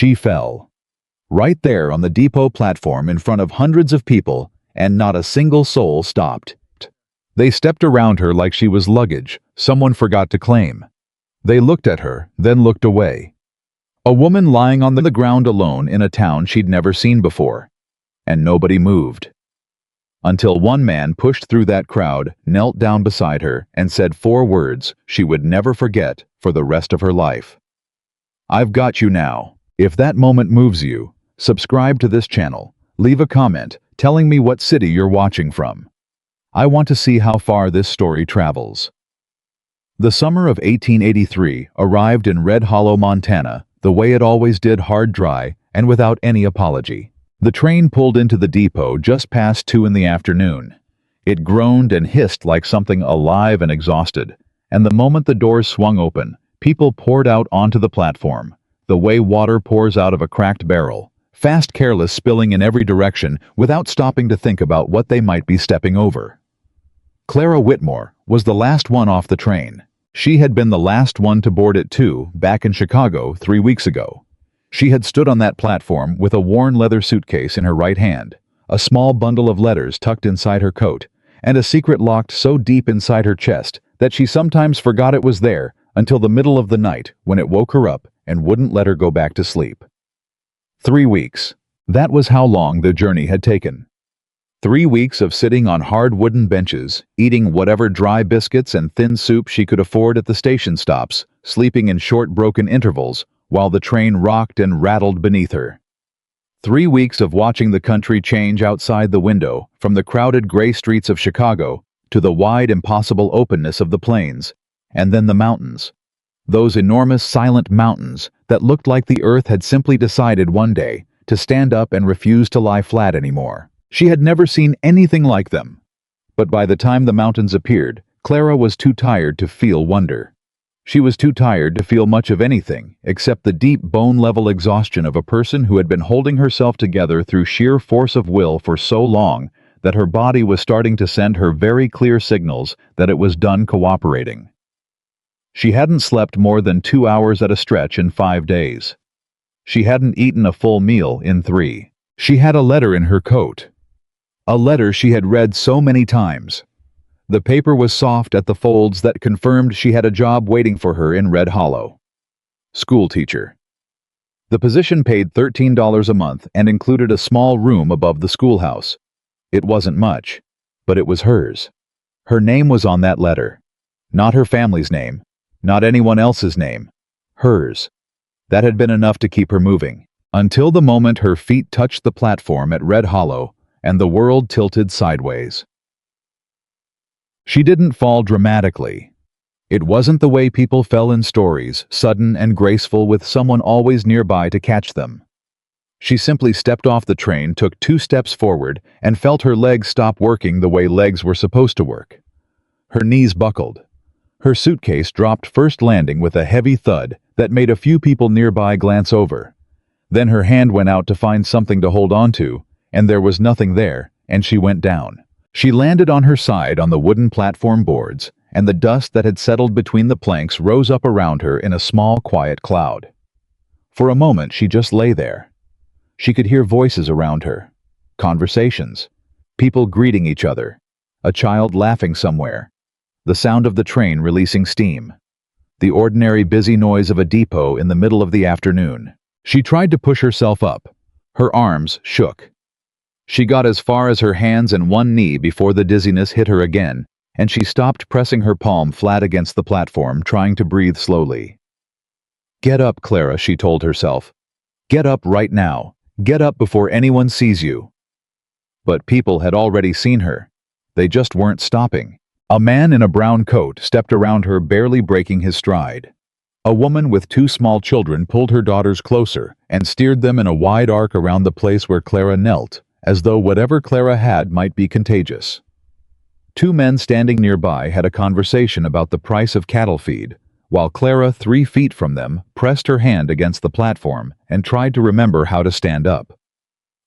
She fell. Right there on the depot platform in front of hundreds of people, and not a single soul stopped. They stepped around her like she was luggage someone forgot to claim. They looked at her, then looked away. A woman lying on the ground alone in a town she'd never seen before. And nobody moved. Until one man pushed through that crowd, knelt down beside her, and said 4 words she would never forget for the rest of her life. "I've got you now." If that moment moves you, subscribe to this channel, leave a comment telling me what city you're watching from. I want to see how far this story travels. The summer of 1883 arrived in Red Hollow, Montana, the way it always did, hard, dry, and without any apology. The train pulled into the depot just past 2 in the afternoon. It groaned and hissed like something alive and exhausted, and the moment the doors swung open, people poured out onto the platform, the way water pours out of a cracked barrel, fast, careless, spilling in every direction without stopping to think about what they might be stepping over. Clara Whitmore was the last one off the train. She had been the last one to board it too, back in Chicago 3 weeks ago. She had stood on that platform with a worn leather suitcase in her right hand, a small bundle of letters tucked inside her coat, and a secret locked so deep inside her chest that she sometimes forgot it was there until the middle of the night when it woke her up and wouldn't let her go back to sleep. 3 weeks. That was how long the journey had taken. 3 weeks of sitting on hard wooden benches, eating whatever dry biscuits and thin soup she could afford at the station stops, sleeping in short broken intervals while the train rocked and rattled beneath her. 3 weeks of watching the country change outside the window, from the crowded gray streets of Chicago to the wide, impossible openness of the plains, and then the mountains. Those enormous, silent mountains that looked like the earth had simply decided one day to stand up and refuse to lie flat anymore. She had never seen anything like them. But by the time the mountains appeared, Clara was too tired to feel wonder. She was too tired to feel much of anything except the deep bone-level exhaustion of a person who had been holding herself together through sheer force of will for so long that her body was starting to send her very clear signals that it was done cooperating. She hadn't slept more than 2 hours at a stretch in 5 days. She hadn't eaten a full meal in 3. She had a letter in her coat. A letter she had read so many times. The paper was soft at the folds that confirmed she had a job waiting for her in Red Hollow. School teacher. The position paid $13 a month and included a small room above the schoolhouse. It wasn't much, but it was hers. Her name was on that letter. Not her family's name, not anyone else's name. Hers. That had been enough to keep her moving, until the moment her feet touched the platform at Red Hollow and the world tilted sideways. She didn't fall dramatically. It wasn't the way people fell in stories, sudden and graceful with someone always nearby to catch them. She simply stepped off the train, took 2 steps forward, and felt her legs stop working the way legs were supposed to work. Her knees buckled. Her suitcase dropped, first landing with a heavy thud that made a few people nearby glance over. Then her hand went out to find something to hold on to, and there was nothing there, and she went down. She landed on her side on the wooden platform boards, and the dust that had settled between the planks rose up around her in a small, quiet cloud. For a moment she just lay there. She could hear voices around her, conversations, people greeting each other, a child laughing somewhere, the sound of the train releasing steam, the ordinary busy noise of a depot in the middle of the afternoon. She tried to push herself up. Her arms shook. She got as far as her hands and one knee before the dizziness hit her again, and she stopped, pressing her palm flat against the platform, trying to breathe slowly. "Get up, Clara," she told herself. "Get up right now. Get up before anyone sees you." But people had already seen her. They just weren't stopping. A man in a brown coat stepped around her, barely breaking his stride. A woman with 2 small children pulled her daughters closer and steered them in a wide arc around the place where Clara knelt, as though whatever Clara had might be contagious. 2 men standing nearby had a conversation about the price of cattle feed, while Clara, 3 feet from them, pressed her hand against the platform and tried to remember how to stand up.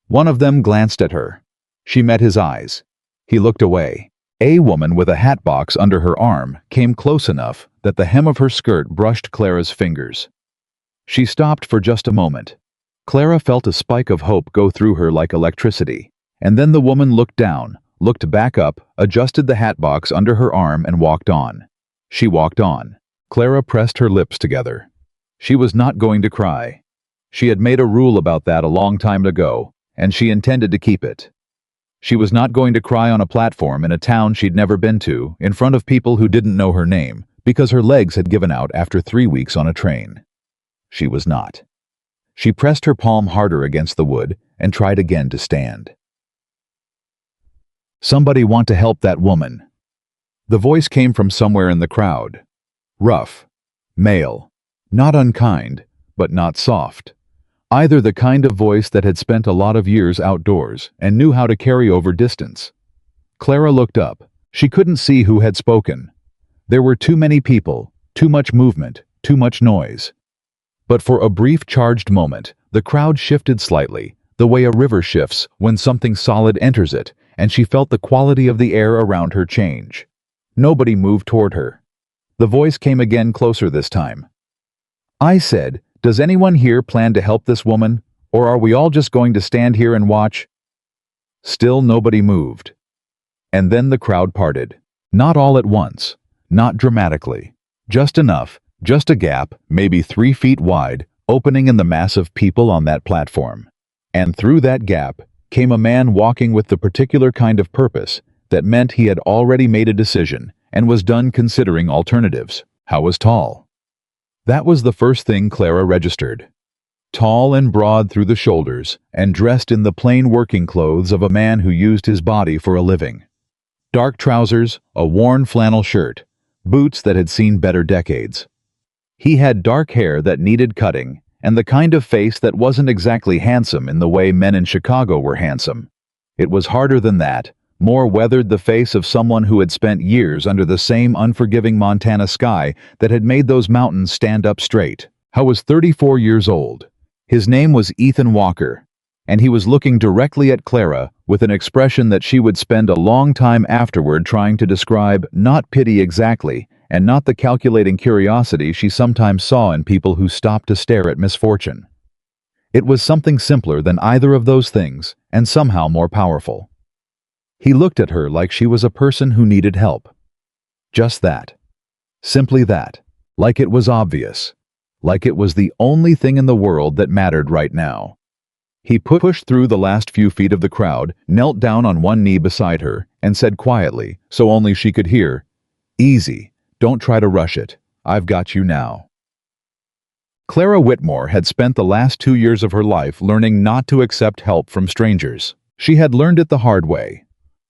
One of them glanced at her. She met his eyes. He looked away. A woman with a hat box under her arm came close enough that the hem of her skirt brushed Clara's fingers. She stopped for just a moment. Clara felt a spike of hope go through her like electricity. And then the woman looked down, looked back up, adjusted the hatbox under her arm and walked on. She walked on. Clara pressed her lips together. She was not going to cry. She had made a rule about that a long time ago, and she intended to keep it. She was not going to cry on a platform in a town she'd never been to, in front of people who didn't know her name, because her legs had given out after 3 weeks on a train. She was not. She pressed her palm harder against the wood and tried again to stand. "Somebody want to help that woman." The voice came from somewhere in the crowd. Rough. Male. Not unkind, but not soft. Either the kind of voice that had spent a lot of years outdoors and knew how to carry over distance. Clara looked up. She couldn't see who had spoken. There were too many people, too much movement, too much noise. But for a brief charged moment, the crowd shifted slightly, the way a river shifts when something solid enters it, and she felt the quality of the air around her change. Nobody moved toward her. The voice came again, closer this time. "I said, does anyone here plan to help this woman, or are we all just going to stand here and watch?" Still nobody moved. And then the crowd parted. Not all at once, not dramatically. Just enough, just a gap, maybe 3 feet wide, opening in the mass of people on that platform. And through that gap came a man walking with the particular kind of purpose that meant he had already made a decision and was done considering alternatives. How was tall? That was the first thing Clara registered. Tall and broad through the shoulders, and dressed in the plain working clothes of a man who used his body for a living. Dark trousers, a worn flannel shirt, boots that had seen better decades. He had dark hair that needed cutting, and the kind of face that wasn't exactly handsome in the way men in Chicago were handsome. It was harder than that, more weathered, the face of someone who had spent years under the same unforgiving Montana sky that had made those mountains stand up straight. He was 34 years old. His name was Ethan Walker, and he was looking directly at Clara with an expression that she would spend a long time afterward trying to describe, not pity exactly, and not the calculating curiosity she sometimes saw in people who stopped to stare at misfortune. It was something simpler than either of those things, and somehow more powerful. He looked at her like she was a person who needed help. Just that. Simply that. Like it was obvious. Like it was the only thing in the world that mattered right now. He pushed through the last few feet of the crowd, knelt down on one knee beside her, and said quietly, so only she could hear, "Easy. Don't try to rush it. I've got you now." Clara Whitmore had spent the last 2 years of her life learning not to accept help from strangers. She had learned it the hard way.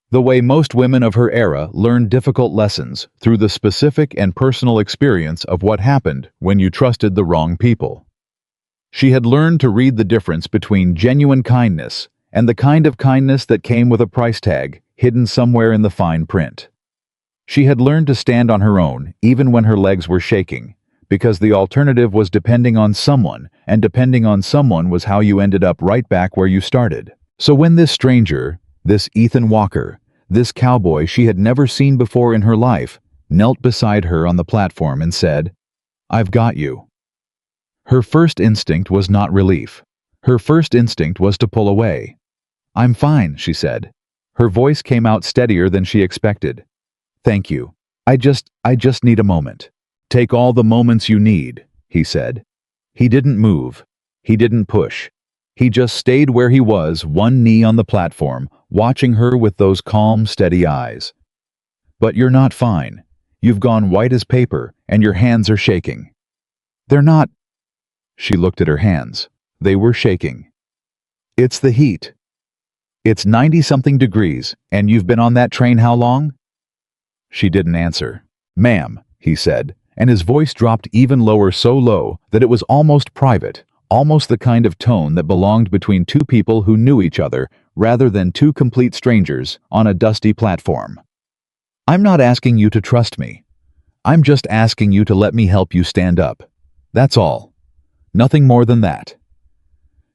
The way most women of her era learned difficult lessons, through the specific and personal experience of what happened when you trusted the wrong people. She had learned to read the difference between genuine kindness and the kind of kindness that came with a price tag hidden somewhere in the fine print. She had learned to stand on her own even when her legs were shaking, because the alternative was depending on someone, and depending on someone was how you ended up right back where you started. So when this stranger, this Ethan Walker, this cowboy she had never seen before in her life, knelt beside her on the platform and said, "I've got you." Her first instinct was not relief. Her first instinct was to pull away. "I'm fine," she said. Her voice came out steadier than she expected. "Thank you. I just need a moment." "Take all the moments you need," he said. He didn't move. He didn't push. He just stayed where he was, one knee on the platform, watching her with those calm, steady eyes. "But you're not fine. You've gone white as paper, and your hands are shaking." "They're not." She looked at her hands. They were shaking. "It's the heat. It's 90-something degrees, and you've been on that train how long?" She didn't answer. "Ma'am," he said, and his voice dropped even lower, so low that it was almost private, almost the kind of tone that belonged between two people who knew each other rather than two complete strangers on a dusty platform. "I'm not asking you to trust me. I'm just asking you to let me help you stand up. That's all. Nothing more than that."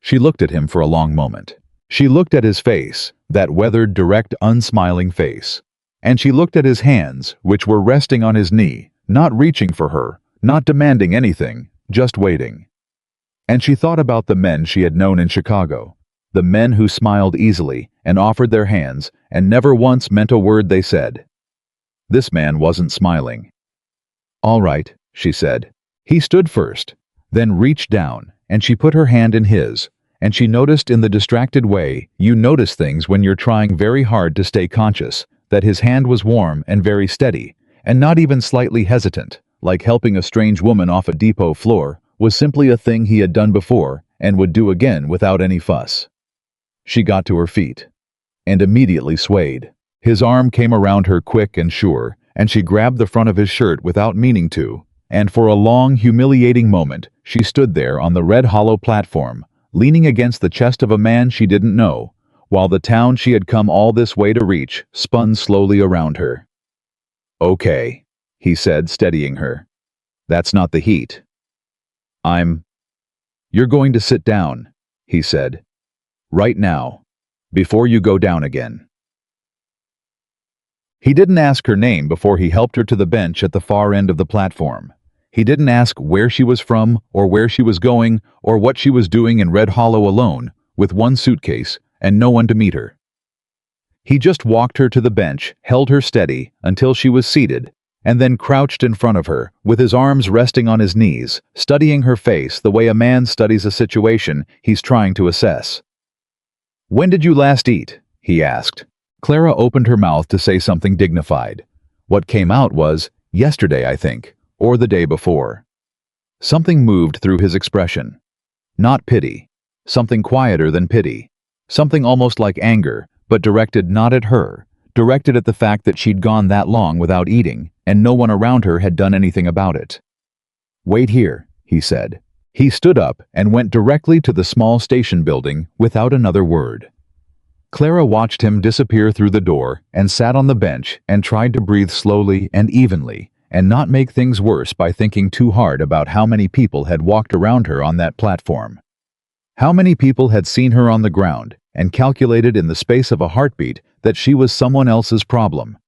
She looked at him for a long moment. She looked at his face, that weathered, direct, unsmiling face. And she looked at his hands, which were resting on his knee, not reaching for her, not demanding anything, just waiting. And she thought about the men she had known in Chicago. The men who smiled easily and offered their hands and never once meant a word they said. This man wasn't smiling. "All right," she said. He stood first, then reached down, and she put her hand in his, and she noticed in the distracted way you notice things when you're trying very hard to stay conscious, that his hand was warm and very steady, and not even slightly hesitant, like helping a strange woman off a depot floor was simply a thing he had done before and would do again without any fuss. She got to her feet, and immediately swayed. His arm came around her quick and sure, and she grabbed the front of his shirt without meaning to, and for a long, humiliating moment, she stood there on the red hollow platform, leaning against the chest of a man she didn't know, while the town she had come all this way to reach spun slowly around her. "Okay," he said, steadying her. "That's not the heat. You're going to sit down," he said. "Right now, before you go down again." He didn't ask her name before he helped her to the bench at the far end of the platform. He didn't ask where she was from, or where she was going, or what she was doing in Red Hollow alone, with one suitcase, and no one to meet her. He just walked her to the bench, held her steady, until she was seated, and then crouched in front of her, with his arms resting on his knees, studying her face the way a man studies a situation he's trying to assess. "When did you last eat?" he asked. Clara opened her mouth to say something dignified. What came out was, "Yesterday, I think, or the day before." Something moved through his expression. Not pity. Something quieter than pity. Something almost like anger, but directed not at her, directed at the fact that she'd gone that long without eating, and no one around her had done anything about it. "Wait here," he said. He stood up and went directly to the small station building without another word. Clara watched him disappear through the door and sat on the bench and tried to breathe slowly and evenly and not make things worse by thinking too hard about how many people had walked around her on that platform. How many people had seen her on the ground and calculated in the space of a heartbeat that she was someone else's problem.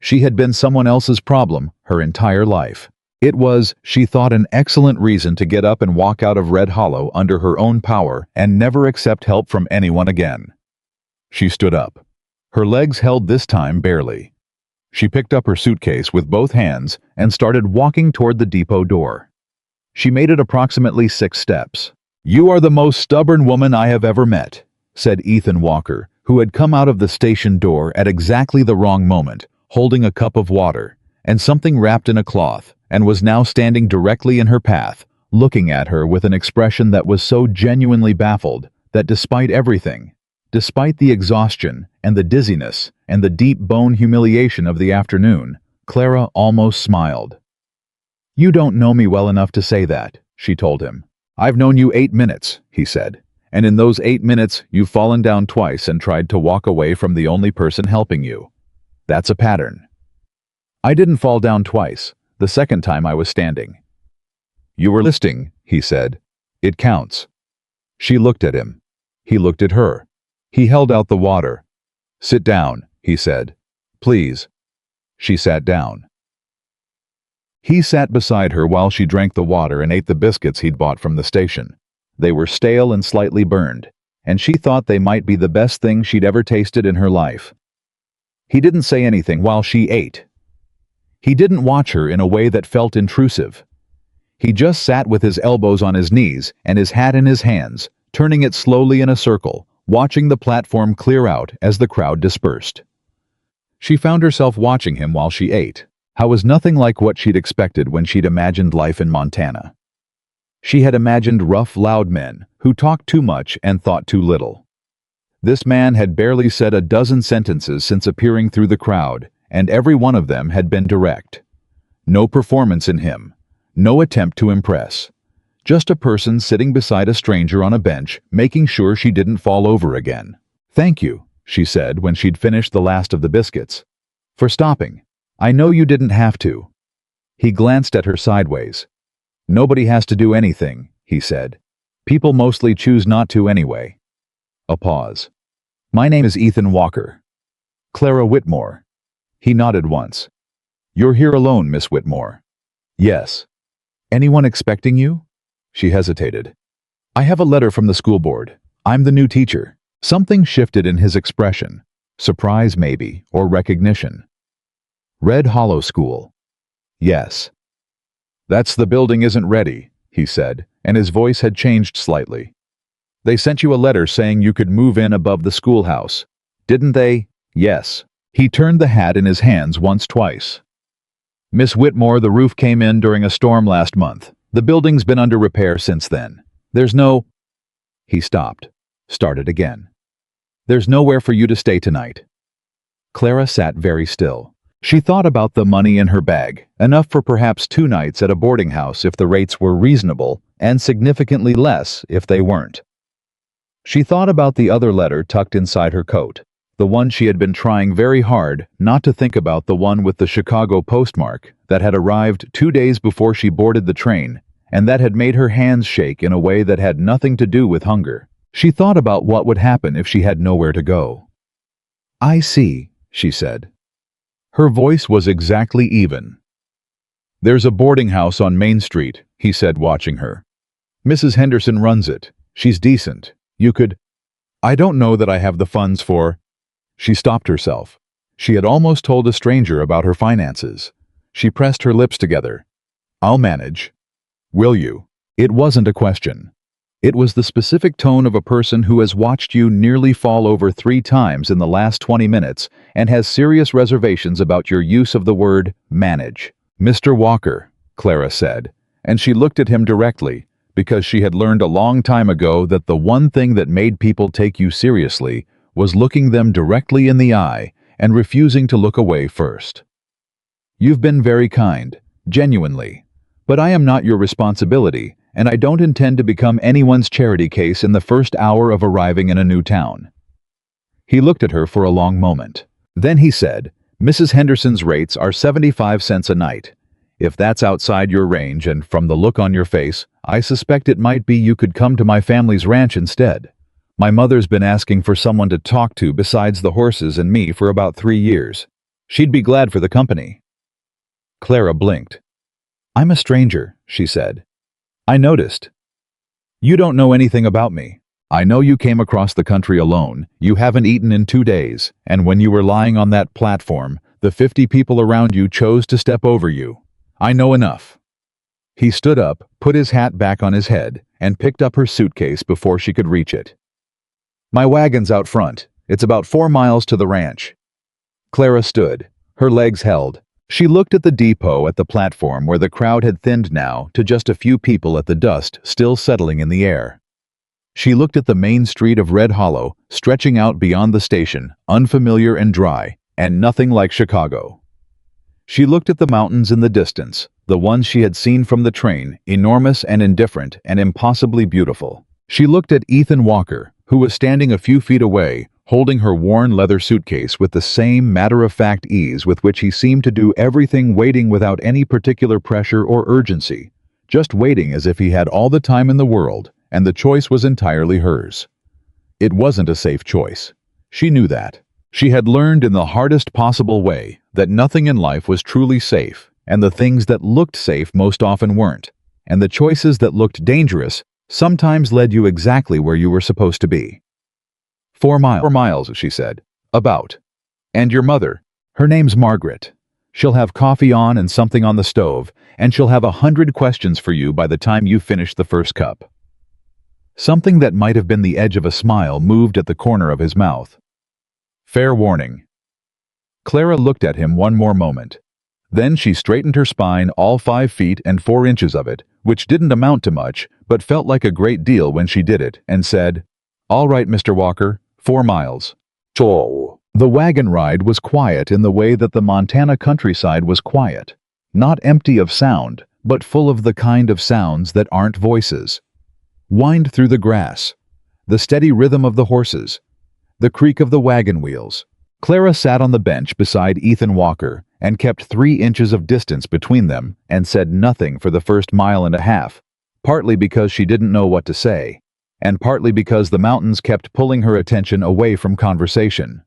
She had been someone else's problem her entire life. It was, she thought, an excellent reason to get up and walk out of Red Hollow under her own power and never accept help from anyone again. She stood up. Her legs held this time barely. She picked up her suitcase with both hands and started walking toward the depot door. She made it approximately 6 steps. "You are the most stubborn woman I have ever met," said Ethan Walker, who had come out of the station door at exactly the wrong moment, holding a cup of water and something wrapped in a cloth, and was now standing directly in her path, looking at her with an expression that was so genuinely baffled that despite everything, despite the exhaustion and the dizziness and the deep bone humiliation of the afternoon, Clara almost smiled. "You don't know me well enough to say that," she told him. "I've known you 8 minutes," he said, "and in those 8 minutes you've fallen down twice and tried to walk away from the only person helping you. That's a pattern." "I didn't fall down twice. The second time I was standing." "You were listening," he said. "It counts." She looked at him. He looked at her. He held out the water. "Sit down," he said. "Please." She sat down. He sat beside her while she drank the water and ate the biscuits he'd bought from the station. They were stale and slightly burned, and she thought they might be the best thing she'd ever tasted in her life. He didn't say anything while she ate. He didn't watch her in a way that felt intrusive. He just sat with his elbows on his knees and his hat in his hands, turning it slowly in a circle, watching the platform clear out as the crowd dispersed. She found herself watching him while she ate. How was nothing like what she'd expected when she'd imagined life in Montana. She had imagined rough, loud men who talked too much and thought too little. This man had barely said a dozen sentences since appearing through the crowd, and every one of them had been direct. No performance in him, no attempt to impress. Just a person sitting beside a stranger on a bench, making sure she didn't fall over again. "Thank you," she said when she'd finished the last of the biscuits. "For stopping. I know you didn't have to." He glanced at her sideways. "Nobody has to do anything," he said. "People mostly choose not to anyway." A pause. "My name is Ethan Walker." "Clara Whitmore." He nodded once. "You're here alone, Miss Whitmore." "Yes." "Anyone expecting you?" She hesitated. I have a letter from the school board. I'm the new teacher. Something shifted in his expression. Surprise maybe, or recognition. Red Hollow School. Yes. That's the building isn't ready, he said, and his voice had changed slightly. They sent you a letter saying you could move in above the schoolhouse. Didn't they? Yes. He turned the hat in his hands twice. Miss Whitmore, the roof came in during a storm last month. The building's been under repair since then. There's no... He stopped. Started again. There's nowhere for you to stay tonight. Clara sat very still. She thought about the money in her bag, enough for perhaps 2 nights at a boarding house if the rates were reasonable, and significantly less if they weren't. She thought about the other letter tucked inside her coat, the one she had been trying very hard not to think about, the one with the Chicago postmark that had arrived 2 days before she boarded the train, and that had made her hands shake in a way that had nothing to do with hunger. She thought about what would happen if she had nowhere to go. I see, she said. Her voice was exactly even. There's a boarding house on Main Street, he said, watching her. Mrs. Henderson runs it. She's decent. You could... I don't know that I have the funds for... She stopped herself. She had almost told a stranger about her finances. She pressed her lips together. I'll manage. Will you? It wasn't a question. It was the specific tone of a person who has watched you nearly fall over 3 times in the last 20 minutes and has serious reservations about your use of the word manage. Mr. Walker, Clara said, and she looked at him directly, because she had learned a long time ago that the one thing that made people take you seriously was looking them directly in the eye and refusing to look away first. You've been very kind, genuinely, but I am not your responsibility, and I don't intend to become anyone's charity case in the first hour of arriving in a new town. He looked at her for a long moment. Then he said, Mrs. Henderson's rates are 75 cents a night. If that's outside your range, and from the look on your face, I suspect it might be you could come to my family's ranch instead. My mother's been asking for someone to talk to besides the horses and me for about 3 years. She'd be glad for the company. Clara blinked. I'm a stranger, she said. I noticed. You don't know anything about me. I know you came across the country alone, you haven't eaten in 2 days, and when you were lying on that platform, the 50 people around you chose to step over you. I know enough. He stood up, put his hat back on his head, and picked up her suitcase before she could reach it. My wagon's out front. It's about 4 miles to the ranch. Clara stood, her legs held. She looked at the depot at the platform where the crowd had thinned now to just a few people at the dust still settling in the air. She looked at the main street of Red Hollow, stretching out beyond the station, unfamiliar and dry, and nothing like Chicago. She looked at the mountains in the distance, the ones she had seen from the train, enormous and indifferent and impossibly beautiful. She looked at Ethan Walker, who was standing a few feet away, holding her worn leather suitcase with the same matter-of-fact ease with which he seemed to do everything, waiting without any particular pressure or urgency, just waiting as if he had all the time in the world, and the choice was entirely hers. It wasn't a safe choice. She knew that. She had learned in the hardest possible way that nothing in life was truly safe, and the things that looked safe most often weren't, and the choices that looked dangerous sometimes led you exactly where you were supposed to be. 4 miles, she said. About. And your mother? Her name's Margaret. She'll have coffee on and something on the stove, and she'll have 100 questions for you by the time you finish the first cup. Something that might have been the edge of a smile moved at the corner of his mouth. Fair warning. Clara looked at him one more moment. Then she straightened her spine, all 5 feet and 4 inches of it, which didn't amount to much, but felt like a great deal when she did it, and said, All right, Mr. Walker, 4 miles. Oh. The wagon ride was quiet in the way that the Montana countryside was quiet. Not empty of sound, but full of the kind of sounds that aren't voices. Whined through the grass. The steady rhythm of the horses. The creak of the wagon wheels. Clara sat on the bench beside Ethan Walker and kept 3 inches of distance between them and said nothing for the first 1.5 miles, partly because she didn't know what to say, and partly because the mountains kept pulling her attention away from conversation.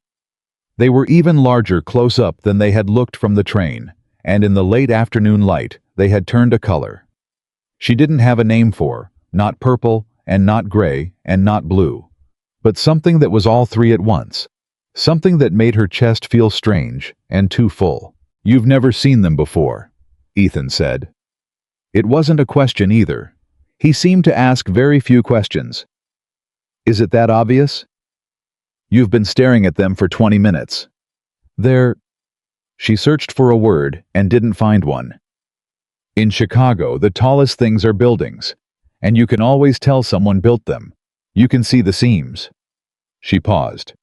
They were even larger close up than they had looked from the train, and in the late afternoon light they had turned a color. She didn't have a name for, not purple and not gray, and not blue. But something that was all three at once. Something that made her chest feel strange and too full. "You've never seen them before," Ethan said. It wasn't a question either. He seemed to ask very few questions. "Is it that obvious? You've been staring at them for 20 minutes. They're—" She searched for a word and didn't find one. "In Chicago, the tallest things are buildings, and you can always tell someone built them. You can see the seams." She paused.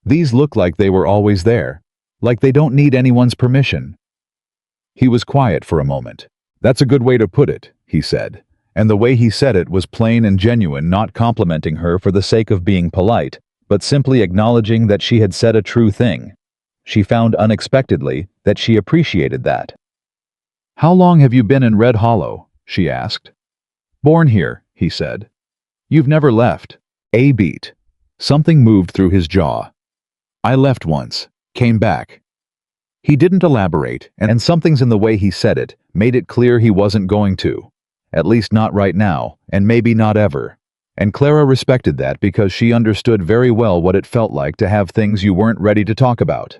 "These look like they were always there, like they don't need anyone's permission." He was quiet for a moment. "That's a good way to put it," he said, and the way he said it was plain and genuine, not complimenting her for the sake of being polite, but simply acknowledging that she had said a true thing. She found unexpectedly that she appreciated that. "How long have you been in Red Hollow?" she asked. "Born here," he said. "You've never left?" A beat. Something moved through his jaw. "I left once, came back." He didn't elaborate, and something's in the way he said it made it clear he wasn't going to. At least not right now, and maybe not ever. And Clara respected that because she understood very well what it felt like to have things you weren't ready to talk about.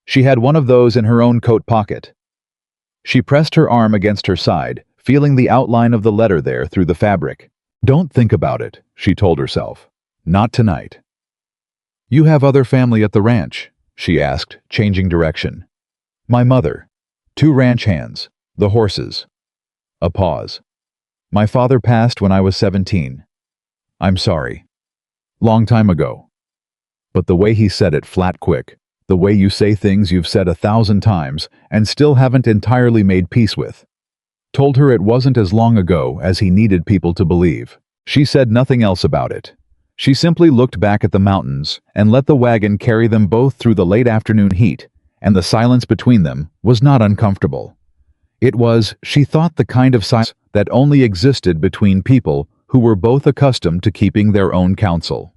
She had one of those in her own coat pocket. She pressed her arm against her side, feeling the outline of the letter there through the fabric. "Don't think about it," she told herself. "Not tonight." "You have other family at the ranch?" she asked, changing direction. "My mother. 2 ranch hands. The horses." A pause. "My father passed when I was 17. I'm sorry. Long time ago." But the way he said it flat quick, the way you say things you've said 1,000 times and still haven't entirely made peace with, told her it wasn't as long ago as he needed people to believe. She said nothing else about it. She simply looked back at the mountains and let the wagon carry them both through the late afternoon heat, and the silence between them was not uncomfortable. It was, she thought, the kind of silence that only existed between people who were both accustomed to keeping their own counsel.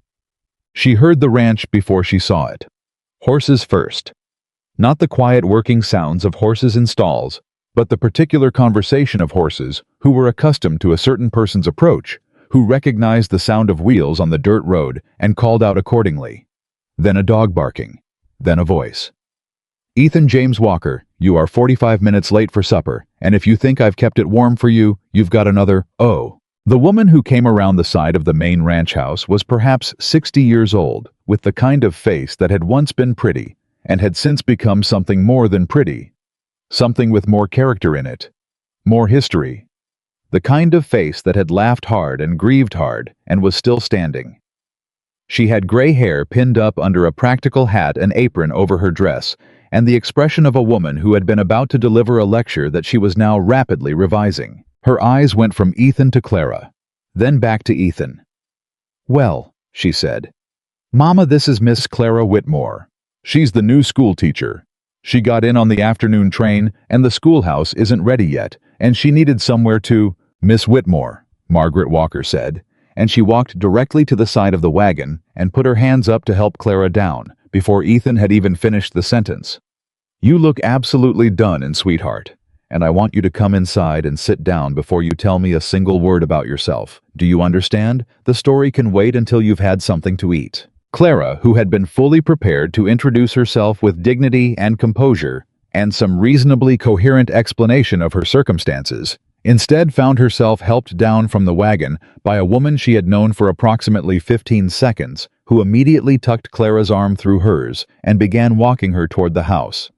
She heard the ranch before she saw it. Horses first. Not the quiet working sounds of horses in stalls, but the particular conversation of horses who were accustomed to a certain person's approach, who recognized the sound of wheels on the dirt road and called out accordingly. Then a dog barking. Then a voice. "Ethan James Walker, you are 45 minutes late for supper, and if you think I've kept it warm for you, you've got another, oh." The woman who came around the side of the main ranch house was perhaps 60 years old, with the kind of face that had once been pretty, and had since become something more than pretty. Something with more character in it. More history. The kind of face that had laughed hard and grieved hard, and was still standing. She had gray hair pinned up under a practical hat and apron over her dress, and the expression of a woman who had been about to deliver a lecture that she was now rapidly revising. Her eyes went from Ethan to Clara, then back to Ethan. "Well," she said. "Mama, this is Miss Clara Whitmore. She's the new school teacher. She got in on the afternoon train, and the schoolhouse isn't ready yet, and she needed somewhere to—" "Miss Whitmore," Margaret Walker said, and she walked directly to the side of the wagon and put her hands up to help Clara down, before Ethan had even finished the sentence. "You look absolutely done and sweetheart, and I want you to come inside and sit down before you tell me a single word about yourself. Do you understand? The story can wait until you've had something to eat." Clara, who had been fully prepared to introduce herself with dignity and composure, and some reasonably coherent explanation of her circumstances, instead found herself helped down from the wagon by a woman she had known for approximately 15 seconds, who immediately tucked Clara's arm through hers and began walking her toward the house.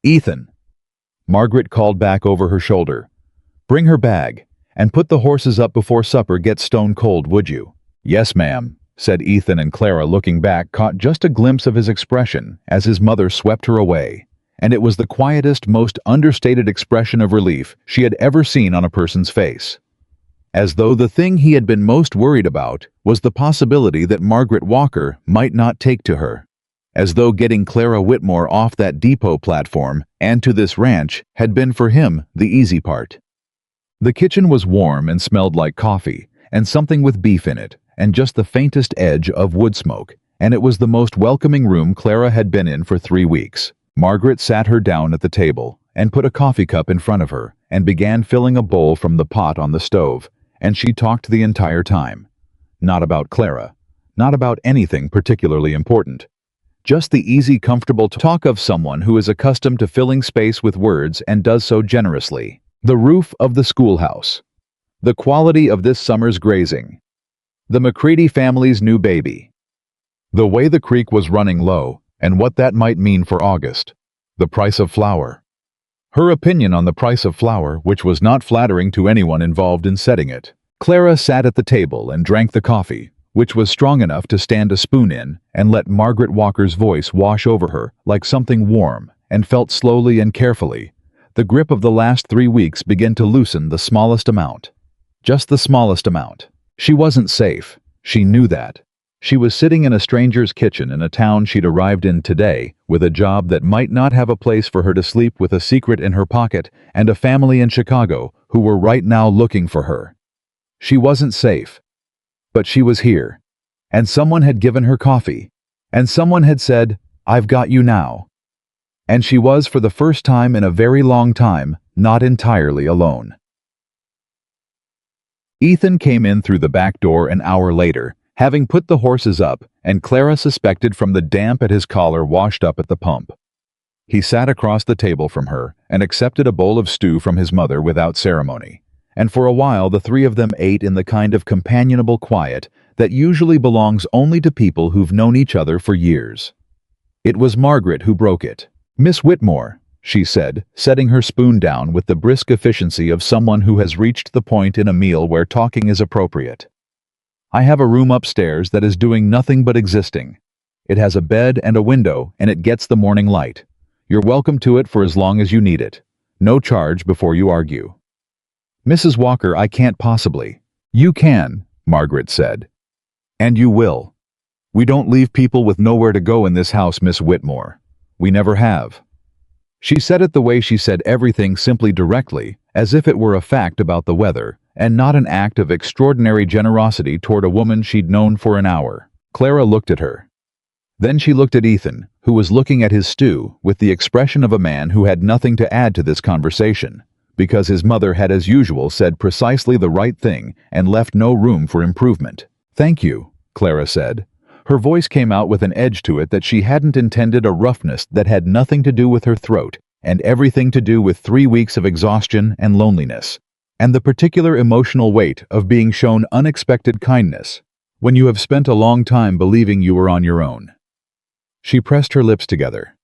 "Ethan," Margaret called back over her shoulder, "bring her bag, and put the horses up before supper gets stone cold, would you?" "Yes, ma'am," said Ethan, and Clara, looking back, caught just a glimpse of his expression as his mother swept her away, and it was the quietest, most understated expression of relief she had ever seen on a person's face. As though the thing he had been most worried about was the possibility that Margaret Walker might not take to her. As though getting Clara Whitmore off that depot platform and to this ranch had been for him the easy part. The kitchen was warm and smelled like coffee, and something with beef in it, and just the faintest edge of wood smoke, and it was the most welcoming room Clara had been in for 3 weeks. Margaret sat her down at the table and put a coffee cup in front of her and began filling a bowl from the pot on the stove, and she talked the entire time. Not about Clara. Not about anything particularly important. Just the easy, comfortable talk of someone who is accustomed to filling space with words and does so generously. The roof of the schoolhouse. The quality of this summer's grazing. The McCready family's new baby. The way the creek was running low, and what that might mean for August. The price of flour. Her opinion on the price of flour, which was not flattering to anyone involved in setting it. Clara sat at the table and drank the coffee, which was strong enough to stand a spoon in, and let Margaret Walker's voice wash over her like something warm, and felt slowly and carefully the grip of the last 3 weeks begin to loosen the smallest amount. Just the smallest amount. She wasn't safe. She knew that. She was sitting in a stranger's kitchen in a town she'd arrived in today, with a job that might not have a place for her to sleep, with a secret in her pocket, and a family in Chicago who were right now looking for her. She wasn't safe. But she was here. And someone had given her coffee. And someone had said, "I've got you now." And she was, for the first time in a very long time, not entirely alone. Ethan came in through the back door an hour later, having put the horses up, and Clara suspected from the damp at his collar washed up at the pump. He sat across the table from her and accepted a bowl of stew from his mother without ceremony, and for a while the three of them ate in the kind of companionable quiet that usually belongs only to people who've known each other for years. It was Margaret who broke it. "Miss Whitmore," she said, setting her spoon down with the brisk efficiency of someone who has reached the point in a meal where talking is appropriate. "I have a room upstairs that is doing nothing but existing. It has a bed and a window, and it gets the morning light. You're welcome to it for as long as you need it. No charge before you argue." "Mrs. Walker, I can't possibly." "You can," Margaret said. "And you will. We don't leave people with nowhere to go in this house, Miss Whitmore. We never have." She said it the way she said everything, simply, directly, as if it were a fact about the weather, and not an act of extraordinary generosity toward a woman she'd known for an hour. Clara looked at her. Then she looked at Ethan, who was looking at his stew with the expression of a man who had nothing to add to this conversation, because his mother had, as usual, said precisely the right thing and left no room for improvement. "Thank you," Clara said. Her voice came out with an edge to it that she hadn't intended, a roughness that had nothing to do with her throat and everything to do with 3 weeks of exhaustion and loneliness, and the particular emotional weight of being shown unexpected kindness when you have spent a long time believing you were on your own. She pressed her lips together.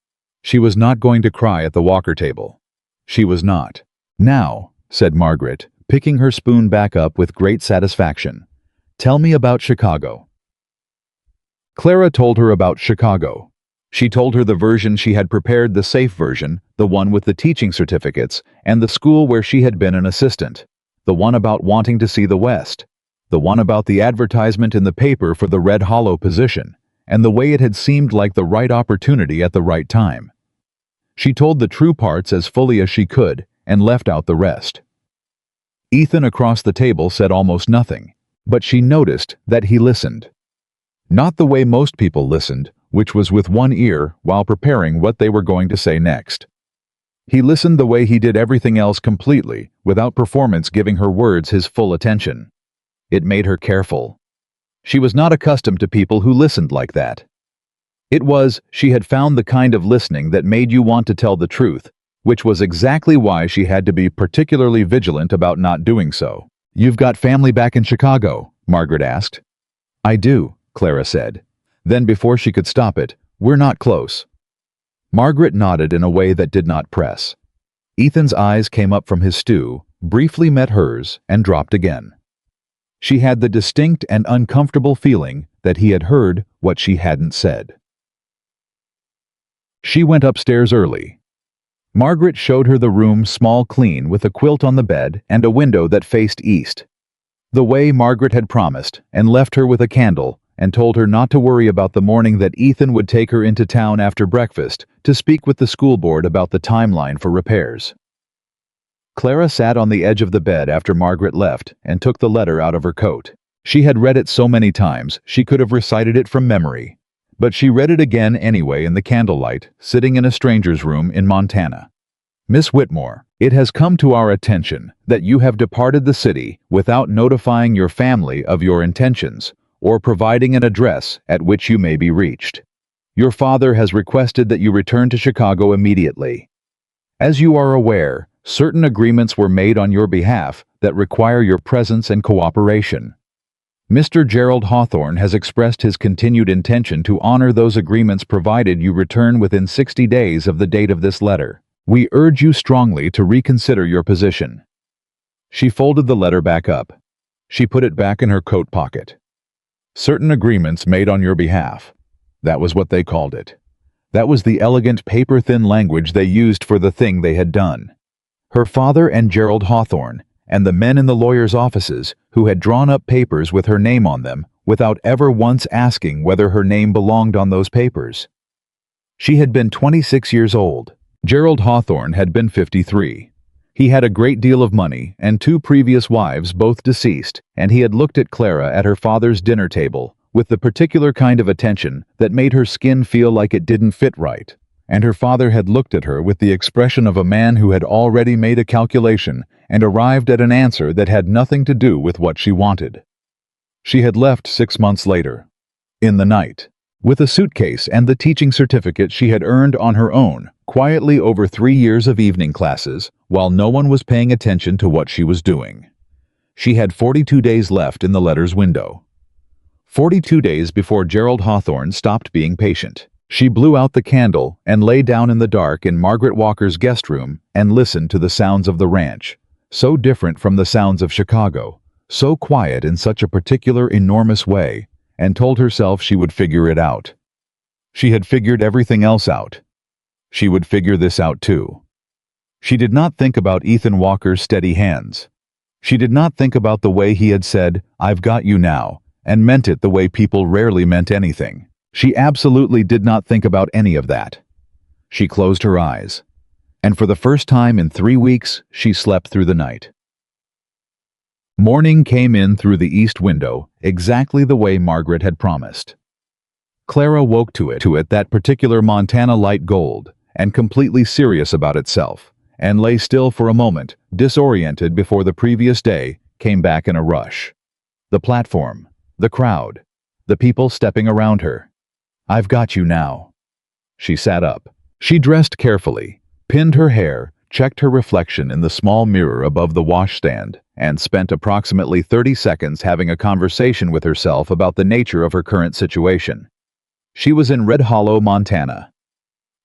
She was not going to cry at the Walker table. She was not. "Now," said Margaret, picking her spoon back up with great satisfaction, "tell me about Chicago." Clara told her about Chicago. She told her the version she had prepared, the safe version, the one with the teaching certificates, and the school where she had been an assistant, the one about wanting to see the West, the one about the advertisement in the paper for the Red Hollow position, and the way it had seemed like the right opportunity at the right time. She told the true parts as fully as she could, and left out the rest. Ethan across the table said almost nothing, but she noticed that he listened. Not the way most people listened, which was with one ear while preparing what they were going to say next. He listened the way he did everything else, completely, without performance, giving her words his full attention. It made her careful. She was not accustomed to people who listened like that. She had found the kind of listening that made you want to tell the truth, which was exactly why she had to be particularly vigilant about not doing so. "You've got family back in Chicago?" Margaret asked. "I do," Clara said. Then, before she could stop it, "We're not close." Margaret nodded in a way that did not press. Ethan's eyes came up from his stew, briefly met hers, and dropped again. She had the distinct and uncomfortable feeling that he had heard what she hadn't said. She went upstairs early. Margaret showed her the room, small, clean, with a quilt on the bed and a window that faced east. The way Margaret had promised, and left her with a candle, and told her not to worry about the morning, that Ethan would take her into town after breakfast to speak with the school board about the timeline for repairs. Clara sat on the edge of the bed after Margaret left and took the letter out of her coat. She had read it so many times she could have recited it from memory, but she read it again anyway in the candlelight, sitting in a stranger's room in Montana. "Miss Whitmore," It has come to our attention that you have departed the city without notifying your family of your intentions or providing an address at which you may be reached. Your father has requested that you return to Chicago immediately. As you are aware, certain agreements were made on your behalf that require your presence and cooperation. Mr. Gerald Hawthorne has expressed his continued intention to honor those agreements provided you return within 60 days of the date of this letter. We urge you strongly to reconsider your position. She folded the letter back up. She put it back in her coat pocket. Certain agreements made on your behalf. That was what they called it. That was the elegant paper-thin language they used for the thing they had done. Her father and Gerald Hawthorne, and the men in the lawyers' offices who had drawn up papers with her name on them without ever once asking whether her name belonged on those papers. She had been 26 years old. Gerald Hawthorne had been 53. He had a great deal of money and 2 previous wives, both deceased, and he had looked at Clara at her father's dinner table with the particular kind of attention that made her skin feel like it didn't fit right. And her father had looked at her with the expression of a man who had already made a calculation and arrived at an answer that had nothing to do with what she wanted. She had left 6 months later, in the night, with a suitcase and the teaching certificate she had earned on her own, quietly over 3 years of evening classes, while no one was paying attention to what she was doing. She had 42 days left in the letter's window. 42 days before Gerald Hawthorne stopped being patient. She blew out the candle and lay down in the dark in Margaret Walker's guest room and listened to the sounds of the ranch, so different from the sounds of Chicago, so quiet in such a particular enormous way, and told herself she would figure it out. She had figured everything else out. She would figure this out too. She did not think about Ethan Walker's steady hands. She did not think about the way he had said, "I've got you now," and meant it the way people rarely meant anything. She absolutely did not think about any of that. She closed her eyes, and for the first time in 3 weeks, she slept through the night. Morning came in through the east window, exactly the way Margaret had promised. Clara woke to it that particular Montana light gold, and completely serious about itself, and lay still for a moment, disoriented before the previous day came back in a rush. The platform, the crowd, the people stepping around her. "I've got you now." She sat up. She dressed carefully, pinned her hair, checked her reflection in the small mirror above the washstand, and spent approximately 30 seconds having a conversation with herself about the nature of her current situation. She was in Red Hollow, Montana.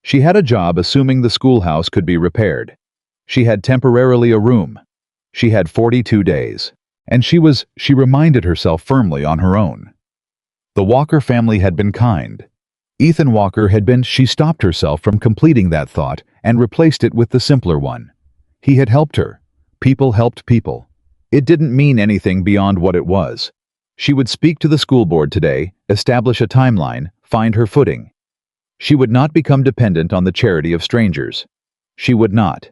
She had a job assuming the schoolhouse could be repaired. She had temporarily a room. She had 42 days. And she reminded herself firmly on her own. The Walker family had been kind. Ethan Walker had been. She stopped herself from completing that thought and replaced it with the simpler one. He had helped her. People helped people. It didn't mean anything beyond what it was. She would speak to the school board today, establish a timeline, find her footing. She would not become dependent on the charity of strangers. She would not.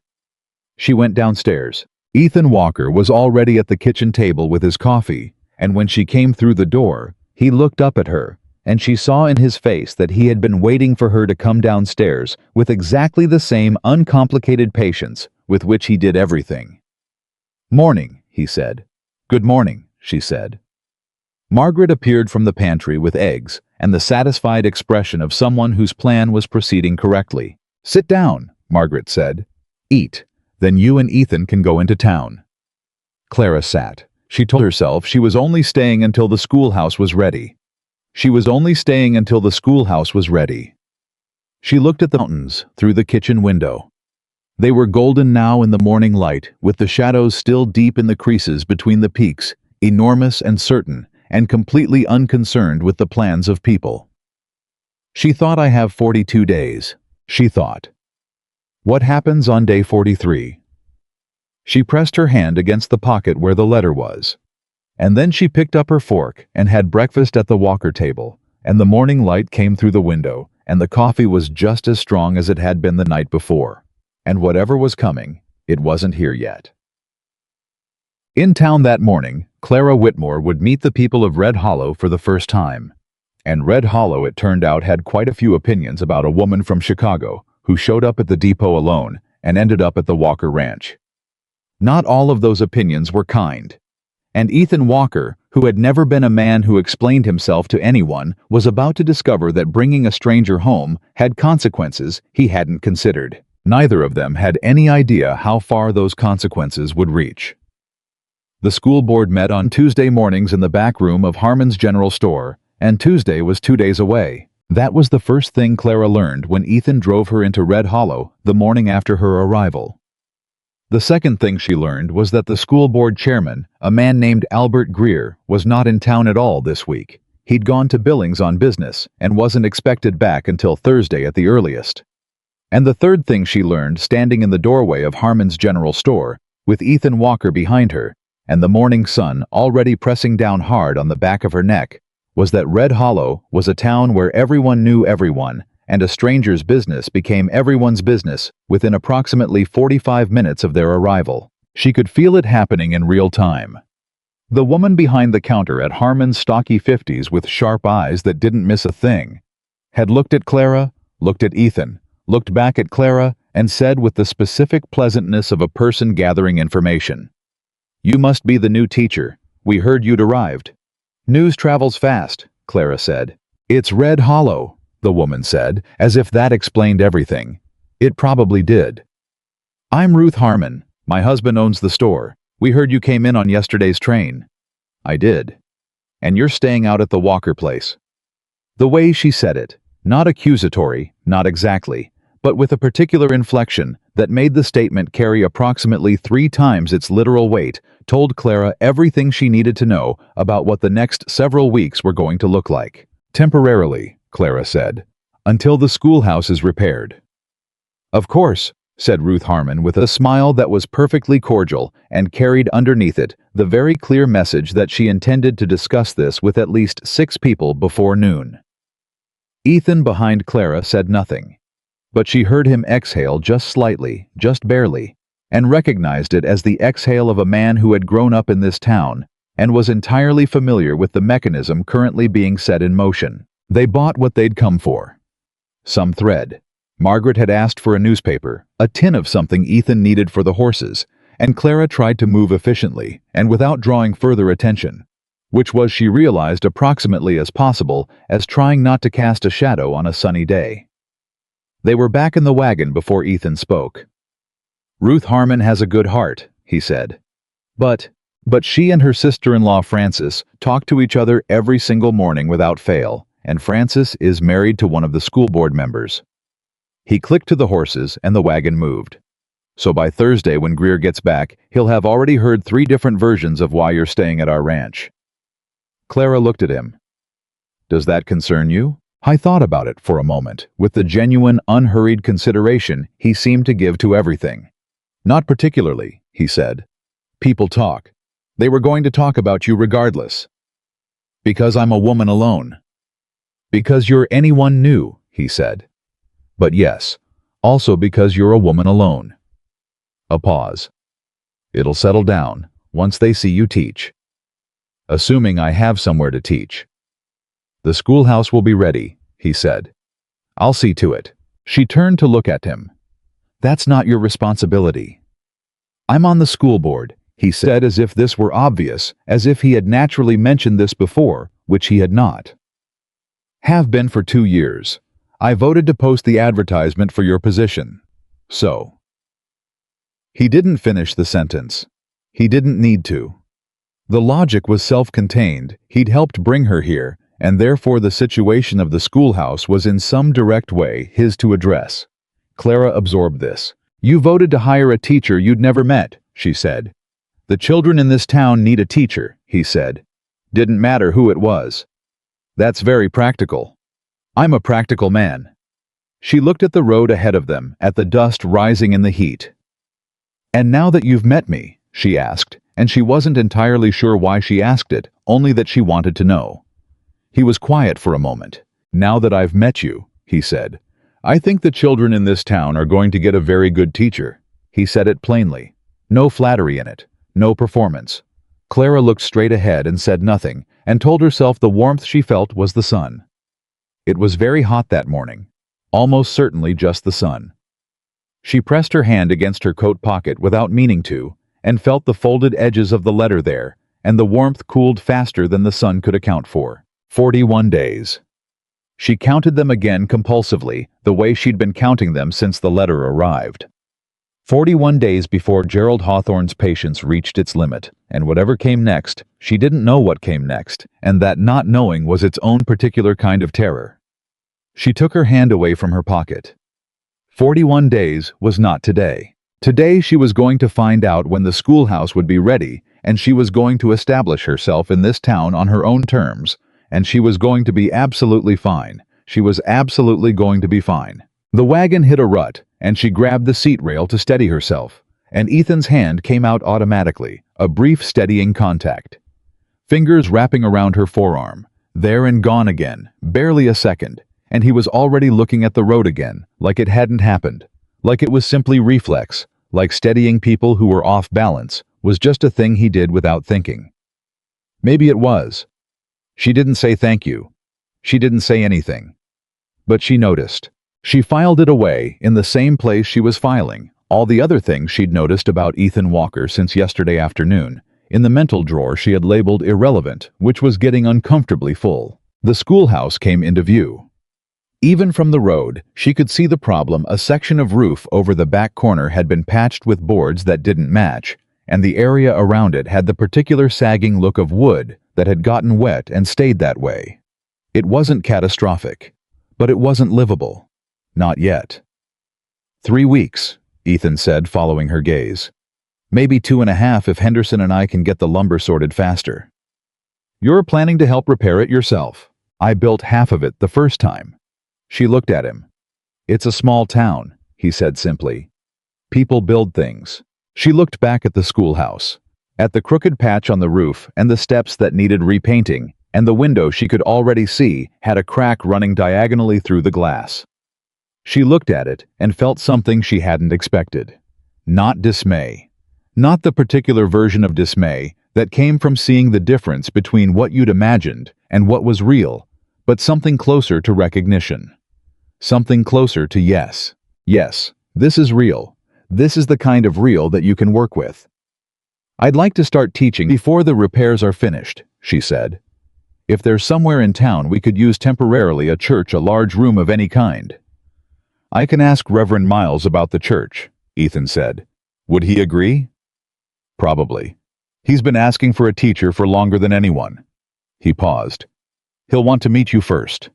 She went downstairs. Ethan Walker was already at the kitchen table with his coffee, and when she came through the door, he looked up at her, and she saw in his face that he had been waiting for her to come downstairs with exactly the same uncomplicated patience with which he did everything. "Morning," he said. "Good morning," she said. Margaret appeared from the pantry with eggs and the satisfied expression of someone whose plan was proceeding correctly. "Sit down," Margaret said. "Eat. Then you and Ethan can go into town." Clara sat. She told herself she was only staying until the schoolhouse was ready. She was only staying until the schoolhouse was ready. She looked at the mountains through the kitchen window. They were golden now in the morning light, with the shadows still deep in the creases between the peaks, enormous and certain, and completely unconcerned with the plans of people. She thought, "I have 42 days," she thought. What happens on day 43? She pressed her hand against the pocket where the letter was. And then she picked up her fork and had breakfast at the Walker table, and the morning light came through the window, and the coffee was just as strong as it had been the night before. And whatever was coming, it wasn't here yet. In town that morning, Clara Whitmore would meet the people of Red Hollow for the first time. And Red Hollow, it turned out, had quite a few opinions about a woman from Chicago who showed up at the depot alone and ended up at the Walker Ranch. Not all of those opinions were kind. And Ethan Walker, who had never been a man who explained himself to anyone, was about to discover that bringing a stranger home had consequences he hadn't considered. Neither of them had any idea how far those consequences would reach. The school board met on Tuesday mornings in the back room of Harmon's General Store, and Tuesday was 2 days away. That was the first thing Clara learned when Ethan drove her into Red Hollow the morning after her arrival. The second thing she learned was that the school board chairman, a man named Albert Greer, was not in town at all this week. He'd gone to Billings on business and wasn't expected back until Thursday at the earliest. And the third thing she learned standing in the doorway of Harmon's General Store, with Ethan Walker behind her, and the morning sun already pressing down hard on the back of her neck, was that Red Hollow was a town where everyone knew everyone, and a stranger's business became everyone's business within approximately 45 minutes of their arrival. She could feel it happening in real time. The woman behind the counter at Harmon's stocky 50s with sharp eyes that didn't miss a thing had looked at Clara, looked at Ethan, looked back at Clara, and said with the specific pleasantness of a person gathering information, "You must be the new teacher. We heard you'd arrived." "News travels fast," Clara said. "It's Red Hollow," the woman said, as if that explained everything. It probably did. "I'm Ruth Harmon. My husband owns the store. We heard you came in on yesterday's train." "I did." "And you're staying out at the Walker place." The way she said it, not accusatory, not exactly, but with a particular inflection that made the statement carry approximately 3 times its literal weight, told Clara everything she needed to know about what the next several weeks were going to look like. "Temporarily," Clara said, "until the schoolhouse is repaired." "Of course," said Ruth Harmon with a smile that was perfectly cordial and carried underneath it the very clear message that she intended to discuss this with at least 6 people before noon. Ethan behind Clara said nothing, but she heard him exhale just slightly, just barely, and recognized it as the exhale of a man who had grown up in this town and was entirely familiar with the mechanism currently being set in motion. They bought what they'd come for. Some thread. Margaret had asked for a newspaper, a tin of something Ethan needed for the horses, and Clara tried to move efficiently and without drawing further attention, which was, she realized, approximately as possible as trying not to cast a shadow on a sunny day. They were back in the wagon before Ethan spoke. "Ruth Harmon has a good heart," he said. But she and her sister-in-law Frances talk to each other every single morning without fail, and Frances is married to one of the school board members." He clicked to the horses and the wagon moved. "So by Thursday when Greer gets back, he'll have already heard 3 different versions of why you're staying at our ranch." Clara looked at him. "Does that concern you?" I thought about it for a moment, with the genuine, unhurried consideration he seemed to give to everything. "Not particularly," he said. "People talk. They were going to talk about you regardless." "Because I'm a woman alone." "Because you're anyone new," he said. "But yes, also because you're a woman alone." A pause. "It'll settle down once they see you teach." "Assuming I have somewhere to teach." "The schoolhouse will be ready," he said. "I'll see to it." She turned to look at him. "That's not your responsibility." "I'm on the school board," he said, as if this were obvious, as if he had naturally mentioned this before, which he had not. "Have been for 2 years. I voted to post the advertisement for your position. So." He didn't finish the sentence. He didn't need to. The logic was self-contained. He'd helped bring her here, and therefore the situation of the schoolhouse was in some direct way his to address. Clara absorbed this. "You voted to hire a teacher you'd never met," she said. "The children in this town need a teacher," he said. "Didn't matter who it was." "That's very practical." "I'm a practical man." She looked at the road ahead of them, at the dust rising in the heat. "And now that you've met me," she asked, and she wasn't entirely sure why she asked it, only that she wanted to know. He was quiet for a moment. "Now that I've met you," he said, "I think the children in this town are going to get a very good teacher." He said it plainly. No flattery in it. No performance. Clara looked straight ahead and said nothing, and told herself the warmth she felt was the sun. It was very hot that morning. Almost certainly just the sun. She pressed her hand against her coat pocket without meaning to, and felt the folded edges of the letter there, and the warmth cooled faster than the sun could account for. 41 days. She counted them again compulsively, the way she'd been counting them since the letter arrived. 41 days before Gerald Hawthorne's patience reached its limit, and whatever came next, she didn't know what came next, and that not knowing was its own particular kind of terror. She took her hand away from her pocket. 41 days was not today. Today she was going to find out when the schoolhouse would be ready, and she was going to establish herself in this town on her own terms, and she was going to be absolutely fine. She was absolutely going to be fine. The wagon hit a rut, and she grabbed the seat rail to steady herself, and Ethan's hand came out automatically, a brief steadying contact. Fingers wrapping around her forearm, there and gone again, barely a second, and he was already looking at the road again, like it hadn't happened, like it was simply reflex, like steadying people who were off balance was just a thing he did without thinking. Maybe it was. She didn't say thank you. She didn't say anything. But she noticed. She filed it away in the same place she was filing all the other things she'd noticed about Ethan Walker since yesterday afternoon, in the mental drawer she had labeled irrelevant, which was getting uncomfortably full. The schoolhouse came into view. Even from the road, she could see the problem. A section of roof over the back corner had been patched with boards that didn't match, and the area around it had the particular sagging look of wood that had gotten wet and stayed that way. It wasn't catastrophic, but it wasn't livable. Not yet. 3 weeks, Ethan said, following her gaze. Maybe 2.5 if Henderson and I can get the lumber sorted faster. You're planning to help repair it yourself. I built half of it the first time. She looked at him. It's a small town, he said simply. People build things. She looked back at the schoolhouse, at the crooked patch on the roof and the steps that needed repainting, and the window she could already see had a crack running diagonally through the glass. She looked at it and felt something she hadn't expected. Not dismay. Not the particular version of dismay that came from seeing the difference between what you'd imagined and what was real, but something closer to recognition. Something closer to yes. Yes, this is real. This is the kind of real that you can work with. I'd like to start teaching before the repairs are finished, she said. If there's somewhere in town we could use temporarily a church, a large room of any kind. I can ask Reverend Miles about the church, Ethan said. Would he agree? Probably. He's been asking for a teacher for longer than anyone. He paused. He'll want to meet you first.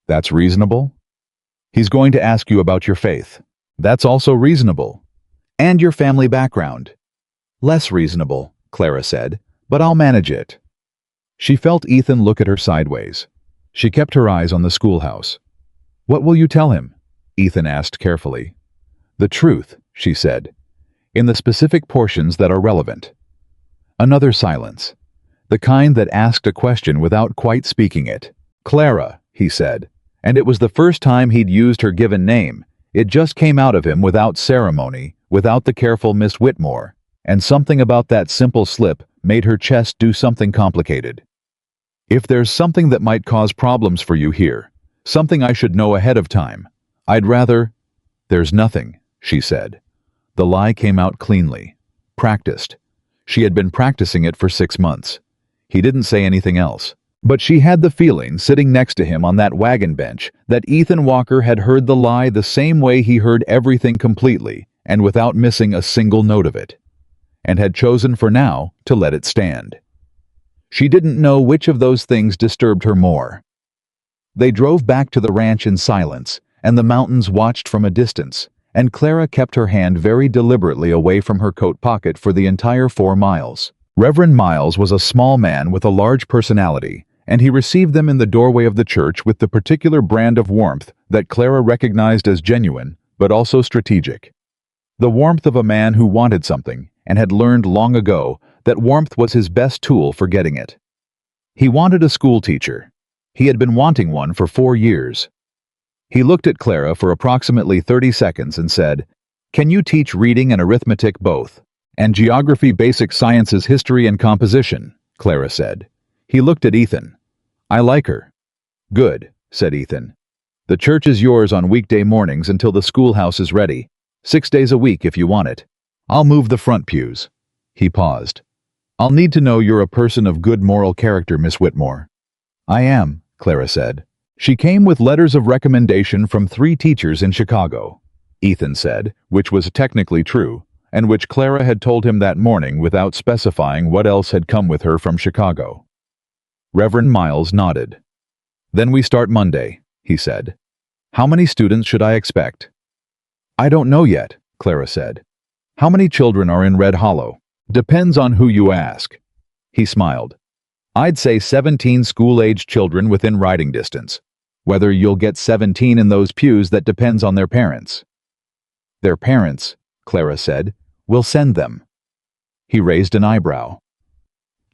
That's reasonable? He's going to ask you about your faith. That's also reasonable. And your family background. Less reasonable, Clara said, but I'll manage it. She felt Ethan look at her sideways. She kept her eyes on the schoolhouse. What will you tell him? Ethan asked carefully. The truth, she said, in the specific portions that are relevant. Another silence. The kind that asked a question without quite speaking it. Clara, he said, and it was the first time he'd used her given name. It just came out of him without ceremony, without the careful Miss Whitmore, and something about that simple slip made her chest do something complicated. If there's something that might cause problems for you here, something I should know ahead of time, I'd rather... There's nothing, she said. The lie came out cleanly. Practiced. She had been practicing it for 6 months. He didn't say anything else. But she had the feeling, sitting next to him on that wagon bench, that Ethan Walker had heard the lie the same way he heard everything completely, and without missing a single note of it, and had chosen for now to let it stand. She didn't know which of those things disturbed her more. They drove back to the ranch in silence, and the mountains watched from a distance, and Clara kept her hand very deliberately away from her coat pocket for the entire 4 miles. Reverend Miles was a small man with a large personality, and he received them in the doorway of the church with the particular brand of warmth that Clara recognized as genuine, but also strategic. The warmth of a man who wanted something, and had learned long ago that warmth was his best tool for getting it. He wanted a school teacher. He had been wanting one for 4 years. He looked at Clara for approximately 30 seconds and said, "Can you teach reading and arithmetic both? And geography, basic sciences, history, and composition," Clara said. He looked at Ethan. "I like her." "Good," said Ethan. "The church is yours on weekday mornings until the schoolhouse is ready. 6 days a week if you want it. I'll move the front pews. He paused. "I'll need to know you're a person of good moral character, Miss Whitmore." "I am," Clara said. "She came with letters of recommendation from 3 teachers in Chicago," Ethan said, which was technically true, and which Clara had told him that morning without specifying what else had come with her from Chicago. Reverend Miles nodded. "Then we start Monday," he said. "How many students should I expect?" "I don't know yet," Clara said. "How many children are in Red Hollow?" "Depends on who you ask." He smiled. "I'd say 17 school-aged children within riding distance. Whether you'll get 17 in those pews, that depends on their parents." "Their parents," Clara said, "will send them." He raised an eyebrow.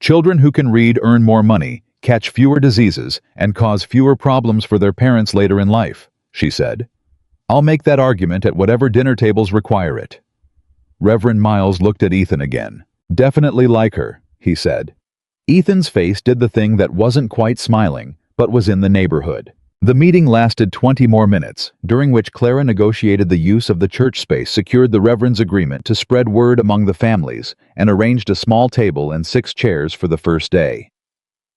"Children who can read earn more money, catch fewer diseases, and cause fewer problems for their parents later in life," she said. "I'll make that argument at whatever dinner tables require it." Reverend Miles looked at Ethan again. "Definitely like her," he said. Ethan's face did the thing that wasn't quite smiling, but was in the neighborhood. The meeting lasted 20 more minutes, during which Clara negotiated the use of the church space, secured the Reverend's agreement to spread word among the families, and arranged a small table and 6 chairs for the first day.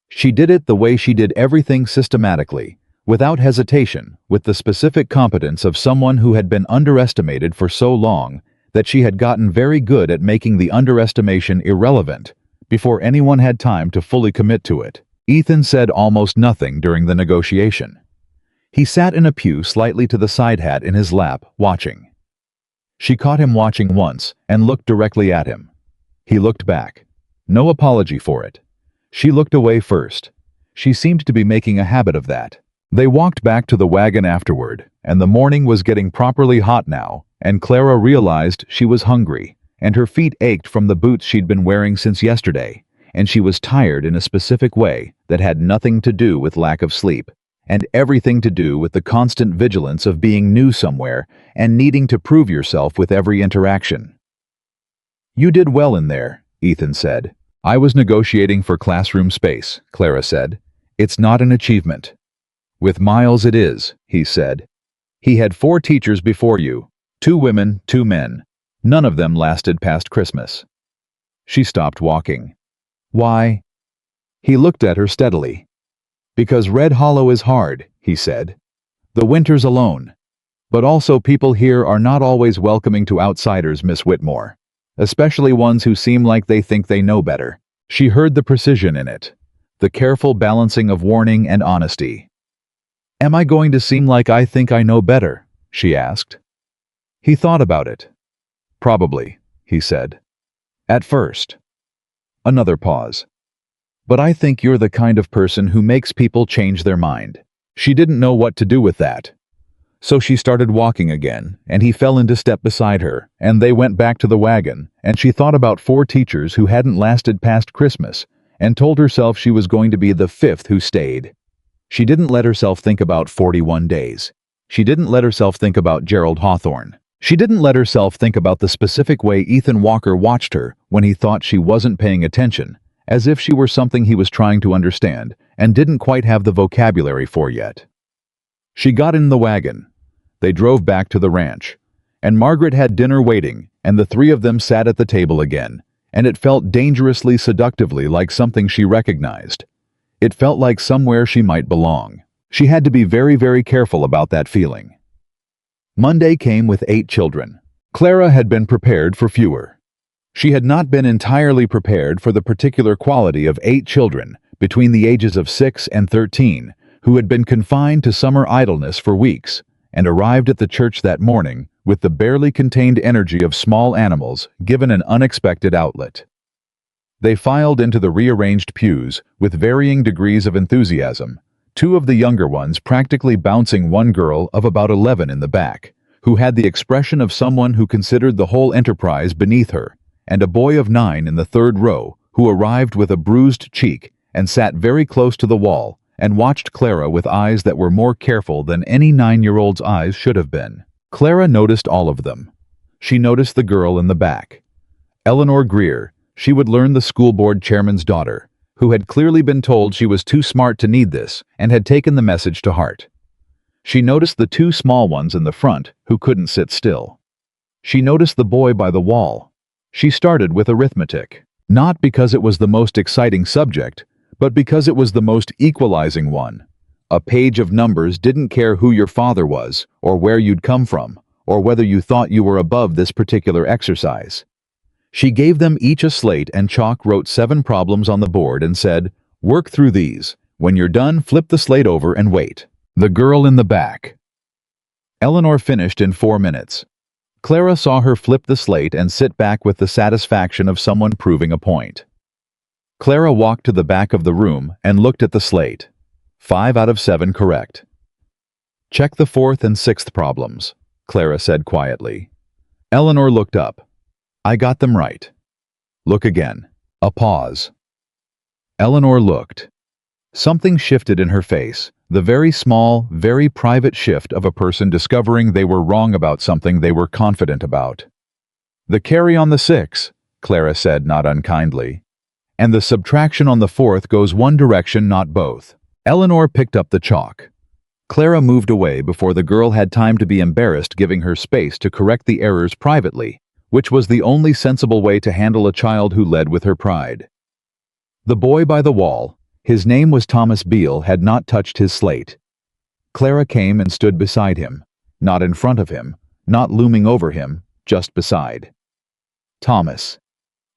She did it the way she did everything, systematically, without hesitation, with the specific competence of someone who had been underestimated for so long that she had gotten very good at making the underestimation irrelevant before anyone had time to fully commit to it. Ethan said almost nothing during the negotiation. He sat in a pew slightly to the side, hat in his lap, watching. She caught him watching once and looked directly at him. He looked back. No apology for it. She looked away first. She seemed to be making a habit of that. They walked back to the wagon afterward, and the morning was getting properly hot now, and Clara realized she was hungry, and her feet ached from the boots she'd been wearing since yesterday, and she was tired in a specific way that had nothing to do with lack of sleep, and everything to do with the constant vigilance of being new somewhere and needing to prove yourself with every interaction. "You did well in there," Ethan said. "I was negotiating for classroom space," Clara said. "It's not an achievement." "With Miles it is," he said. "He had 4 teachers before you, 2 women, 2 men. None of them lasted past Christmas." She stopped walking. "Why?" He looked at her steadily. "Because Red Hollow is hard," he said. "The winters alone. But also people here are not always welcoming to outsiders, Miss Whitmore. Especially ones who seem like they think they know better." She heard the precision in it, the careful balancing of warning and honesty. "Am I going to seem like I think I know better?" she asked. He thought about it. "Probably," he said. "At first." Another pause. "But I think you're the kind of person who makes people change their mind." She didn't know what to do with that. So she started walking again, and he fell into step beside her, and they went back to the wagon, and she thought about 4 teachers who hadn't lasted past Christmas, and told herself she was going to be the 5th who stayed. She didn't let herself think about 41 days. She didn't let herself think about Gerald Hawthorne. She didn't let herself think about the specific way Ethan Walker watched her when he thought she wasn't paying attention, as if she were something he was trying to understand and didn't quite have the vocabulary for yet. She got in the wagon. They drove back to the ranch, and Margaret had dinner waiting, and the 3 of them sat at the table again, and it felt dangerously seductively like something she recognized. It felt like somewhere she might belong. She had to be very, very careful about that feeling. Monday came with 8 children. Clara had been prepared for fewer. She had not been entirely prepared for the particular quality of 8 children between the ages of 6 and 13 who had been confined to summer idleness for weeks and arrived at the church that morning with the barely contained energy of small animals given an unexpected outlet. They filed into the rearranged pews with varying degrees of enthusiasm, 2 of the younger ones practically bouncing one girl of about 11 in the back, who had the expression of someone who considered the whole enterprise beneath her, and a boy of 9 in the 3rd row who arrived with a bruised cheek and sat very close to the wall and watched Clara with eyes that were more careful than any 9-year-old's eyes should have been. Clara noticed all of them. She noticed the girl in the back. Eleanor Greer, she would learn the school board chairman's daughter, who had clearly been told she was too smart to need this and had taken the message to heart. She noticed the 2 small ones in the front who couldn't sit still. She noticed the boy by the wall. She started with arithmetic, not because it was the most exciting subject, but because it was the most equalizing one. A page of numbers didn't care who your father was, or where you'd come from, or whether you thought you were above this particular exercise. She gave them each a slate and chalk, wrote 7 problems on the board and said, "Work through these. When you're done, flip the slate over and wait." The girl in the back. Eleanor finished in 4 minutes. Clara saw her flip the slate and sit back with the satisfaction of someone proving a point. Clara walked to the back of the room and looked at the slate. 5 out of 7 correct. "Check the 4th and 6th problems," Clara said quietly. Eleanor looked up. "I got them right." "Look again." A pause. Eleanor looked. Something shifted in her face, the very small, very private shift of a person discovering they were wrong about something they were confident about. "The carry on the 6, Clara said not unkindly. "And the subtraction on the 4th goes one direction, not both." Eleanor picked up the chalk. Clara moved away before the girl had time to be embarrassed, giving her space to correct the errors privately, which was the only sensible way to handle a child who led with her pride. The boy by the wall, his name was Thomas Beale, had not touched his slate. Clara came and stood beside him, not in front of him, not looming over him, just beside. "Thomas."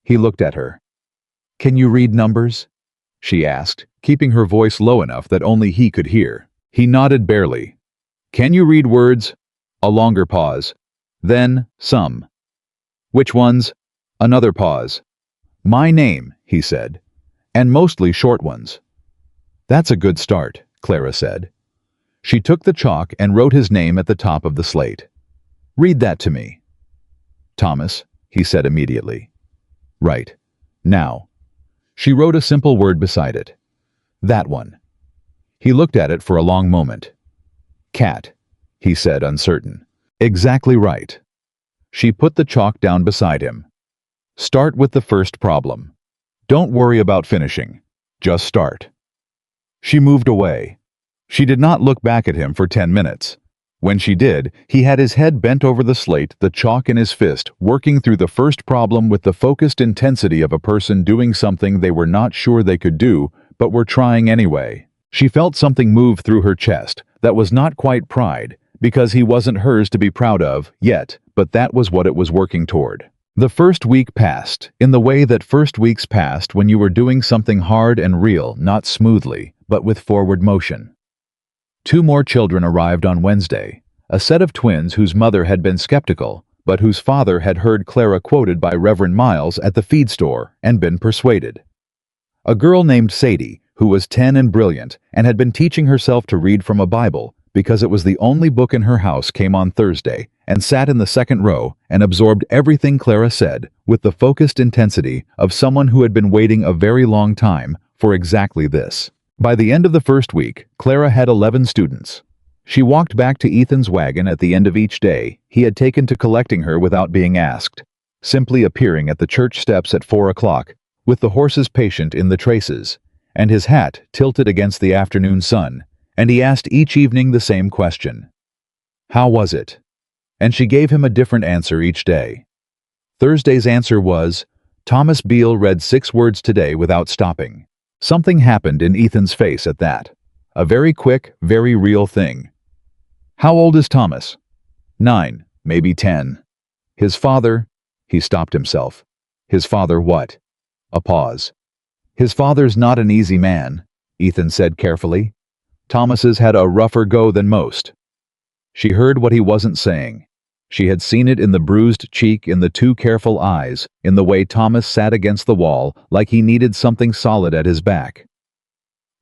He looked at her. "Can you read numbers?" she asked, keeping her voice low enough that only he could hear. He nodded barely. "Can you read words?" A longer pause. Then, "Some." "Which ones?" Another pause. "My name," he said. "And mostly short ones." "That's a good start," Clara said. She took the chalk and wrote his name at the top of the slate. "Read that to me." "Thomas," he said immediately. "Right. Now." She wrote a simple word beside it. "That one." He looked at it for a long moment. "Cat," he said, uncertain. "Exactly right." She put the chalk down beside him. "Start with the first problem. Don't worry about finishing. Just start." She moved away. She did not look back at him for 10 minutes. When she did, he had his head bent over the slate, the chalk in his fist, working through the first problem with the focused intensity of a person doing something they were not sure they could do, but were trying anyway. She felt something move through her chest that was not quite pride, because he wasn't hers to be proud of yet, but that was what it was working toward. The first week passed, in the way that first weeks passed when you were doing something hard and real, not smoothly, but with forward motion. 2 more children arrived on Wednesday, a set of twins whose mother had been skeptical, but whose father had heard Clara quoted by Reverend Miles at the feed store and been persuaded. A girl named Sadie, who was 10 and brilliant, and had been teaching herself to read from a Bible because it was the only book in her house, came on Thursday and sat in the second row and absorbed everything Clara said with the focused intensity of someone who had been waiting a very long time for exactly this. By the end of the first week, Clara had 11 students. She walked back to Ethan's wagon at the end of each day he had taken to collecting her without being asked, simply appearing at the church steps at 4 o'clock, with the horse's patient in the traces, and his hat tilted against the afternoon sun, and he asked each evening the same question. "How was it?" And she gave him a different answer each day. Thursday's answer was, "Thomas Beale read 6 words today without stopping." Something happened in Ethan's face at that. A very quick, very real thing. "How old is Thomas?" 9, maybe 10. "His father..." He stopped himself. "His father what?" A pause. "His father's not an easy man," Ethan said carefully. "Thomas's had a rougher go than most." She heard what he wasn't saying. She had seen it in the bruised cheek, in the 2 careful eyes, in the way Thomas sat against the wall like he needed something solid at his back.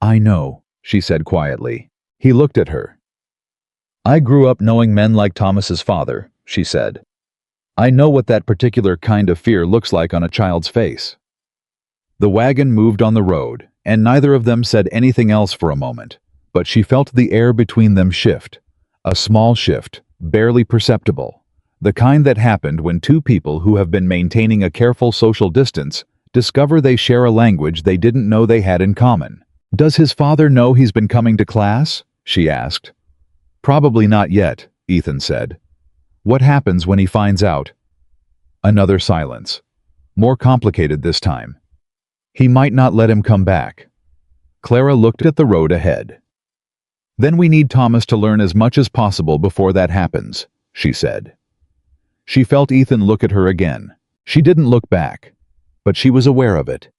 "I know," she said quietly. He looked at her. "I grew up knowing men like Thomas's father," she said. "I know what that particular kind of fear looks like on a child's face." The wagon moved on the road, and neither of them said anything else for a moment, but she felt the air between them shift. A small shift, barely perceptible. The kind that happened when 2 people who have been maintaining a careful social distance discover they share a language they didn't know they had in common. "Does his father know he's been coming to class?" she asked. "Probably not yet," Ethan said. "What happens when he finds out?" Another silence. more complicated this time. He might not let him come back. Clara looked at the road ahead. Then we need Thomas to learn as much as possible before that happens, she said. She felt Ethan look at her again. She didn't look back, but she was aware of it.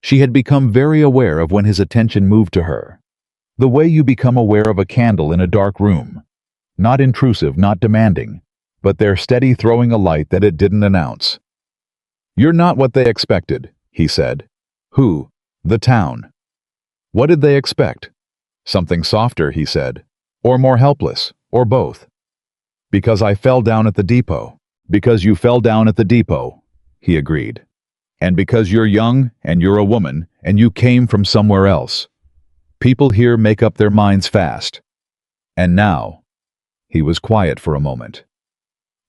She had become very aware of when his attention moved to her. The way you become aware of a candle in a dark room. Not intrusive, not demanding, but there steady throwing a light that it didn't announce. You're not what they expected, he said. Who? The town. What did they expect? Something softer, he said. Or more helpless, or both. Because I fell down at the depot. Because you fell down at the depot, he agreed. And because you're young, and you're a woman, and you came from somewhere else. People here make up their minds fast. And now, he was quiet for a moment.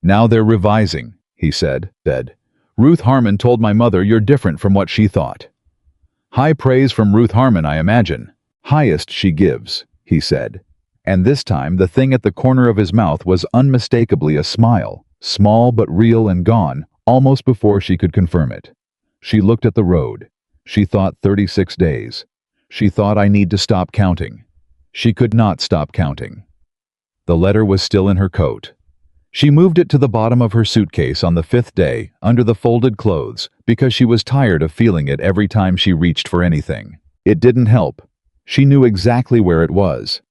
Now they're revising, he said. Ruth Harmon told my mother you're different from what she thought. High praise from Ruth Harmon, I imagine. Highest she gives, he said. And this time the thing at the corner of his mouth was unmistakably a smile, small but real and gone, almost before she could confirm it. She looked at the road. She thought 36 days. She thought I need to stop counting. She could not stop counting. The letter was still in her coat. She moved it to the bottom of her suitcase on the 5th day, under the folded clothes, because she was tired of feeling it every time she reached for anything. It didn't help. She knew exactly where it was.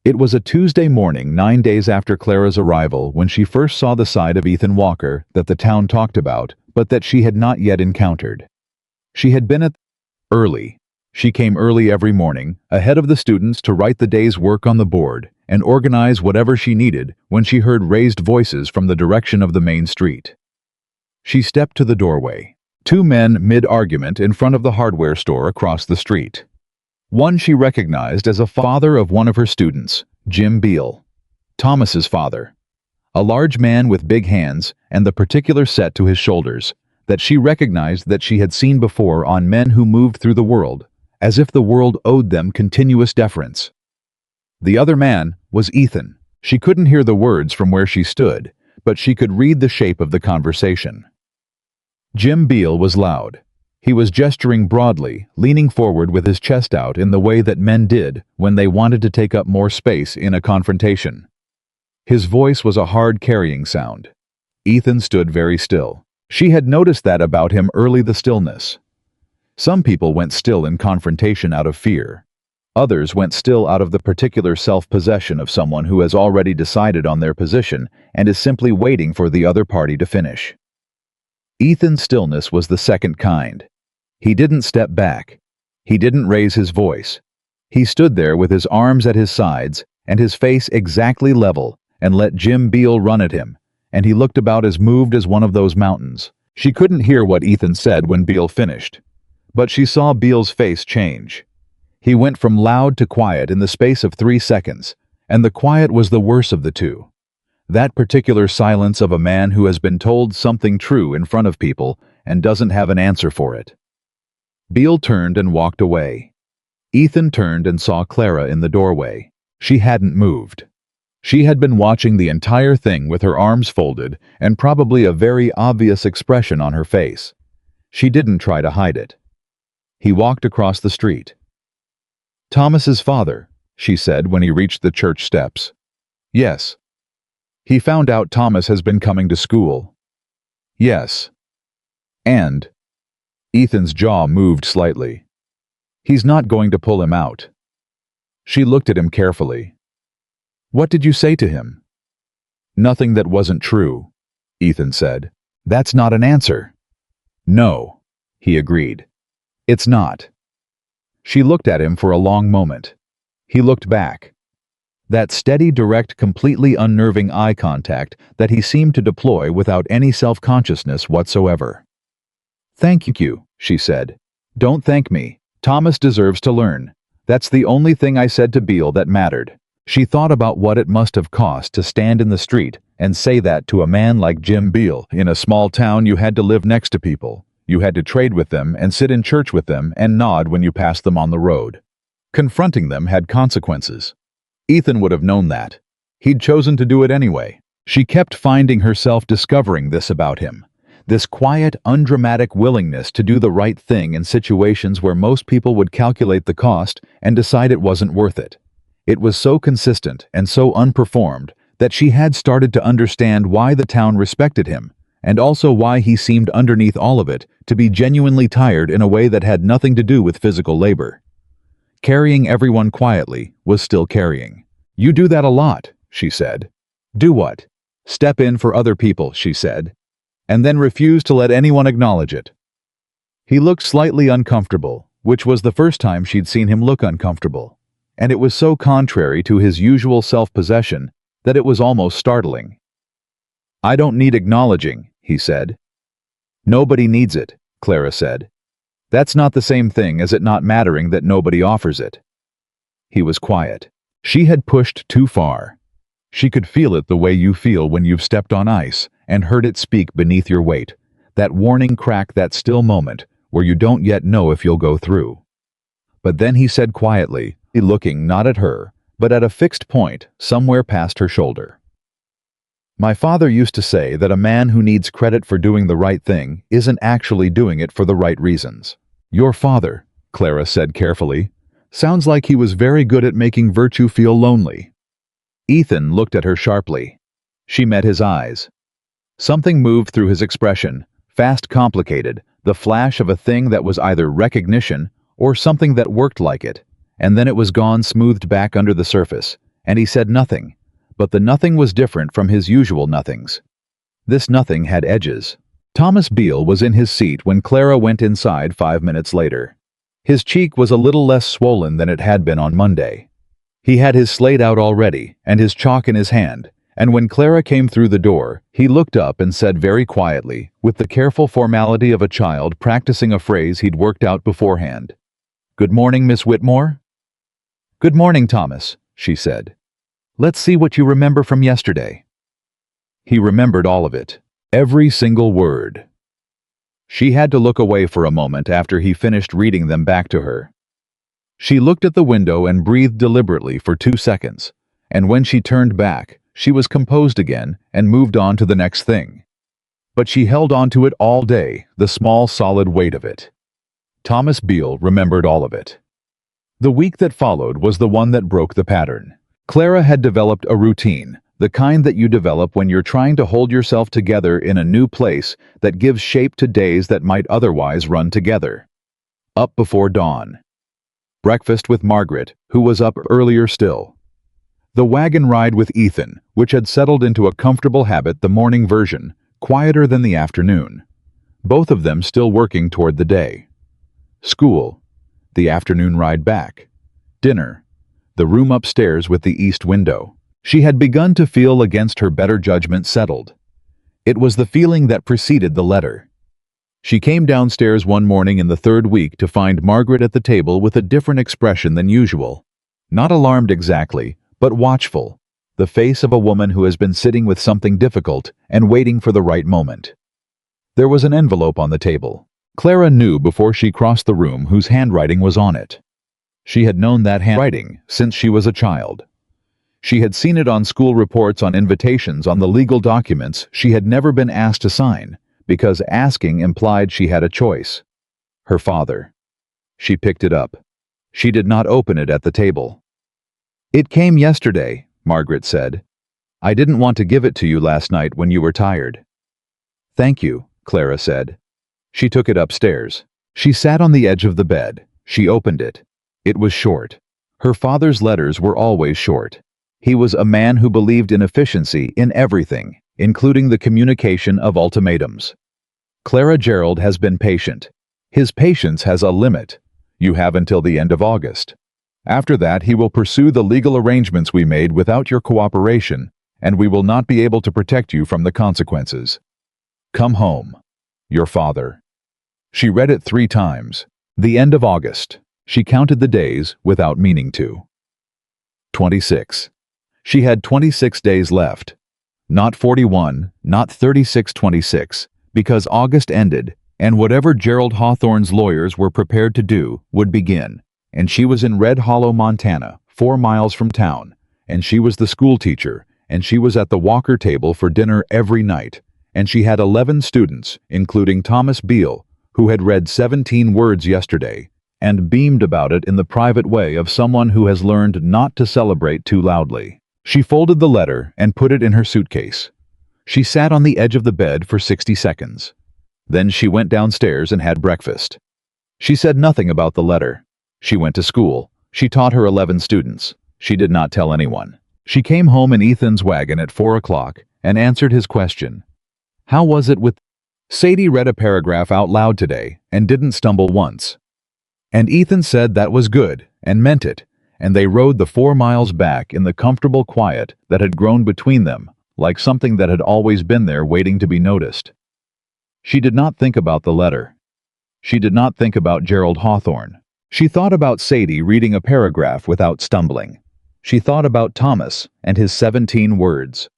It was a Tuesday morning 9 days after Clara's arrival when she first saw the side of Ethan Walker that the town talked about, but that she had not yet encountered. She had been at early. She came early every morning, ahead of the students to write the day's work on the board and organize whatever she needed when she heard raised voices from the direction of the main street. She stepped to the doorway. 2 men mid-argument in front of the hardware store across the street. One she recognized as a father of one of her students, Jim Beale. Thomas's father. A large man with big hands and the particular set to his shoulders that she recognized that she had seen before on men who moved through the world, as if the world owed them continuous deference. The other man was Ethan. She couldn't hear the words from where she stood, but she could read the shape of the conversation. Jim Beale was loud. He was gesturing broadly, leaning forward with his chest out in the way that men did when they wanted to take up more space in a confrontation. His voice was a hard carrying sound. Ethan stood very still. She had noticed that about him early, the stillness. Some people went still in confrontation out of fear. Others went still out of the particular self-possession of someone who has already decided on their position and is simply waiting for the other party to finish. Ethan's stillness was the second kind. He didn't step back. He didn't raise his voice. He stood there with his arms at his sides and his face exactly level and let Jim Beale run at him, and he looked about as moved as one of those mountains. She couldn't hear what Ethan said when Beale finished, but she saw Beale's face change. He went from loud to quiet in the space of 3 seconds, and the quiet was the worse of the two. That particular silence of a man who has been told something true in front of people and doesn't have an answer for it. Beale turned and walked away. Ethan turned and saw Clara in the doorway. She hadn't moved. She had been watching the entire thing with her arms folded and probably a very obvious expression on her face. She didn't try to hide it. He walked across the street. Thomas's father, she said when he reached the church steps. Yes. He found out Thomas has been coming to school. Yes. And Ethan's jaw moved slightly. He's not going to pull him out. She looked at him carefully. What did you say to him? Nothing that wasn't true, Ethan said. That's not an answer. No, he agreed. It's not. She looked at him for a long moment. He looked back. That steady, direct, completely unnerving eye contact that he seemed to deploy without any self-consciousness whatsoever. Thank you, she said. Don't thank me. Thomas deserves to learn. That's the only thing I said to Beale that mattered. She thought about what it must have cost to stand in the street and say that to a man like Jim Beale. In a small town, you had to live next to people. You had to trade with them and sit in church with them and nod when you passed them on the road. Confronting them had consequences. Ethan would have known that. He'd chosen to do it anyway. She kept finding herself discovering this about him, This quiet, undramatic willingness to do the right thing in situations where most people would calculate the cost and decide it wasn't worth it. It was so consistent and so unperformed that she had started to understand why the town respected him, and also why he seemed underneath all of it to be genuinely tired in a way that had nothing to do with physical labor. Carrying everyone quietly was still carrying. "You do that a lot," she said. "Do what?" "Step in for other people," she said, and then refuse to let anyone acknowledge it. He looked slightly uncomfortable, which was the first time she'd seen him look uncomfortable, and it was so contrary to his usual self-possession that it was almost startling. "I don't need acknowledging," he said. "Nobody needs it," Clara said. "That's not the same thing as it not mattering that nobody offers it." He was quiet. She had pushed too far. She could feel it the way you feel when you've stepped on ice and heard it speak beneath your weight, that warning crack, that still moment where you don't yet know if you'll go through. But then he said quietly, looking not at her, but at a fixed point somewhere past her shoulder. "My father used to say that a man who needs credit for doing the right thing isn't actually doing it for the right reasons." "Your father," Clara said carefully, "sounds like he was very good at making virtue feel lonely." Ethan looked at her sharply. She met his eyes. Something moved through his expression, fast, complicated, the flash of a thing that was either recognition or something that worked like it, and then it was gone, smoothed back under the surface, and he said nothing, but the nothing was different from his usual nothings. This nothing had edges. Thomas Beale was in his seat when Clara went inside 5 minutes later. His cheek was a little less swollen than it had been on Monday. He had his slate out already and his chalk in his hand, and when Clara came through the door, he looked up and said very quietly, with the careful formality of a child practicing a phrase he'd worked out beforehand, "Good morning, Miss Whitmore." "Good morning, Thomas," she said. "Let's see what you remember from yesterday." He remembered all of it, every single word. She had to look away for a moment after he finished reading them back to her. She looked at the window and breathed deliberately for 2 seconds, and when she turned back, she was composed again and moved on to the next thing. But she held on to it all day, the small, solid weight of it. Thomas Beale remembered all of it. The week that followed was the one that broke the pattern. Clara had developed a routine, the kind that you develop when you're trying to hold yourself together in a new place that gives shape to days that might otherwise run together. Up before dawn. Breakfast with Margaret, who was up earlier still. The wagon ride with Ethan, which had settled into a comfortable habit, the morning version, quieter than the afternoon. Both of them still working toward the day. School. The afternoon ride back. Dinner. The room upstairs with the east window. She had begun to feel, against her better judgment, settled. It was the feeling that preceded the letter. She came downstairs one morning in the 3rd week to find Margaret at the table with a different expression than usual. Not alarmed exactly, but watchful, the face of a woman who has been sitting with something difficult and waiting for the right moment. There was an envelope on the table. Clara knew before she crossed the room whose handwriting was on it. She had known that handwriting since she was a child. She had seen it on school reports, on invitations, on the legal documents she had never been asked to sign, because asking implied she had a choice. Her father. She picked it up. She did not open it at the table. "It came yesterday," Margaret said. "I didn't want to give it to you last night when you were tired." "Thank you," Clara said. She took it upstairs. She sat on the edge of the bed. She opened it. It was short. Her father's letters were always short. He was a man who believed in efficiency in everything, including the communication of ultimatums. "Clara Gerald has been patient. His patience has a limit. You have until the end of August. After that, he will pursue the legal arrangements we made without your cooperation, and we will not be able to protect you from the consequences. Come home. Your father." She read it 3 times. The end of August. She counted the days without meaning to. 26. She had 26 days left. Not 41, not 36, 26, because August ended, and whatever Gerald Hawthorne's lawyers were prepared to do would begin, and she was in Red Hollow, Montana, 4 miles from town, and she was the school teacher, and she was at the Walker table for dinner every night, and she had 11 students, including Thomas Beale, who had read 17 words yesterday, and beamed about it in the private way of someone who has learned not to celebrate too loudly. She folded the letter and put it in her suitcase. She sat on the edge of the bed for 60 seconds. Then she went downstairs and had breakfast. She said nothing about the letter. She went to school. She taught her 11 students. She did not tell anyone. She came home in Ethan's wagon at 4 o'clock and answered his question. How was it with... Sadie read a paragraph out loud today and didn't stumble once. And Ethan said that was good and meant it, and they rode the 4 miles back in the comfortable quiet that had grown between them, like something that had always been there waiting to be noticed. She did not think about the letter. She did not think about Gerald Hawthorne. She thought about Sadie reading a paragraph without stumbling. She thought about Thomas and his 17 words.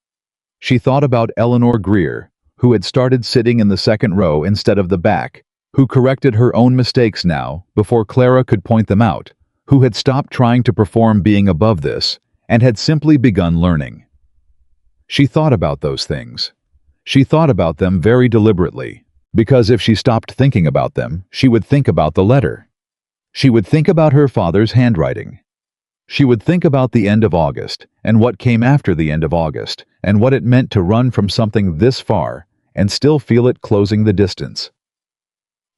She thought about Eleanor Greer, who had started sitting in the second row instead of the back, who corrected her own mistakes now before Clara could point them out, who had stopped trying to perform being above this and had simply begun learning. She thought about those things. She thought about them very deliberately, because if she stopped thinking about them, she would think about the letter. She would think about her father's handwriting. She would think about the end of August and what came after the end of August and what it meant to run from something this far and still feel it closing the distance.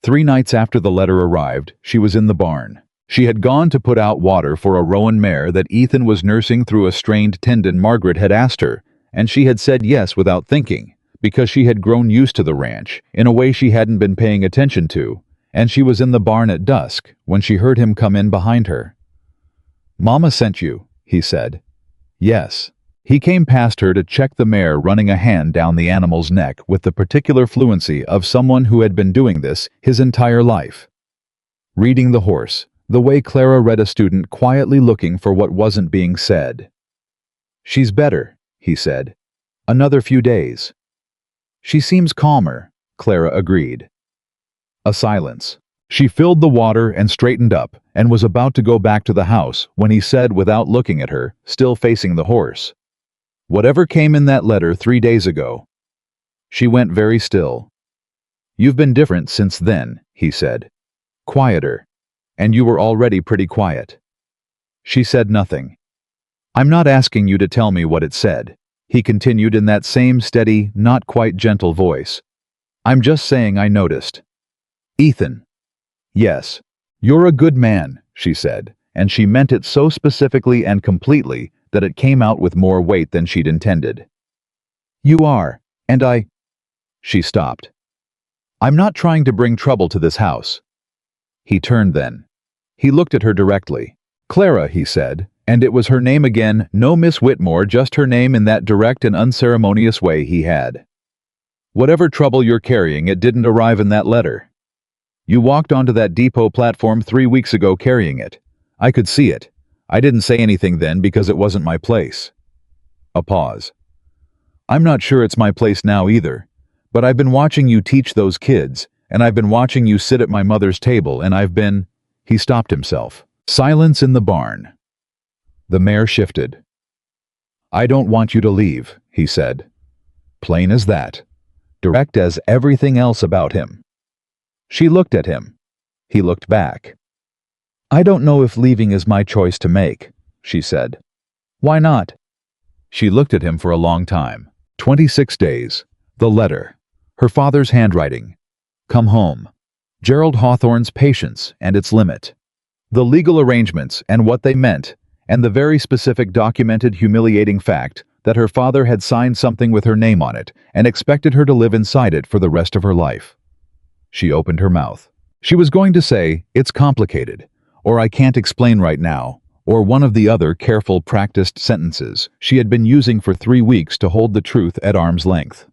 3 nights after the letter arrived, she was in the barn. She had gone to put out water for a roan mare that Ethan was nursing through a strained tendon Margaret had asked her, and she had said yes without thinking, because she had grown used to the ranch in a way she hadn't been paying attention to, and she was in the barn at dusk when she heard him come in behind her. "Mama sent you," he said. "Yes." He came past her to check the mare, running a hand down the animal's neck with the particular fluency of someone who had been doing this his entire life. Reading the horse, the way Clara read a student quietly looking for what wasn't being said. "She's better," he said. "Another few days." "She seems calmer," Clara agreed. A silence. She filled the water and straightened up and was about to go back to the house when he said without looking at her, still facing the horse, "Whatever came in that letter 3 days ago." She went very still. "You've been different since then," he said. "Quieter. And you were already pretty quiet." She said nothing. "I'm not asking you to tell me what it said," he continued in that same steady, not quite gentle voice. "I'm just saying I noticed." "Ethan." "Yes. You're a good man," she said, and she meant it so specifically and completely that it came out with more weight than she'd intended. "You are, and I..." She stopped. "I'm not trying to bring trouble to this house." He turned then. He looked at her directly. "Clara," he said, and it was her name again, no Miss Whitmore, just her name in that direct and unceremonious way he had. "Whatever trouble you're carrying, it didn't arrive in that letter. You walked onto that depot platform 3 weeks ago carrying it. I could see it. I didn't say anything then because it wasn't my place." A pause. "I'm not sure it's my place now either, but I've been watching you teach those kids, and I've been watching you sit at my mother's table, and I've been..." He stopped himself. Silence in the barn. The mare shifted. "I don't want you to leave," he said. Plain as that. Direct as everything else about him. She looked at him. He looked back. "I don't know if leaving is my choice to make," she said. "Why not?" She looked at him for a long time. 26 days. The letter. Her father's handwriting. Come home. Gerald Hawthorne's patience and its limit. The legal arrangements and what they meant, and the very specific documented humiliating fact that her father had signed something with her name on it and expected her to live inside it for the rest of her life. She opened her mouth. She was going to say, "It's complicated," or "I can't explain right now," or one of the other careful, practiced sentences she had been using for 3 weeks to hold the truth at arm's length.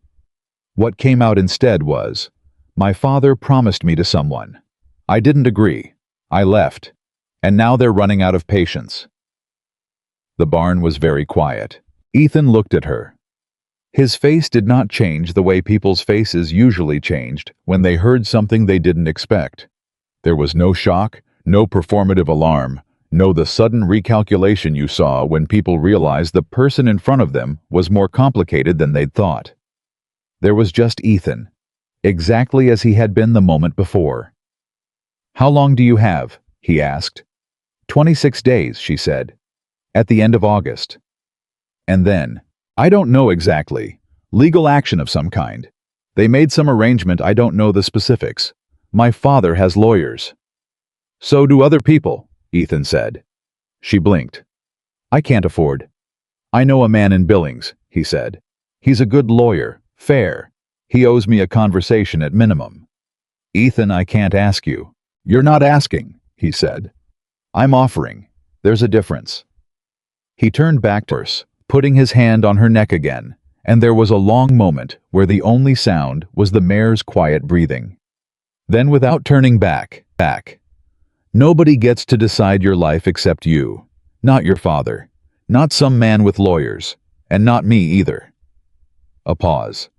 What came out instead was, "My father promised me to someone. I didn't agree. I left. And now they're running out of patience." The barn was very quiet. Ethan looked at her. His face did not change the way people's faces usually changed when they heard something they didn't expect. There was no shock, no performative alarm, no the sudden recalculation you saw when people realized the person in front of them was more complicated than they'd thought. There was just Ethan, exactly as he had been the moment before. "How long do you have?" he asked. 26 days, she said. "At the end of August." And then, "I don't know exactly. Legal action of some kind. They made some arrangement, I don't know the specifics. My father has lawyers." "So do other people," Ethan said. She blinked. "I can't afford." "I know a man in Billings," he said. "He's a good lawyer, fair. He owes me a conversation at minimum." "Ethan, I can't ask you." "You're not asking," he said. "I'm offering. There's a difference." He turned back to her, putting his hand on her neck again, and there was a long moment where the only sound was the mare's quiet breathing. Then, without turning back, "Nobody gets to decide your life except you. Not your father. Not some man with lawyers. And not me either." A pause.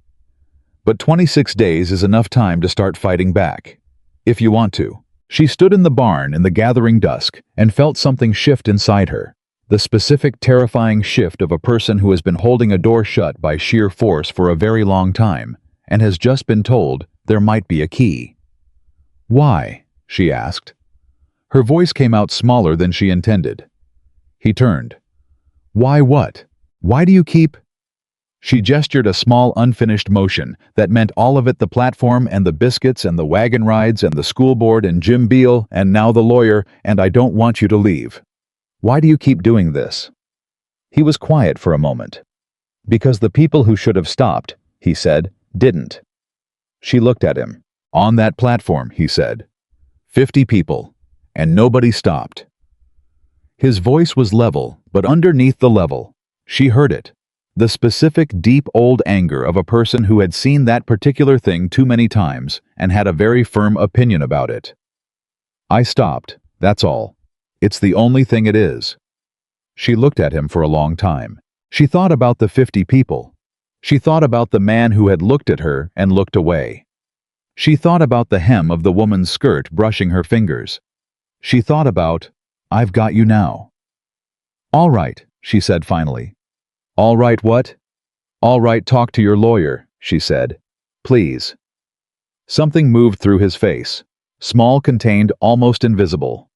"But 26 days is enough time to start fighting back. If you want to." She stood in the barn in the gathering dusk and felt something shift inside her. The specific, terrifying shift of a person who has been holding a door shut by sheer force for a very long time and has just been told there might be a key. "Why?" she asked. Her voice came out smaller than she intended. He turned. "Why what? Why do you keep—" She gestured a small unfinished motion that meant all of it: the platform and the biscuits and the wagon rides and the school board and Jim Beale and now the lawyer, and "I don't want you to leave. Why do you keep doing this?" He was quiet for a moment. "Because the people who should have stopped," he said, "didn't." She looked at him. "On that platform," he said. 50 people. And nobody stopped." His voice was level, but underneath the level, she heard it. The specific, deep, old anger of a person who had seen that particular thing too many times and had a very firm opinion about it. "I stopped, that's all. It's the only thing it is." She looked at him for a long time. She thought about the 50 people. She thought about the man who had looked at her and looked away. She thought about the hem of the woman's skirt brushing her fingers. She thought about, "I've got you now." "All right," she said finally. "All right what?" "All right, talk to your lawyer," she said. "Please." Something moved through his face. Small, contained, almost invisible.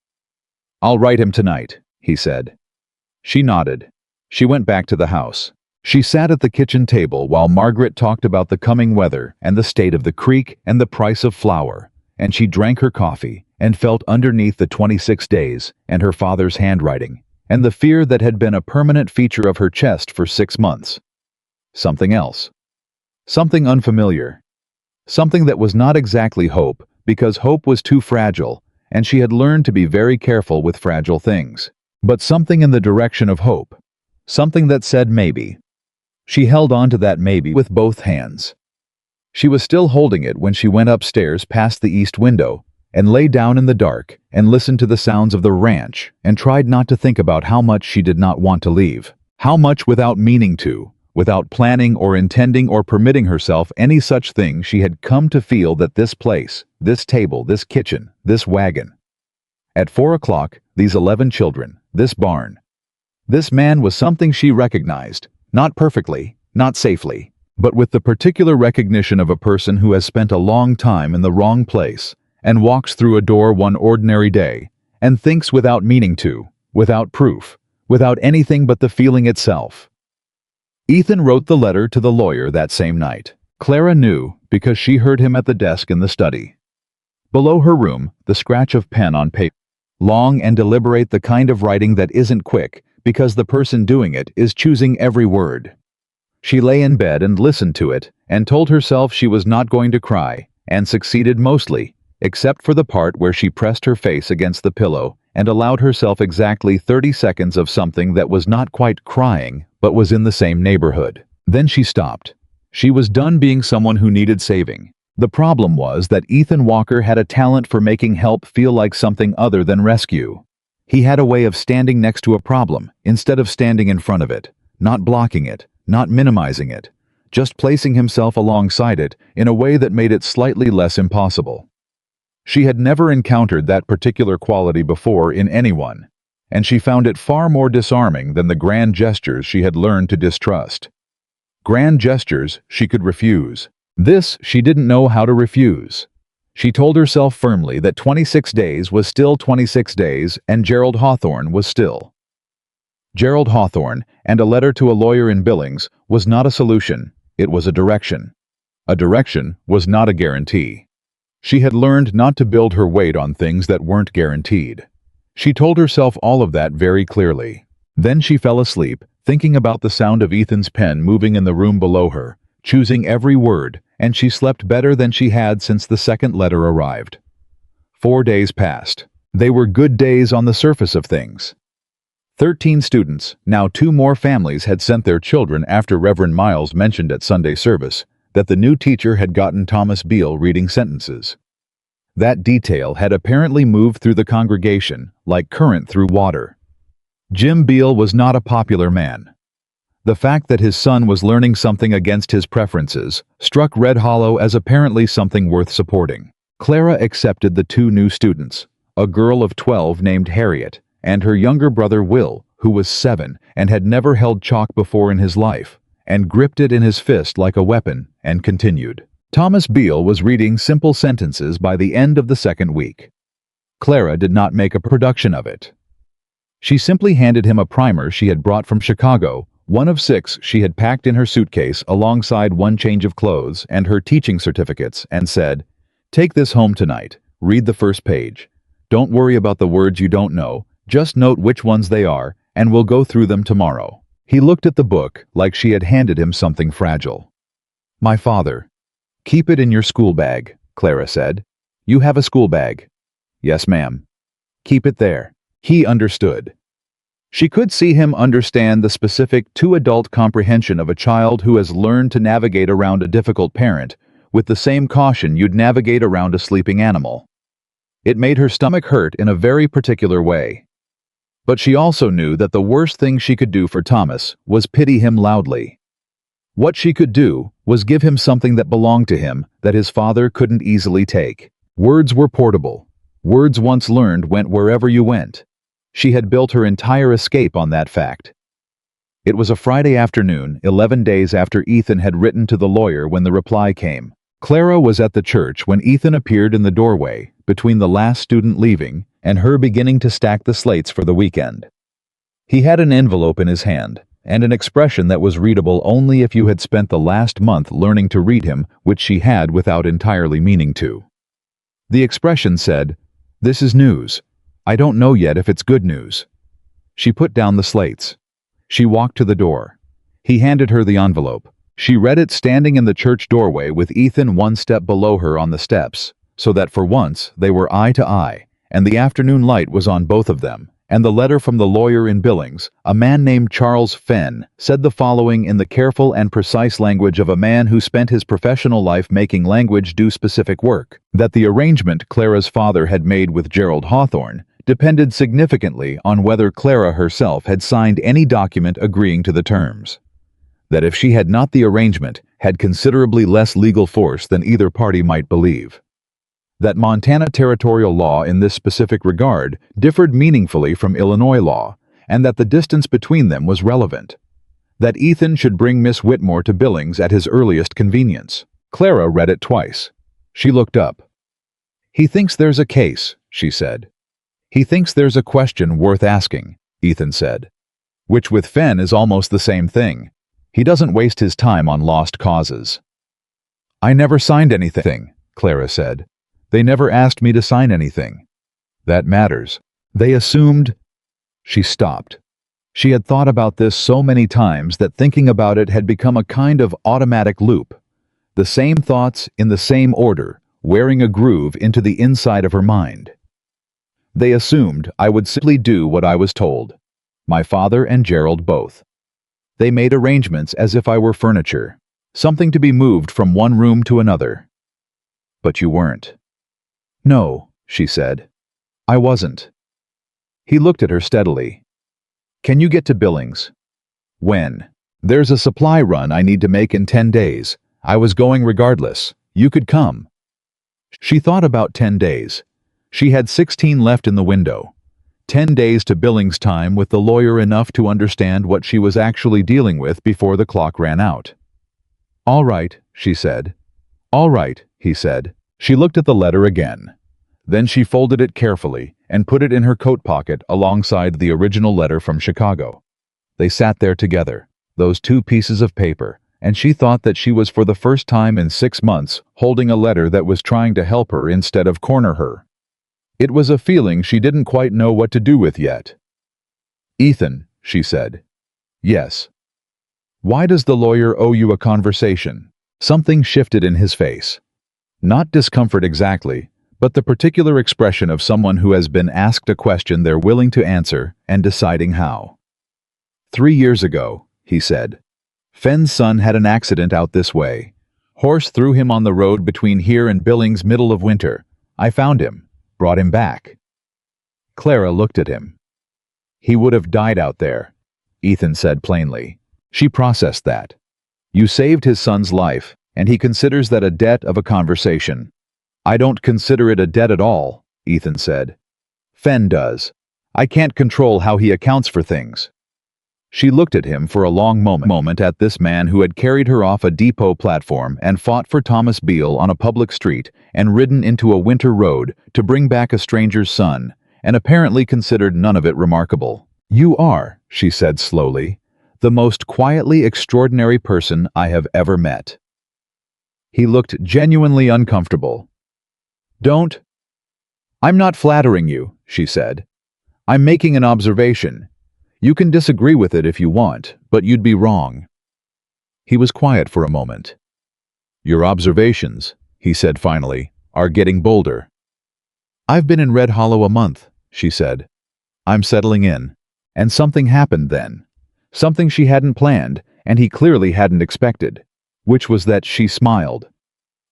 "I'll write him tonight," he said. She nodded. She went back to the house. She sat at the kitchen table while Margaret talked about the coming weather and the state of the creek and the price of flour, and she drank her coffee and felt underneath the 26 days and her father's handwriting and the fear that had been a permanent feature of her chest for 6 months. Something else. Something unfamiliar. Something that was not exactly hope, because hope was too fragile, and she had learned to be very careful with fragile things. But something in the direction of hope. Something that said maybe. She held on to that maybe with both hands. She was still holding it when she went upstairs past the east window and lay down in the dark and listened to the sounds of the ranch and tried not to think about how much she did not want to leave. How much without meaning to, without planning or intending or permitting herself any such thing, she had come to feel that this place, this table, this kitchen, this wagon. At 4 o'clock, these 11 children, this barn. This man was something she recognized, not perfectly, not safely, but with the particular recognition of a person who has spent a long time in the wrong place and walks through a door one ordinary day and thinks without meaning to, without proof, without anything but the feeling itself. Ethan wrote the letter to the lawyer that same night. Clara knew because she heard him at the desk in the study. Below her room, the scratch of pen on paper. Long and deliberate, the kind of writing that isn't quick because the person doing it is choosing every word. She lay in bed and listened to it and told herself she was not going to cry, and succeeded mostly, except for the part where she pressed her face against the pillow and allowed herself exactly 30 seconds of something that was not quite crying but was in the same neighborhood. Then she stopped. She was done being someone who needed saving. The problem was that Ethan Walker had a talent for making help feel like something other than rescue. He had a way of standing next to a problem instead of standing in front of it, not blocking it, not minimizing it, just placing himself alongside it in a way that made it slightly less impossible. She had never encountered that particular quality before in anyone, and she found it far more disarming than the grand gestures she had learned to distrust. Grand gestures she could refuse. This she didn't know how to refuse. She told herself firmly that 26 days was still 26 days and Gerald Hawthorne was still. Gerald Hawthorne, and a letter to a lawyer in Billings, was not a solution, it was a direction. A direction was not a guarantee. She had learned not to build her weight on things that weren't guaranteed. She told herself all of that very clearly. Then she fell asleep, thinking about the sound of Ethan's pen moving in the room below her, choosing every word, and she slept better than she had since the second letter arrived. 4 days passed. They were good days on the surface of things. 13 students, now 2 more families had sent their children after Reverend Miles mentioned at Sunday service that the new teacher had gotten Thomas Beale reading sentences. That detail had apparently moved through the congregation like current through water. Jim Beale was not a popular man. The fact that his son was learning something against his preferences struck Red Hollow as apparently something worth supporting. Clara accepted the 2 new students, a girl of 12 named Harriet, and her younger brother Will, who was 7 and had never held chalk before in his life, and gripped it in his fist like a weapon, and continued. Thomas Beale was reading simple sentences by the end of the second week. Clara did not make a production of it. She simply handed him a primer she had brought from Chicago, one of 6 she had packed in her suitcase alongside 1 change of clothes and her teaching certificates, and said, "Take this home tonight, read the first page. Don't worry about the words you don't know, just note which ones they are, and we'll go through them tomorrow." He looked at the book like she had handed him something fragile. "My father." "Keep it in your school bag," Clara said. "You have a school bag?" "Yes, ma'am." "Keep it there." He understood. She could see him understand the specific too-adult comprehension of a child who has learned to navigate around a difficult parent with the same caution you'd navigate around a sleeping animal. It made her stomach hurt in a very particular way. But she also knew that the worst thing she could do for Thomas was pity him loudly. What she could do was give him something that belonged to him that his father couldn't easily take. Words were portable. Words once learned went wherever you went. She had built her entire escape on that fact. It was a Friday afternoon, 11 days after Ethan had written to the lawyer when the reply came. Clara was at the church when Ethan appeared in the doorway, between the last student leaving and her beginning to stack the slates for the weekend. He had an envelope in his hand, and an expression that was readable only if you had spent the last month learning to read him, which she had without entirely meaning to. The expression said, "This is news. I don't know yet if it's good news." She put down the slates. She walked to the door. He handed her the envelope. She read it standing in the church doorway with Ethan 1 step below her on the steps, so that for once they were eye to eye, and the afternoon light was on both of them. And the letter from the lawyer in Billings, a man named Charles Fenn, said the following in the careful and precise language of a man who spent his professional life making language do specific work, that the arrangement Clara's father had made with Gerald Hawthorne depended significantly on whether Clara herself had signed any document agreeing to the terms. That if she had not, the arrangement had considerably less legal force than either party might believe. That Montana territorial law in this specific regard differed meaningfully from Illinois law, and that the distance between them was relevant. That Ethan should bring Miss Whitmore to Billings at his earliest convenience. Clara read it twice. She looked up. "He thinks there's a case," she said. "He thinks there's a question worth asking," Ethan said. "Which with Fenn is almost the same thing. He doesn't waste his time on lost causes." "I never signed anything," Clara said. "They never asked me to sign anything." "That matters. They assumed—" She stopped. She had thought about this so many times that thinking about it had become a kind of automatic loop. The same thoughts in the same order, wearing a groove into the inside of her mind. "They assumed I would simply do what I was told. My father and Gerald both. They made arrangements as if I were furniture, something to be moved from one room to another. But you weren't." "No," she said. "I wasn't." He looked at her steadily. "Can you get to Billings?" "When?" "There's a supply run I need to make in 10 days. I was going regardless. You could come." She thought about 10 days. She had 16 left in the window. 10 days to Billings time with the lawyer enough to understand what she was actually dealing with before the clock ran out. "All right," she said. "All right," he said. She looked at the letter again. Then she folded it carefully and put it in her coat pocket alongside the original letter from Chicago. They sat there together, those two pieces of paper, and she thought that she was for the first time in 6 months holding a letter that was trying to help her instead of corner her. It was a feeling she didn't quite know what to do with yet. "Ethan," she said. "Yes." "Why does the lawyer owe you a conversation?" Something shifted in his face. Not discomfort exactly, but the particular expression of someone who has been asked a question they're willing to answer and deciding how. "3 years ago," he said. "Fenn's son had an accident out this way. Horse threw him on the road between here and Billings middle of winter. I found him, brought him back." Clara looked at him. "He would have died out there," Ethan said plainly. She processed that. "You saved his son's life, and he considers that a debt of a conversation." "I don't consider it a debt at all," Ethan said. "Fenn does. I can't control how he accounts for things." She looked at him for a long moment at this man who had carried her off a depot platform and fought for Thomas Beale on a public street and ridden into a winter road to bring back a stranger's son, and apparently considered none of it remarkable. "You are," she said slowly, "the most quietly extraordinary person I have ever met." He looked genuinely uncomfortable. "Don't." "I'm not flattering you," she said. "I'm making an observation. You can disagree with it if you want, but you'd be wrong." He was quiet for a moment. "Your observations," he said finally, "are getting bolder." "I've been in Red Hollow a month," she said. "I'm settling in." And something happened then. Something she hadn't planned, and he clearly hadn't expected, which was that she smiled.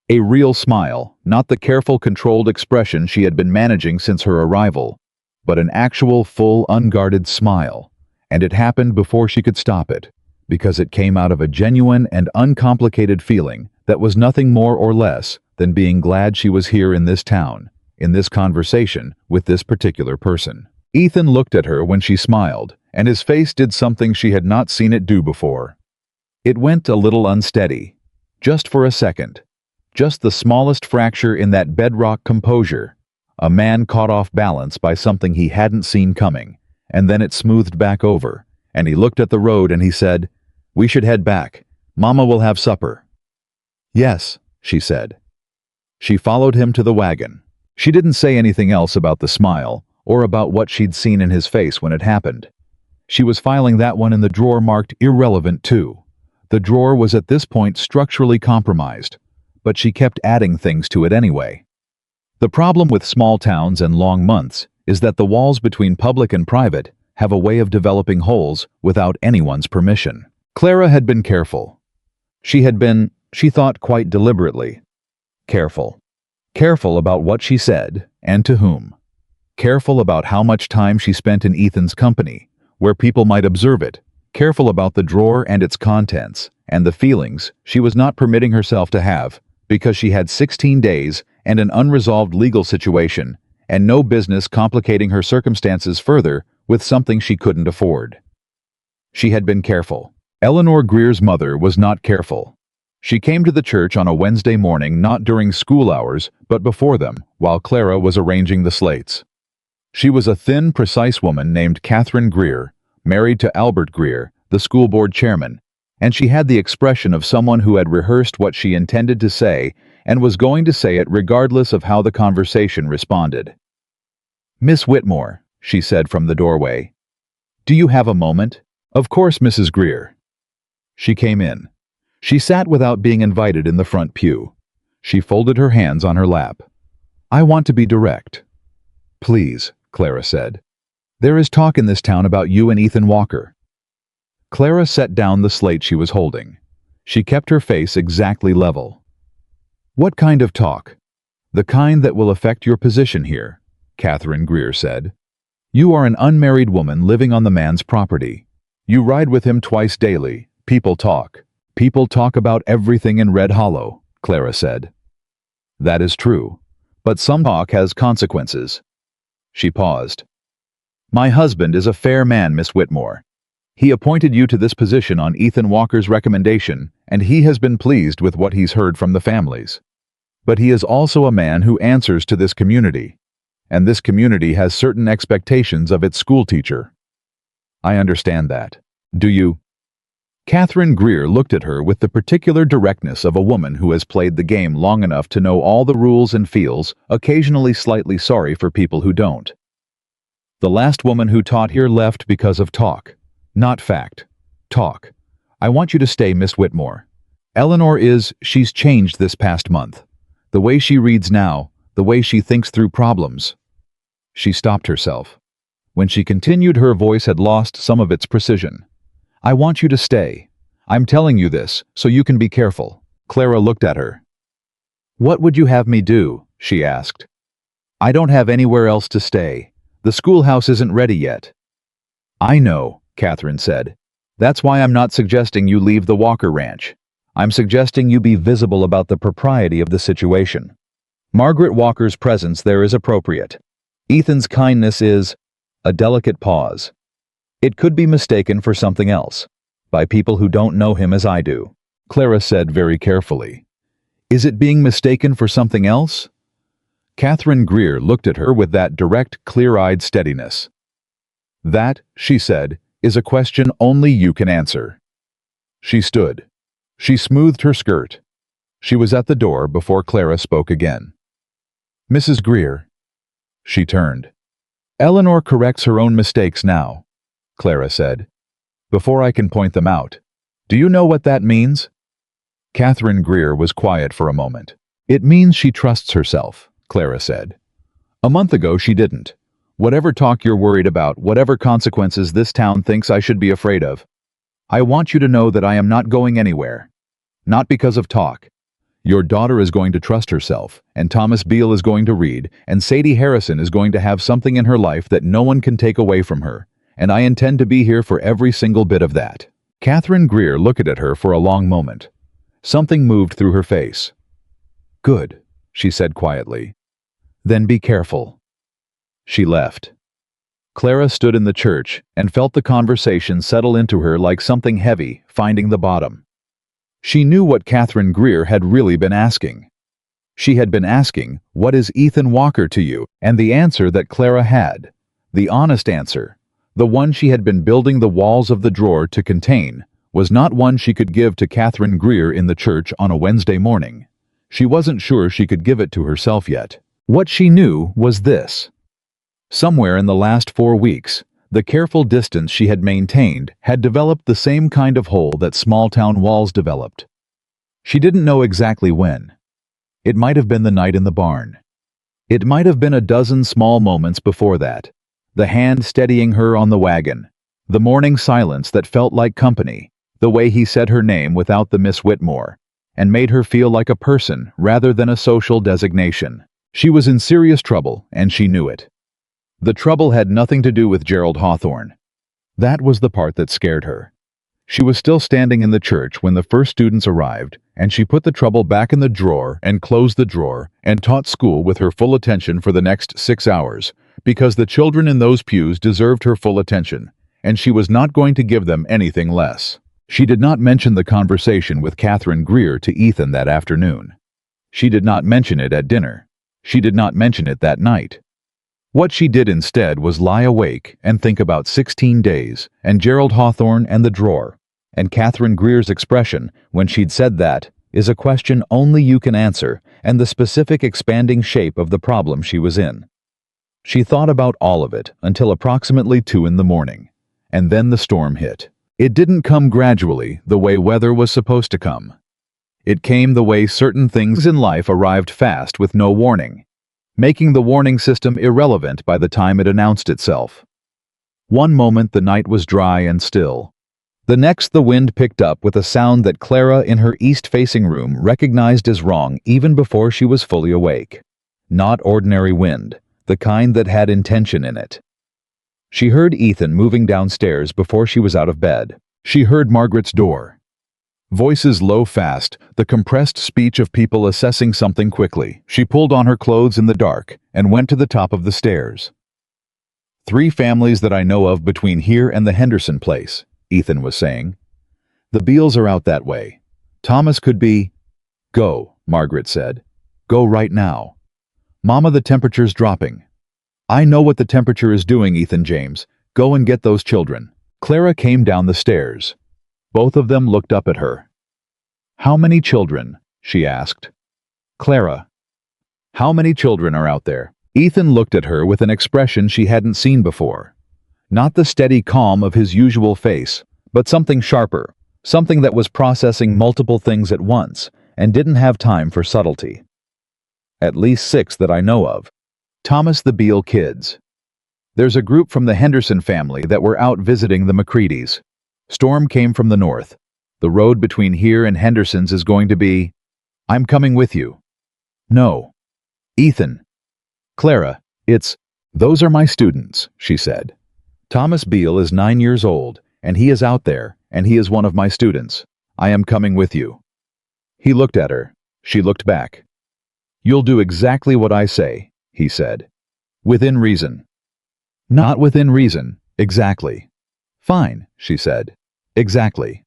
A real smile, not the careful, controlled expression she had been managing since her arrival, but an actual, full, unguarded smile. And it happened before she could stop it, because it came out of a genuine and uncomplicated feeling that was nothing more or less than being glad she was here in this town, in this conversation with this particular person. Ethan looked at her when she smiled, and his face did something she had not seen it do before. It went a little unsteady, just for a second. Just the smallest fracture in that bedrock composure. A man caught off balance by something he hadn't seen coming, and then it smoothed back over, and he looked at the road and he said, "We should head back. Mama will have supper." "Yes," she said. She followed him to the wagon. She didn't say anything else about the smile, or about what she'd seen in his face when it happened. She was filing that one in the drawer marked irrelevant too. The drawer was at this point structurally compromised, but she kept adding things to it anyway. The problem with small towns and long months is that the walls between public and private have a way of developing holes without anyone's permission. Clara had been careful. She thought quite deliberately, careful. Careful about what she said and to whom. Careful about how much time she spent in Ethan's company, where people might observe it. Careful about the drawer and its contents, and the feelings she was not permitting herself to have, because she had 16 days and an unresolved legal situation, and no business complicating her circumstances further with something she couldn't afford. She had been careful. Eleanor Greer's mother was not careful. She came to the church on a Wednesday morning, not during school hours, but before them, while Clara was arranging the slates. She was a thin, precise woman named Catherine Greer, married to Albert Greer, the school board chairman, and she had the expression of someone who had rehearsed what she intended to say and was going to say it regardless of how the conversation responded. "Miss Whitmore," she said from the doorway. "Do you have a moment?" "Of course, Mrs. Greer." She came in. She sat without being invited in the front pew. She folded her hands on her lap. "I want to be direct." "Please," Clara said. "There is talk in this town about you and Ethan Walker." Clara set down the slate she was holding. She kept her face exactly level. "What kind of talk?" "The kind that will affect your position here," Catherine Greer said. "You are an unmarried woman living on the man's property. You ride with him twice daily. People talk. People talk about everything in Red Hollow," Clara said. "That is true. But some talk has consequences." She paused. "My husband is a fair man, Miss Whitmore. He appointed you to this position on Ethan Walker's recommendation, and he has been pleased with what he's heard from the families. But he is also a man who answers to this community, and this community has certain expectations of its schoolteacher. I understand that. Do you? Catherine Greer looked at her with the particular directness of a woman who has played the game long enough to know all the rules and feels occasionally slightly sorry for people who don't. The last woman who taught here left because of talk. Not fact. Talk. I want you to stay, Miss Whitmore. She's changed this past month. The way she reads now, the way she thinks through problems. She stopped herself. When she continued, her voice had lost some of its precision. I want you to stay. I'm telling you this, so you can be careful. Clara looked at her. What would you have me do? She asked. I don't have anywhere else to stay. The schoolhouse isn't ready yet. I know, Catherine said. That's why I'm not suggesting you leave the Walker Ranch. I'm suggesting you be visible about the propriety of the situation. Margaret Walker's presence there is appropriate. Ethan's kindness is a delicate pause. It could be mistaken for something else, by people who don't know him as I do. Clara said very carefully. Is it being mistaken for something else? Catherine Greer looked at her with that direct, clear-eyed steadiness. That, she said, is a question only you can answer. She stood. She smoothed her skirt. She was at the door before Clara spoke again. Mrs. Greer. She turned. Eleanor corrects her own mistakes now, Clara said. Before I can point them out. Do you know what that means? Catherine Greer was quiet for a moment. It means she trusts herself, Clara said. A month ago she didn't. Whatever talk you're worried about, whatever consequences this town thinks I should be afraid of, I want you to know that I am not going anywhere. Not because of talk. Your daughter is going to trust herself, and Thomas Beale is going to read, and Sadie Harrison is going to have something in her life that no one can take away from her, and I intend to be here for every single bit of that. Catherine Greer looked at her for a long moment. Something moved through her face. Good, she said quietly. Then be careful. She left. Clara stood in the church and felt the conversation settle into her like something heavy, finding the bottom. She knew what Catherine Greer had really been asking. She had been asking, what is Ethan Walker to you? And the answer that Clara had, the honest answer, the one she had been building the walls of the drawer to contain, was not one she could give to Catherine Greer in the church on a Wednesday morning. She wasn't sure she could give it to herself yet. What she knew was this. Somewhere in the last 4 weeks, the careful distance she had maintained had developed the same kind of hole that small-town walls developed. She didn't know exactly when. It might have been the night in the barn. It might have been a dozen small moments before that. The hand steadying her on the wagon. The morning silence that felt like company. The way he said her name without the Miss Whitmore, and made her feel like a person rather than a social designation. She was in serious trouble, and she knew it. The trouble had nothing to do with Gerald Hawthorne. That was the part that scared her. She was still standing in the church when the first students arrived, and she put the trouble back in the drawer and closed the drawer and taught school with her full attention for the next 6 hours, because the children in those pews deserved her full attention, and she was not going to give them anything less. She did not mention the conversation with Catherine Greer to Ethan that afternoon. She did not mention it at dinner. She did not mention it that night. What she did instead was lie awake and think about 16 days, and Gerald Hawthorne and the drawer, and Catherine Greer's expression when she'd said that is a question only you can answer, and the specific expanding shape of the problem she was in. She thought about all of it until approximately 2 in the morning, and then the storm hit. It didn't come gradually the way weather was supposed to come. It came the way certain things in life arrived fast with no warning, making the warning system irrelevant by the time it announced itself. One moment the night was dry and still. The next the wind picked up with a sound that Clara in her east-facing room recognized as wrong even before she was fully awake. Not ordinary wind, the kind that had intention in it. She heard Ethan moving downstairs before she was out of bed. She heard Margaret's door. Voices low fast, the compressed speech of people assessing something quickly. She pulled on her clothes in the dark and went to the top of the stairs. 3 families that I know of between here and the Henderson place, Ethan was saying. The Beals are out that way. Thomas could be— Go, Margaret said. Go right now. Mama, the temperature's dropping. I know what the temperature is doing, Ethan James. Go and get those children. Clara came down the stairs. Both of them looked up at her. How many children? She asked. Clara. How many children are out there? Ethan looked at her with an expression she hadn't seen before. Not the steady calm of his usual face, but something sharper, something that was processing multiple things at once and didn't have time for subtlety. At least 6 that I know of. Thomas, the Beale kids. There's a group from the Henderson family that were out visiting the Macreadys. Storm came from the north. The road between here and Henderson's is going to be— I'm coming with you. No. Ethan. Clara, those are my students, she said. Thomas Beale is 9 years old, and he is out there, and he is one of my students. I am coming with you. He looked at her. She looked back. You'll do exactly what I say, he said. Within reason. Not within reason, exactly. Fine, she said. Exactly.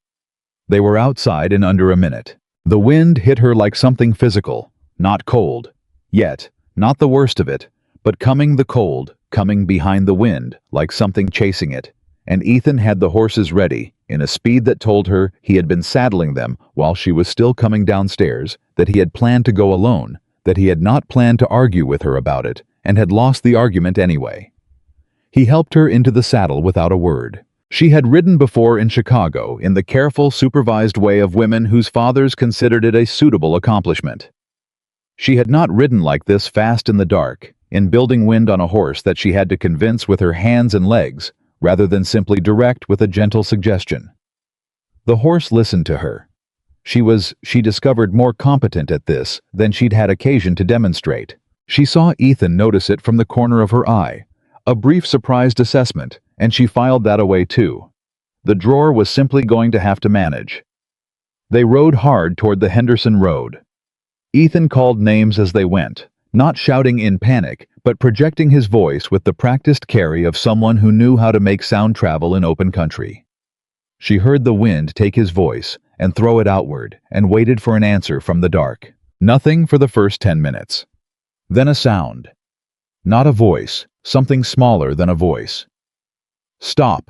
They were outside in under a minute. The wind hit her like something physical, not cold. Yet, not the worst of it, but coming the cold, coming behind the wind, like something chasing it. And Ethan had the horses ready, in a speed that told her he had been saddling them while she was still coming downstairs, that he had planned to go alone, that he had not planned to argue with her about it, and had lost the argument anyway. He helped her into the saddle without a word. She had ridden before in Chicago in the careful, supervised way of women whose fathers considered it a suitable accomplishment. She had not ridden like this fast in the dark, in building wind on a horse that she had to convince with her hands and legs, rather than simply direct with a gentle suggestion. The horse listened to her. She discovered, more competent at this than she'd had occasion to demonstrate. She saw Ethan notice it from the corner of her eye, a brief surprised assessment, and she filed that away too. The drawer was simply going to have to manage. They rode hard toward the Henderson Road. Ethan called names as they went, not shouting in panic, but projecting his voice with the practiced carry of someone who knew how to make sound travel in open country. She heard the wind take his voice and throw it outward, and waited for an answer from the dark. Nothing for the first 10 minutes. Then a sound. Not a voice, something smaller than a voice. Stop,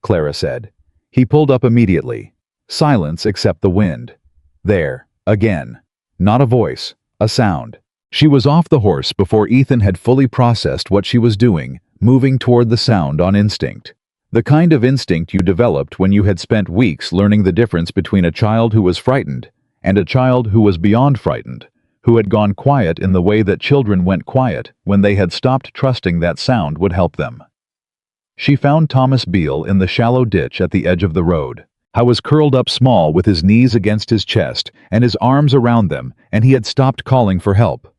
Clara said. He pulled up immediately. Silence except the wind. There, again. Not a voice, a sound. She was off the horse before Ethan had fully processed what she was doing, moving toward the sound on instinct. The kind of instinct you developed when you had spent weeks learning the difference between a child who was frightened and a child who was beyond frightened, who had gone quiet in the way that children went quiet when they had stopped trusting that sound would help them. She found Thomas Beale in the shallow ditch at the edge of the road. He was curled up small with his knees against his chest and his arms around them, and he had stopped calling for help.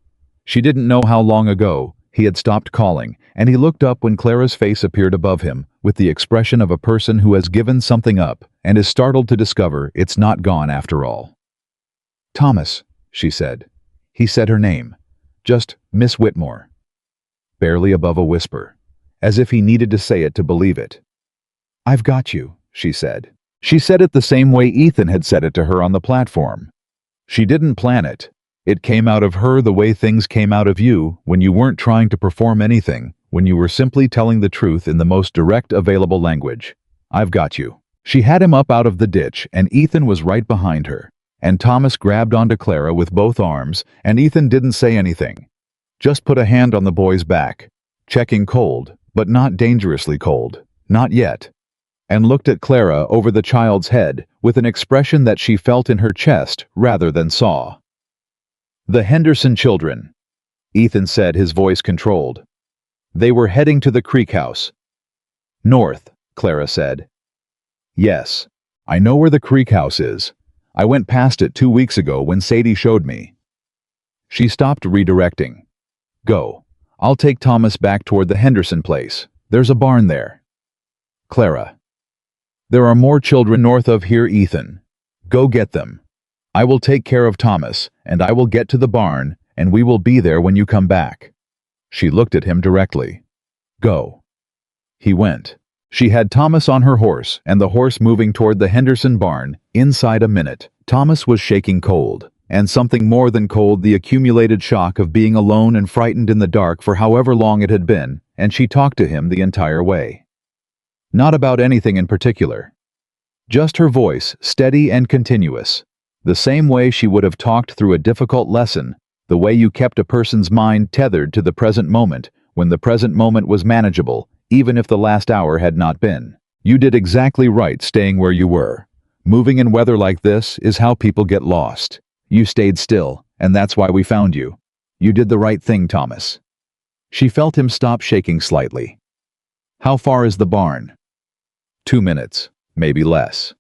She didn't know how long ago he had stopped calling, and he looked up when Clara's face appeared above him with the expression of a person who has given something up and is startled to discover it's not gone after all. Thomas, she said. He said her name. Just Miss Whitmore. Barely above a whisper, as if he needed to say it to believe it. I've got you, she said. She said it the same way Ethan had said it to her on the platform. She didn't plan it. It came out of her the way things came out of you when you weren't trying to perform anything, when you were simply telling the truth in the most direct available language. I've got you. She had him up out of the ditch, and Ethan was right behind her. And Thomas grabbed onto Clara with both arms, and Ethan didn't say anything. Just put a hand on the boy's back, checking cold, but not dangerously cold, not yet, and looked at Clara over the child's head with an expression that she felt in her chest rather than saw. The Henderson children, Ethan said, his voice controlled. They were heading to the Creek House. North, Clara said. Yes, I know where the Creek House is. I went past it 2 weeks ago when Sadie showed me. She stopped redirecting. Go. I'll take Thomas back toward the Henderson place. There's a barn there. Clara. There are more children north of here, Ethan. Go get them. I will take care of Thomas, and I will get to the barn, and we will be there when you come back. She looked at him directly. Go. He went. She had Thomas on her horse and the horse moving toward the Henderson barn inside a minute. Thomas was shaking cold, and something more than cold, the accumulated shock of being alone and frightened in the dark for however long it had been, and she talked to him the entire way. Not about anything in particular. Just her voice, steady and continuous. The same way she would have talked through a difficult lesson, the way you kept a person's mind tethered to the present moment, when the present moment was manageable, even if the last hour had not been. You did exactly right staying where you were. Moving in weather like this is how people get lost. You stayed still, and that's why we found you. You did the right thing, Thomas. She felt him stop shaking slightly. How far is the barn? 2 minutes, maybe less.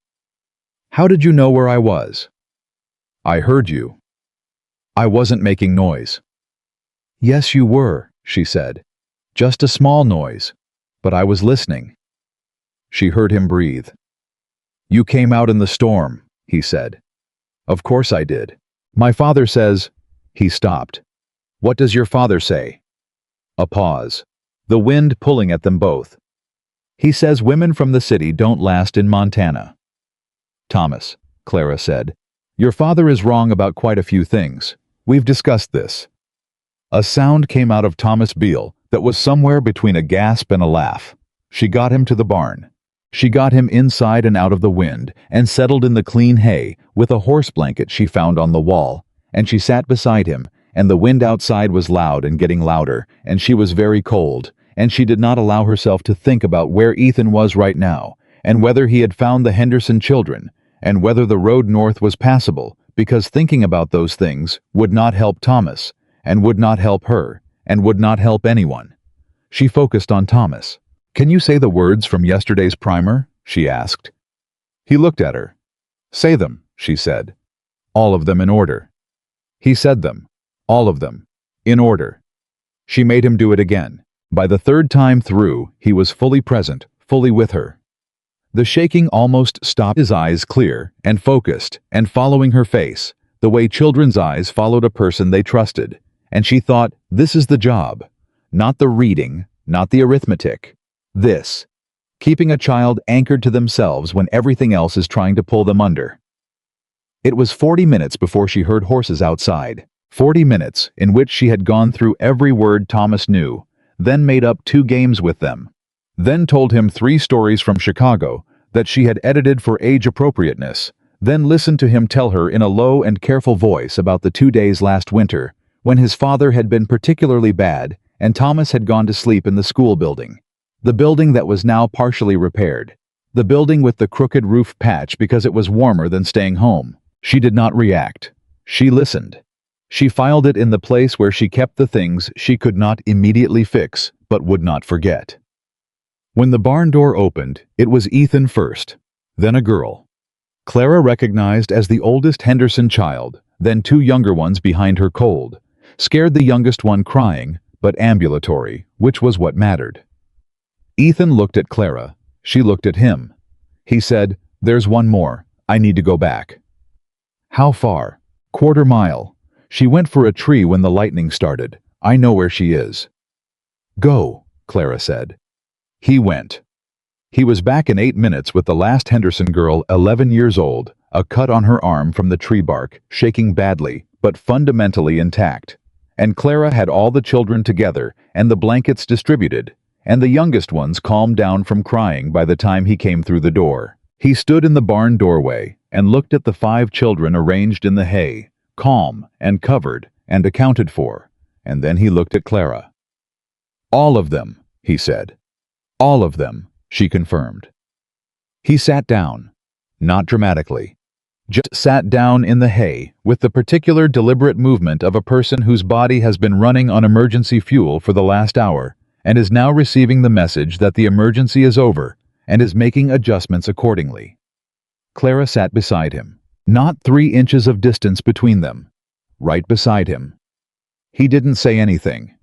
How did you know where I was? I heard you. I wasn't making noise. Yes, you were, she said. Just a small noise. But I was listening. She heard him breathe. You came out in the storm, he said. Of course I did. My father says... He stopped. What does your father say? A pause. The wind pulling at them both. He says women from the city don't last in Montana. Thomas, Clara said, your father is wrong about quite a few things. We've discussed this. A sound came out of Thomas Beale that was somewhere between a gasp and a laugh. She got him to the barn. She got him inside and out of the wind, and settled in the clean hay with a horse blanket she found on the wall, and she sat beside him, and the wind outside was loud and getting louder, and she was very cold, and she did not allow herself to think about where Ethan was right now, and whether he had found the Henderson children, and whether the road north was passable, because thinking about those things would not help Thomas, and would not help her, and would not help anyone. She focused on Thomas. Can you say the words from yesterday's primer? She asked. He looked at her. Say them, she said. All of them in order. He said them. All of them. In order. She made him do it again. By the third time through, he was fully present, fully with her. The shaking almost stopped, his eyes clear and focused and following her face, the way children's eyes followed a person they trusted. And she thought, this is the job. Not the reading, not the arithmetic. This. Keeping a child anchored to themselves when everything else is trying to pull them under. It was 40 minutes before she heard horses outside. 40 minutes in which she had gone through every word Thomas knew, then made up 2 games with them. Then told him 3 stories from Chicago that she had edited for age appropriateness. Then listened to him tell her in a low and careful voice about the 2 days last winter, when his father had been particularly bad and Thomas had gone to sleep in the school building. The building that was now partially repaired. The building with the crooked roof patch because it was warmer than staying home. She did not react. She listened. She filed it in the place where she kept the things she could not immediately fix but would not forget. When the barn door opened, it was Ethan first, then a girl. Clara recognized as the oldest Henderson child, then 2 younger ones behind her cold. Scared the youngest one crying, but ambulatory, which was what mattered. Ethan looked at Clara. She looked at him. He said, there's one more. I need to go back. How far? 1/4 mile. She went for a tree when the lightning started. I know where she is. Go, Clara said. He went. He was back in 8 minutes with the last Henderson girl, 11 years old, a cut on her arm from the tree bark, shaking badly, but fundamentally intact. And Clara had all the children together and the blankets distributed, and the youngest ones calmed down from crying by the time he came through the door. He stood in the barn doorway and looked at the 5 children arranged in the hay, calm and covered and accounted for, and then he looked at Clara. All of them, he said. All of them, she confirmed. He sat down, not dramatically. Just sat down in the hay with the particular deliberate movement of a person whose body has been running on emergency fuel for the last hour and is now receiving the message that the emergency is over and is making adjustments accordingly. Clara sat beside him, not 3 inches of distance between them, right beside him. He didn't say anything.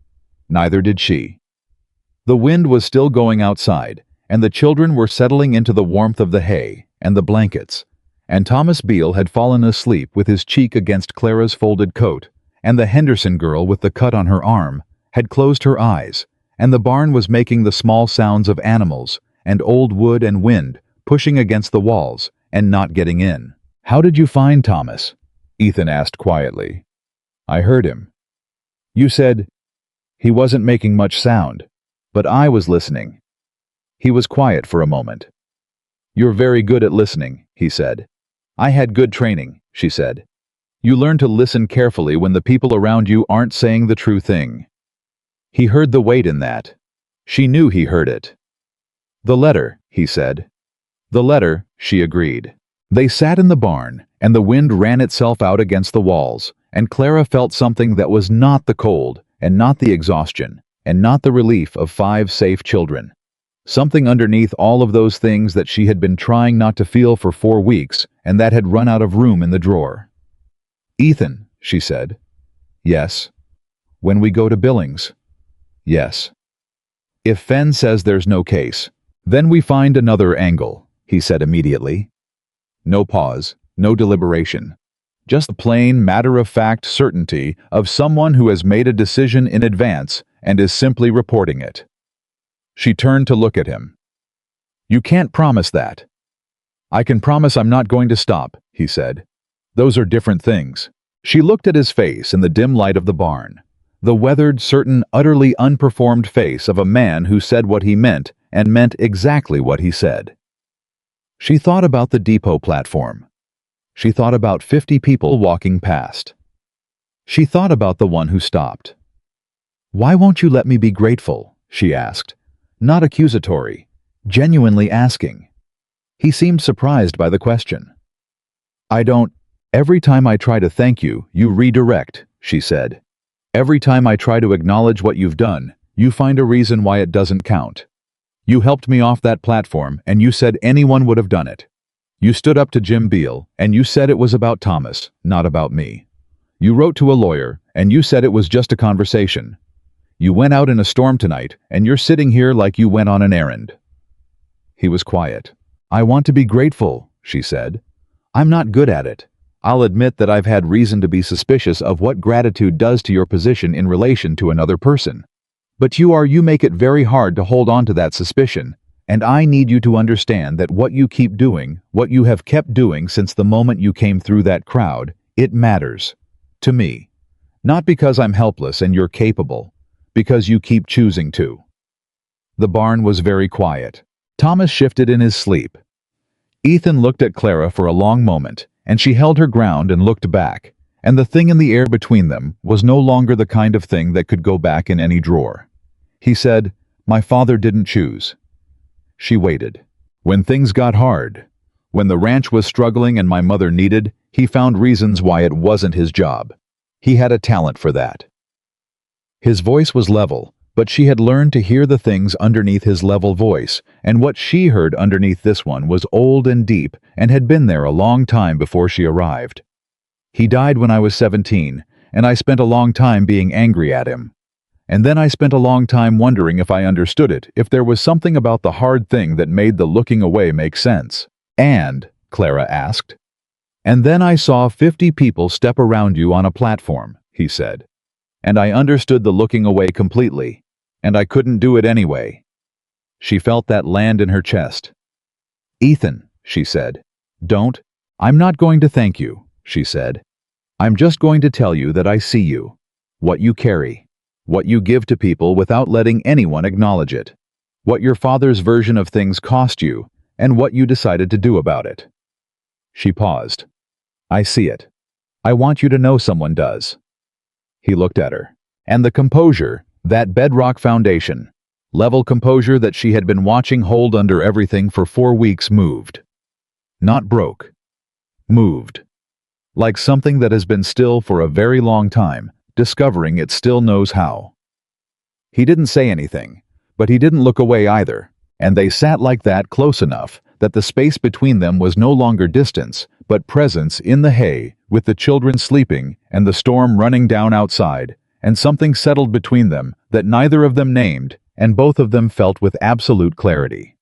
Neither did she. The wind was still going outside, and the children were settling into the warmth of the hay and the blankets, and Thomas Beale had fallen asleep with his cheek against Clara's folded coat, and the Henderson girl with the cut on her arm had closed her eyes, and the barn was making the small sounds of animals and old wood and wind, pushing against the walls and not getting in. "How did you find Thomas?" Ethan asked quietly. "I heard him. You said he wasn't making much sound, but I was listening." He was quiet for a moment. "You're very good at listening," he said. "I had good training," she said. "You learn to listen carefully when the people around you aren't saying the true thing." He heard the weight in that. She knew he heard it. "The letter," he said. "The letter," she agreed. They sat in the barn, and the wind ran itself out against the walls, and Clara felt something that was not the cold, and not the exhaustion, and not the relief of 5 safe children. Something underneath all of those things that she had been trying not to feel for 4 weeks, and that had run out of room in the drawer. "Ethan," she said. "Yes." "When we go to Billings?" "Yes." "If Fenn says there's no case, then we find another angle," he said immediately. No pause, no deliberation. Just the plain, matter-of-fact certainty of someone who has made a decision in advance and is simply reporting it. She turned to look at him. "You can't promise that." "I can promise I'm not going to stop," he said. "Those are different things." She looked at his face in the dim light of the barn. The weathered, certain, utterly unperformed face of a man who said what he meant and meant exactly what he said. She thought about the depot platform. She thought about 50 people walking past. She thought about the one who stopped. "Why won't you let me be grateful?" she asked. Not accusatory, genuinely asking. He seemed surprised by the question. "I don't. Every time I try to thank you, you redirect," she said. "Every time I try to acknowledge what you've done, you find a reason why it doesn't count. You helped me off that platform, and you said anyone would have done it. You stood up to Jim Beale, and you said it was about Thomas, not about me. You wrote to a lawyer, and you said it was just a conversation. You went out in a storm tonight, and you're sitting here like you went on an errand." He was quiet. "I want to be grateful," she said. "I'm not good at it. I'll admit that I've had reason to be suspicious of what gratitude does to your position in relation to another person. But you make it very hard to hold on to that suspicion, and I need you to understand that what you keep doing, what you have kept doing since the moment you came through that crowd, it matters. To me. Not because I'm helpless and you're capable, because you keep choosing to." The barn was very quiet. Thomas shifted in his sleep. Ethan looked at Clara for a long moment, and she held her ground and looked back, and the thing in the air between them was no longer the kind of thing that could go back in any drawer. He said, "My father didn't choose." She waited. "When things got hard, when the ranch was struggling and my mother needed, he found reasons why it wasn't his job. He had a talent for that." His voice was level, but she had learned to hear the things underneath his level voice, and what she heard underneath this one was old and deep and had been there a long time before she arrived. "He died when I was 17, and I spent a long time being angry at him. And then I spent a long time wondering if I understood it, if there was something about the hard thing that made the looking away make sense." "And," Clara asked. "And then I saw 50 people step around you on a platform," he said. "And I understood the looking away completely, and I couldn't do it anyway." She felt that land in her chest. "Ethan," she said. "Don't. I'm not going to thank you," she said. "I'm just going to tell you that I see you. What you carry. What you give to people without letting anyone acknowledge it. What your father's version of things cost you, and what you decided to do about it." She paused. "I see it. I want you to know someone does." He looked at her. And the composure, that bedrock foundation, level composure that she had been watching hold under everything for 4 weeks moved. Not broke. Moved. Like something that has been still for a very long time, discovering it still knows how. He didn't say anything, but he didn't look away either, and they sat like that close enough that the space between them was no longer distance, but presence in the hay, with the children sleeping and the storm running down outside, and something settled between them that neither of them named, and both of them felt with absolute clarity.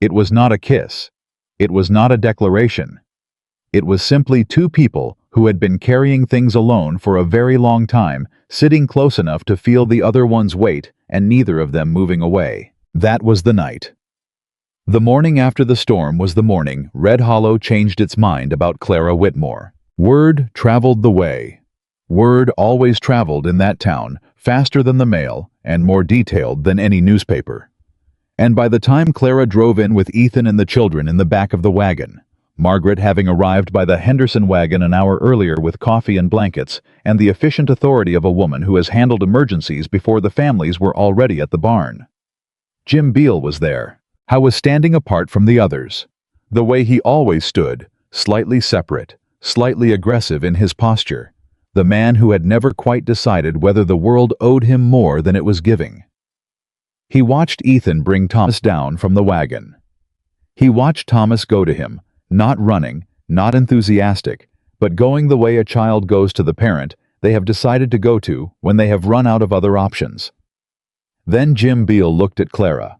It was not a kiss. It was not a declaration. It was simply 2 people who had been carrying things alone for a very long time, sitting close enough to feel the other one's weight and neither of them moving away. That was the night. The morning after the storm was the morning Red Hollow changed its mind about Clara Whitmore. Word traveled the way. Word always traveled in that town, faster than the mail and more detailed than any newspaper. And by the time Clara drove in with Ethan and the children in the back of the wagon, Margaret having arrived by the Henderson wagon an hour earlier with coffee and blankets, and the efficient authority of a woman who has handled emergencies before the families were already at the barn. Jim Beale was there. How was standing apart from the others. The way he always stood, slightly separate, slightly aggressive in his posture. The man who had never quite decided whether the world owed him more than it was giving. He watched Ethan bring Thomas down from the wagon. He watched Thomas go to him, not running, not enthusiastic, but going the way a child goes to the parent they have decided to go to when they have run out of other options. Then Jim Beale looked at Clara.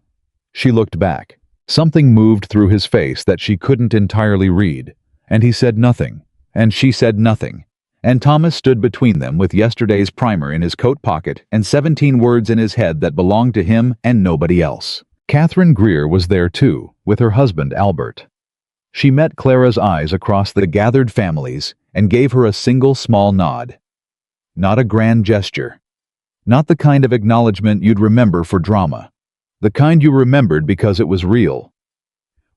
She looked back. Something moved through his face that she couldn't entirely read, and he said nothing, and she said nothing, and Thomas stood between them with yesterday's primer in his coat pocket and 17 words in his head that belonged to him and nobody else. Catherine Greer was there too, with her husband Albert. She met Clara's eyes across the gathered families and gave her a single small nod. Not a grand gesture. Not the kind of acknowledgement you'd remember for drama. The kind you remembered because it was real.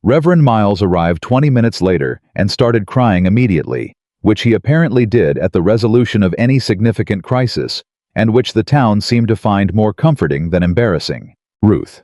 Reverend Miles arrived 20 minutes later and started crying immediately, which he apparently did at the resolution of any significant crisis, and which the town seemed to find more comforting than embarrassing. Ruth.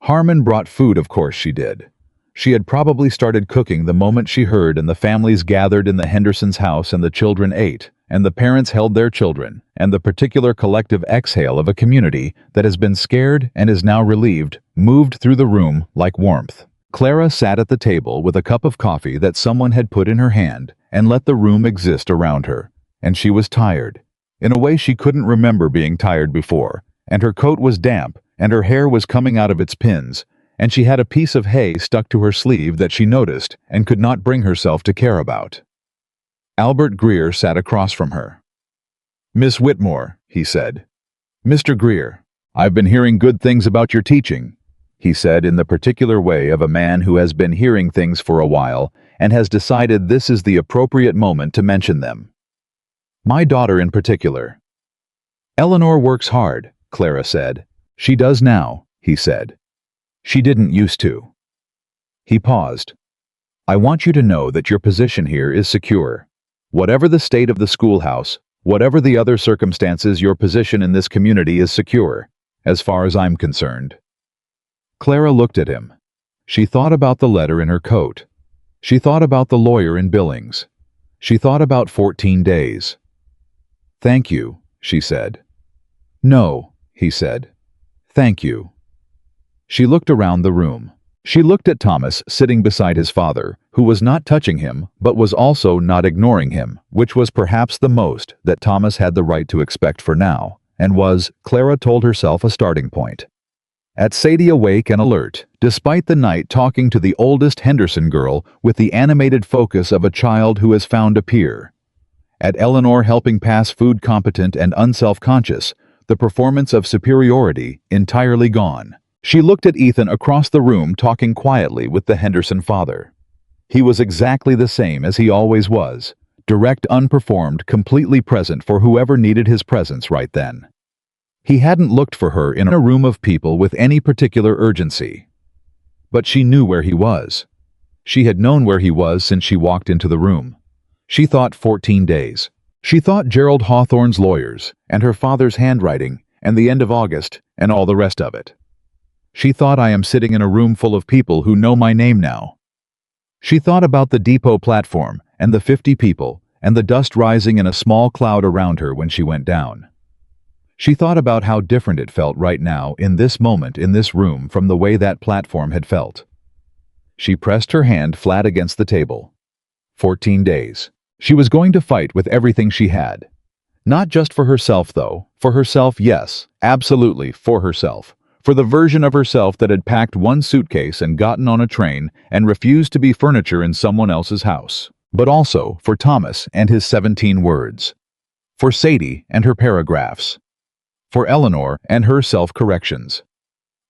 Harmon brought food, of course she did. She had probably started cooking the moment she heard, and the families gathered in the Hendersons' house and the children ate, and the parents held their children, and the particular collective exhale of a community that has been scared and is now relieved moved through the room like warmth. Clara sat at the table with a cup of coffee that someone had put in her hand and let the room exist around her, and she was tired, in a way she couldn't remember being tired before, and her coat was damp, and her hair was coming out of its pins, and she had a piece of hay stuck to her sleeve that she noticed and could not bring herself to care about. Albert Greer sat across from her. "Miss Whitmore," he said. "Mr. Greer, I've been hearing good things about your teaching," he said in the particular way of a man who has been hearing things for a while and has decided this is the appropriate moment to mention them. "My daughter in particular." "Eleanor works hard," Clara said. "She does now," he said. "She didn't used to." He paused. "I want you to know that your position here is secure. Whatever the state of the schoolhouse, whatever the other circumstances, your position in this community is secure, as far as I'm concerned." Clara looked at him. She thought about the letter in her coat. She thought about the lawyer in Billings. She thought about 14 days. "Thank you," she said. "No," he said. "Thank you." She looked around the room. She looked at Thomas sitting beside his father, who was not touching him, but was also not ignoring him, which was perhaps the most that Thomas had the right to expect for now, and was, Clara told herself, a starting point. At Sadie awake and alert, despite the night talking to the oldest Henderson girl with the animated focus of a child who has found a peer. At Eleanor helping pass food competent and unself-conscious, the performance of superiority entirely gone. She looked at Ethan across the room talking quietly with the Henderson father. He was exactly the same as he always was, direct, unperformed, completely present for whoever needed his presence right then. He hadn't looked for her in a room of people with any particular urgency. But she knew where he was. She had known where he was since she walked into the room. She thought 14 days. She thought Gerald Hawthorne's lawyers, and her father's handwriting, and the end of August, and all the rest of it. She thought, I am sitting in a room full of people who know my name now. She thought about the depot platform, and the 50 people, and the dust rising in a small cloud around her when she went down. She thought about how different it felt right now, in this moment, in this room, from the way that platform had felt. She pressed her hand flat against the table. 14 days. She was going to fight with everything she had. Not just for herself, though. For herself, yes, absolutely, for herself. For the version of herself that had packed one suitcase and gotten on a train and refused to be furniture in someone else's house. But also for Thomas and his 17 words. For Sadie and her paragraphs. For Eleanor and her self-corrections.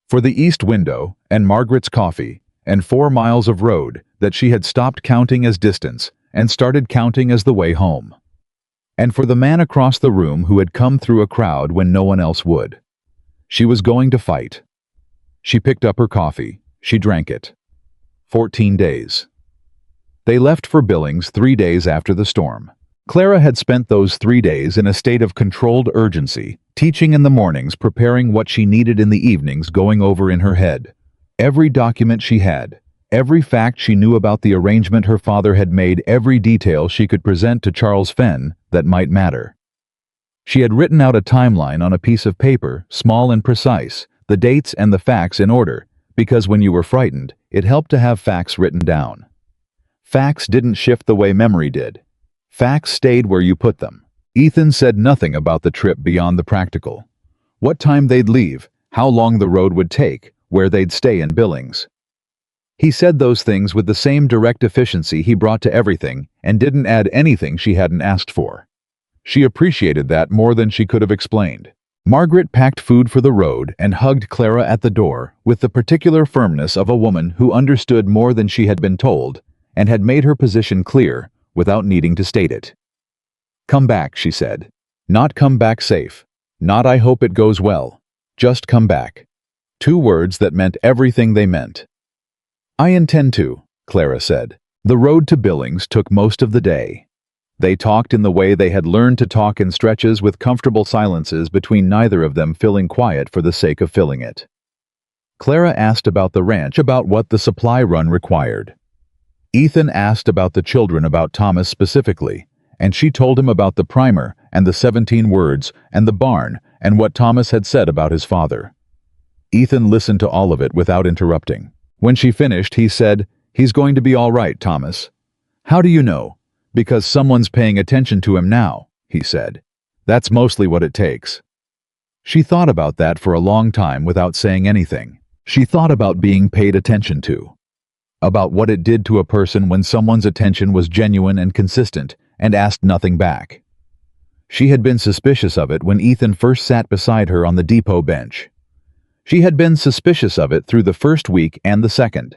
For the east window, and Margaret's coffee, and 4 miles of road that she had stopped counting as distance and started counting as the way home. And for the man across the room who had come through a crowd when no one else would. She was going to fight. She picked up her coffee. She drank it. 14 days. They left for Billings 3 days after the storm. Clara had spent those 3 days in a state of controlled urgency, teaching in the mornings, preparing what she needed in the evenings, going over in her head every document she had, every fact she knew about the arrangement her father had made, every detail she could present to Charles Fenn that might matter. She had written out a timeline on a piece of paper, small and precise, the dates and the facts in order, because when you were frightened, it helped to have facts written down. Facts didn't shift the way memory did. Facts stayed where you put them. Ethan said nothing about the trip beyond the practical. What time they'd leave, how long the road would take, where they'd stay in Billings. He said those things with the same direct efficiency he brought to everything and didn't add anything she hadn't asked for. She appreciated that more than she could have explained. Margaret packed food for the road and hugged Clara at the door with the particular firmness of a woman who understood more than she had been told and had made her position clear without needing to state it. "Come back," she said. "Not come back safe. Not I hope it goes well. Just come back." 2 words that meant everything they meant. "I intend to," Clara said. The road to Billings took most of the day. They talked in the way they had learned to talk, in stretches with comfortable silences between, neither of them filling quiet for the sake of filling it. Clara asked about the ranch, about what the supply run required. Ethan asked about the children, about Thomas specifically, and she told him about the primer and the 17 words and the barn and what Thomas had said about his father. Ethan listened to all of it without interrupting. When she finished, he said, "He's going to be all right, Thomas." "How do you know?" "Because someone's paying attention to him now," he said. "That's mostly what it takes." She thought about that for a long time without saying anything. She thought about being paid attention to. About what it did to a person when someone's attention was genuine and consistent and asked nothing back. She had been suspicious of it when Ethan first sat beside her on the depot bench. She had been suspicious of it through the first week and the second.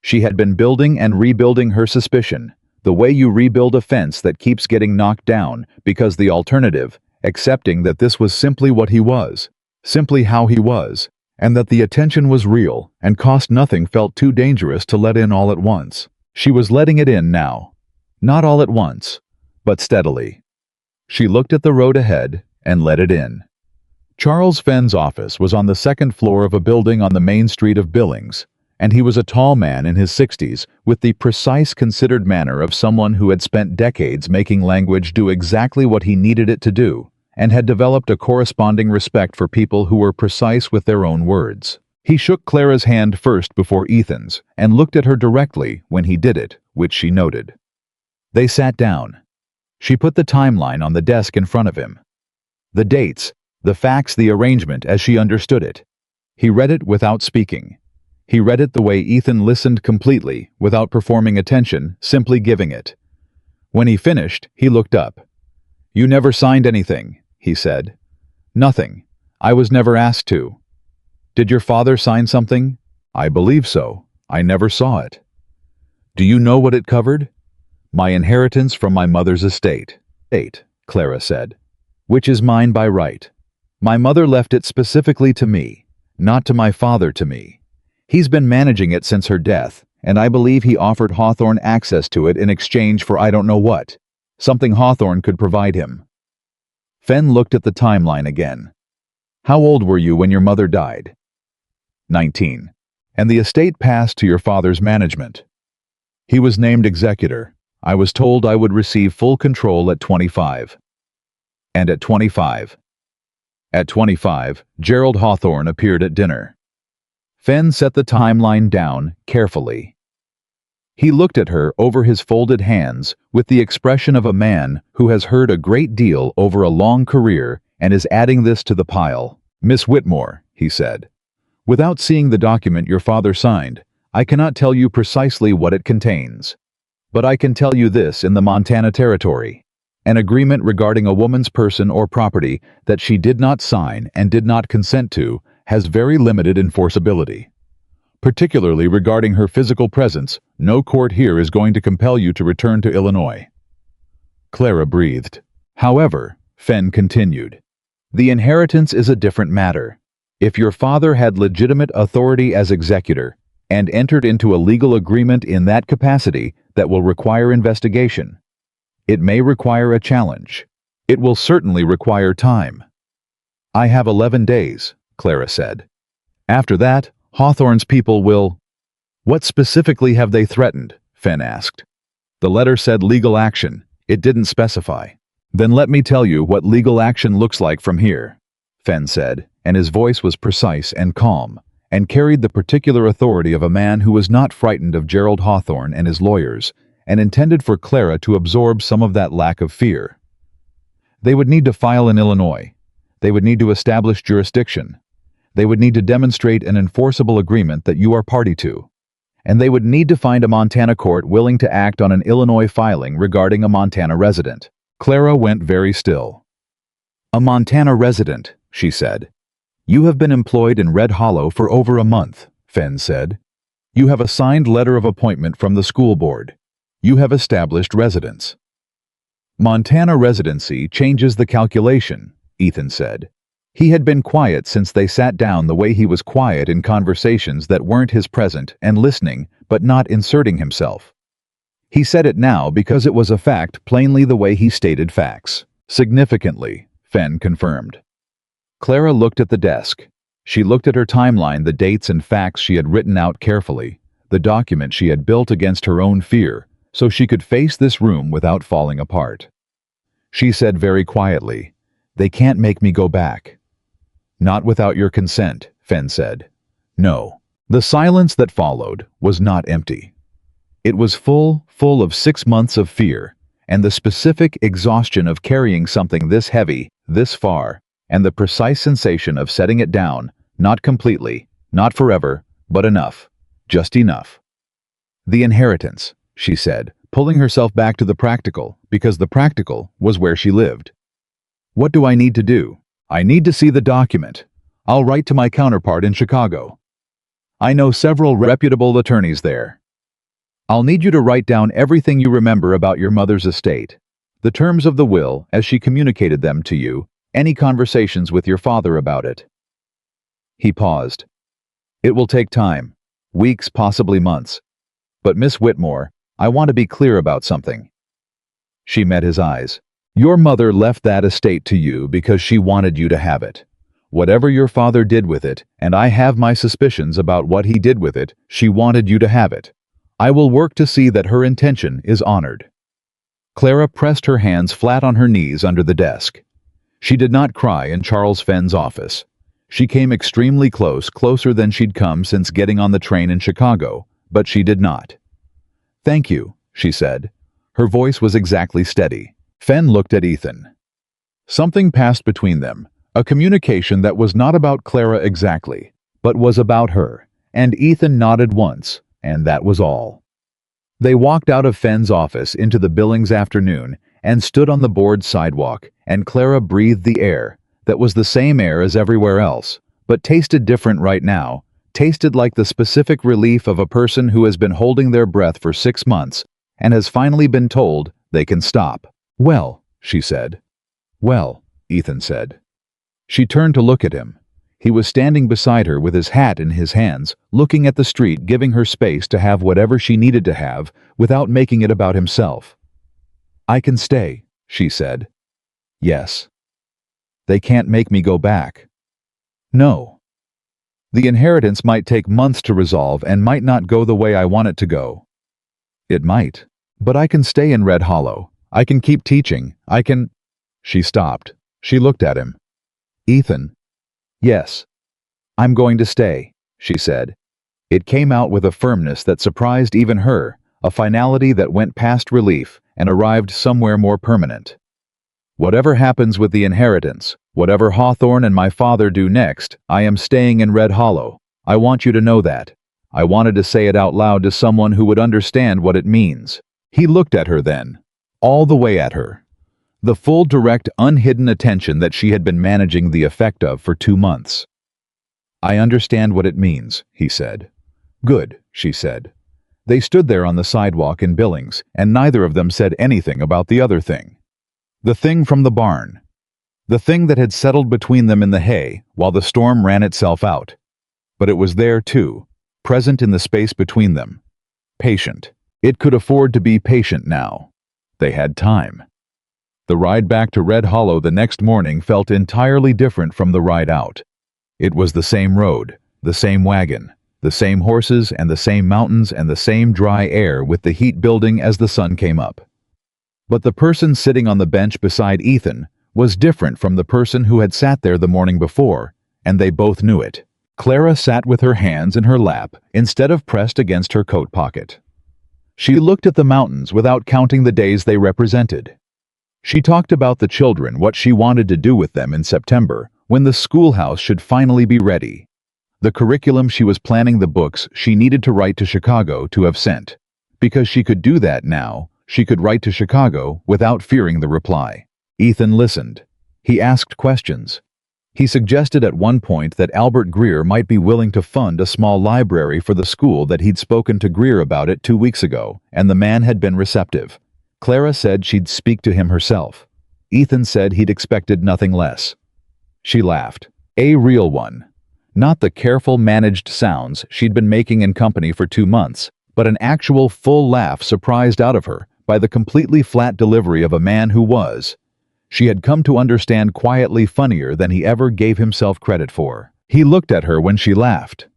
She had been building and rebuilding her suspicion, the way you rebuild a fence that keeps getting knocked down, because the alternative, accepting that this was simply what he was, simply how he was, and that the attention was real and cost nothing, felt too dangerous to let in all at once. She was letting it in now. Not all at once, but steadily. She looked at the road ahead and let it in. Charles Fenn's office was on the 2nd floor of a building on the main street of Billings, and he was a tall man in his 60s with the precise, considered manner of someone who had spent decades making language do exactly what he needed it to do, and had developed a corresponding respect for people who were precise with their own words. He shook Clara's hand first before Ethan's, and looked at her directly when he did it, which she noted. They sat down. She put the timeline on the desk in front of him. The dates, the facts, the arrangement as she understood it. He read it without speaking. He read it the way Ethan listened, completely, without performing attention, simply giving it. When he finished, he looked up. "You never signed anything," he said. "Nothing. I was never asked to." "Did your father sign something?" "I believe so. I never saw it." "Do you know what it covered?" "My inheritance from my mother's estate." Clara said. "Which is mine by right. My mother left it specifically to me, not to my father, to me. He's been managing it since her death, and I believe he offered Hawthorne access to it in exchange for I don't know what, something Hawthorne could provide him." Fenn looked at the timeline again. "How old were you when your mother died?" 19. "And the estate passed to your father's management." "He was named executor. I was told I would receive full control at 25. "And at 25. "At 25, Gerald Hawthorne appeared at dinner." Fenn set the timeline down carefully. He looked at her over his folded hands with the expression of a man who has heard a great deal over a long career and is adding this to the pile. "Miss Whitmore," he said, "without seeing the document your father signed, I cannot tell you precisely what it contains. But I can tell you this: in the Montana Territory, an agreement regarding a woman's person or property that she did not sign and did not consent to has very limited enforceability. Particularly regarding her physical presence, no court here is going to compel you to return to Illinois. Clara breathed. However, Fenn continued, the inheritance is a different matter. If your father had legitimate authority as executor and entered into a legal agreement in that capacity that will require investigation, it may require a challenge. It will certainly require time. I have 11 days, Clara said. After that, Hawthorne's people will— What specifically have they threatened? Fenn asked. The letter said legal action. It didn't specify. Then let me tell you what legal action looks like from here, Fenn said, and his voice was precise and calm, and carried the particular authority of a man who was not frightened of Gerald Hawthorne and his lawyers, and intended for Clara to absorb some of that lack of fear. They would need to file in Illinois. They would need to establish jurisdiction. They would need to demonstrate an enforceable agreement that you are party to. And they would need to find a Montana court willing to act on an Illinois filing regarding a Montana resident. Clara went very still. A Montana resident, she said. You have been employed in Red Hollow for over a month, Fenn said. You have a signed letter of appointment from the school board. You have established residence. Montana residency changes the calculation, Ethan said. He had been quiet since they sat down the way he was quiet in conversations that weren't his present and listening, but not inserting himself. He said it now because it was a fact plainly the way he stated facts. Significantly, Fenn confirmed. Clara looked at the desk. She looked at her timeline, the dates and facts she had written out carefully, the document she had built against her own fear, so she could face this room without falling apart. She said very quietly, They can't make me go back. Not without your consent, Fenn said. No. The silence that followed was not empty. It was full of 6 months of fear, and the specific exhaustion of carrying something this heavy, this far, and the precise sensation of setting it down, not completely, not forever, but enough, just enough. The inheritance, she said, pulling herself back to the practical, because the practical was where she lived. What do I need to do? I need to see the document. I'll write to my counterpart in Chicago. I know several reputable attorneys there. I'll need you to write down everything you remember about your mother's estate, the terms of the will as she communicated them to you, any conversations with your father about it. He paused. It will take time, weeks, possibly months. But Miss Whitmore, I want to be clear about something. She met his eyes. Your mother left that estate to you because she wanted you to have it. Whatever your father did with it, and I have my suspicions about what he did with it, she wanted you to have it. I will work to see that her intention is honored. Clara pressed her hands flat on her knees under the desk. She did not cry in Charles Fenn's office. She came extremely close, closer than she'd come since getting on the train in Chicago, but she did not. Thank you, she said. Her voice was exactly steady. Fenn looked at Ethan. Something passed between them, a communication that was not about Clara exactly, but was about her, and Ethan nodded once, and that was all. They walked out of Fenn's office into the Billings afternoon and stood on the board sidewalk, and Clara breathed the air that was the same air as everywhere else, but tasted different right now, tasted like the specific relief of a person who has been holding their breath for 6 months and has finally been told they can stop. Well, she said. Well, Ethan said. She turned to look at him. He was standing beside her with his hat in his hands, looking at the street, giving her space to have whatever she needed to have without making it about himself. I can stay, she said. Yes. They can't make me go back. No. The inheritance might take months to resolve and might not go the way I want it to go. It might. But I can stay in Red Hollow. I can keep teaching. I can— She stopped. She looked at him. Ethan. Yes. I'm going to stay, she said. It came out with a firmness that surprised even her, a finality that went past relief and arrived somewhere more permanent. Whatever happens with the inheritance, whatever Hawthorne and my father do next, I am staying in Red Hollow. I want you to know that. I wanted to say it out loud to someone who would understand what it means. He looked at her then, all the way at her. The full, direct, unhidden attention that she had been managing the effect of for 2 months. I understand what it means, he said. Good, she said. They stood there on the sidewalk in Billings, and neither of them said anything about the other thing. The thing from the barn. The thing that had settled between them in the hay while the storm ran itself out. But it was there too, present in the space between them. Patient. It could afford to be patient now. They had time. The ride back to Red Hollow the next morning felt entirely different from the ride out. It was the same road, the same wagon, the same horses and the same mountains and the same dry air with the heat building as the sun came up. But the person sitting on the bench beside Ethan was different from the person who had sat there the morning before, and they both knew it. Clara sat with her hands in her lap instead of pressed against her coat pocket. She looked at the mountains without counting the days they represented. She talked about the children, what she wanted to do with them in September, when the schoolhouse should finally be ready. The curriculum she was planning, the books she needed to write to Chicago to have sent. Because she could do that now, she could write to Chicago without fearing the reply. Ethan listened. He asked questions. He suggested at one point that Albert Greer might be willing to fund a small library for the school, that he'd spoken to Greer about it 2 weeks ago, and the man had been receptive. Clara said she'd speak to him herself. Ethan said he'd expected nothing less. She laughed. A real one. Not the careful, managed sounds she'd been making in company for 2 months, but an actual full laugh surprised out of her by the completely flat delivery of a man who was, she had come to understand, quietly funnier than he ever gave himself credit for. He looked at her when she laughed.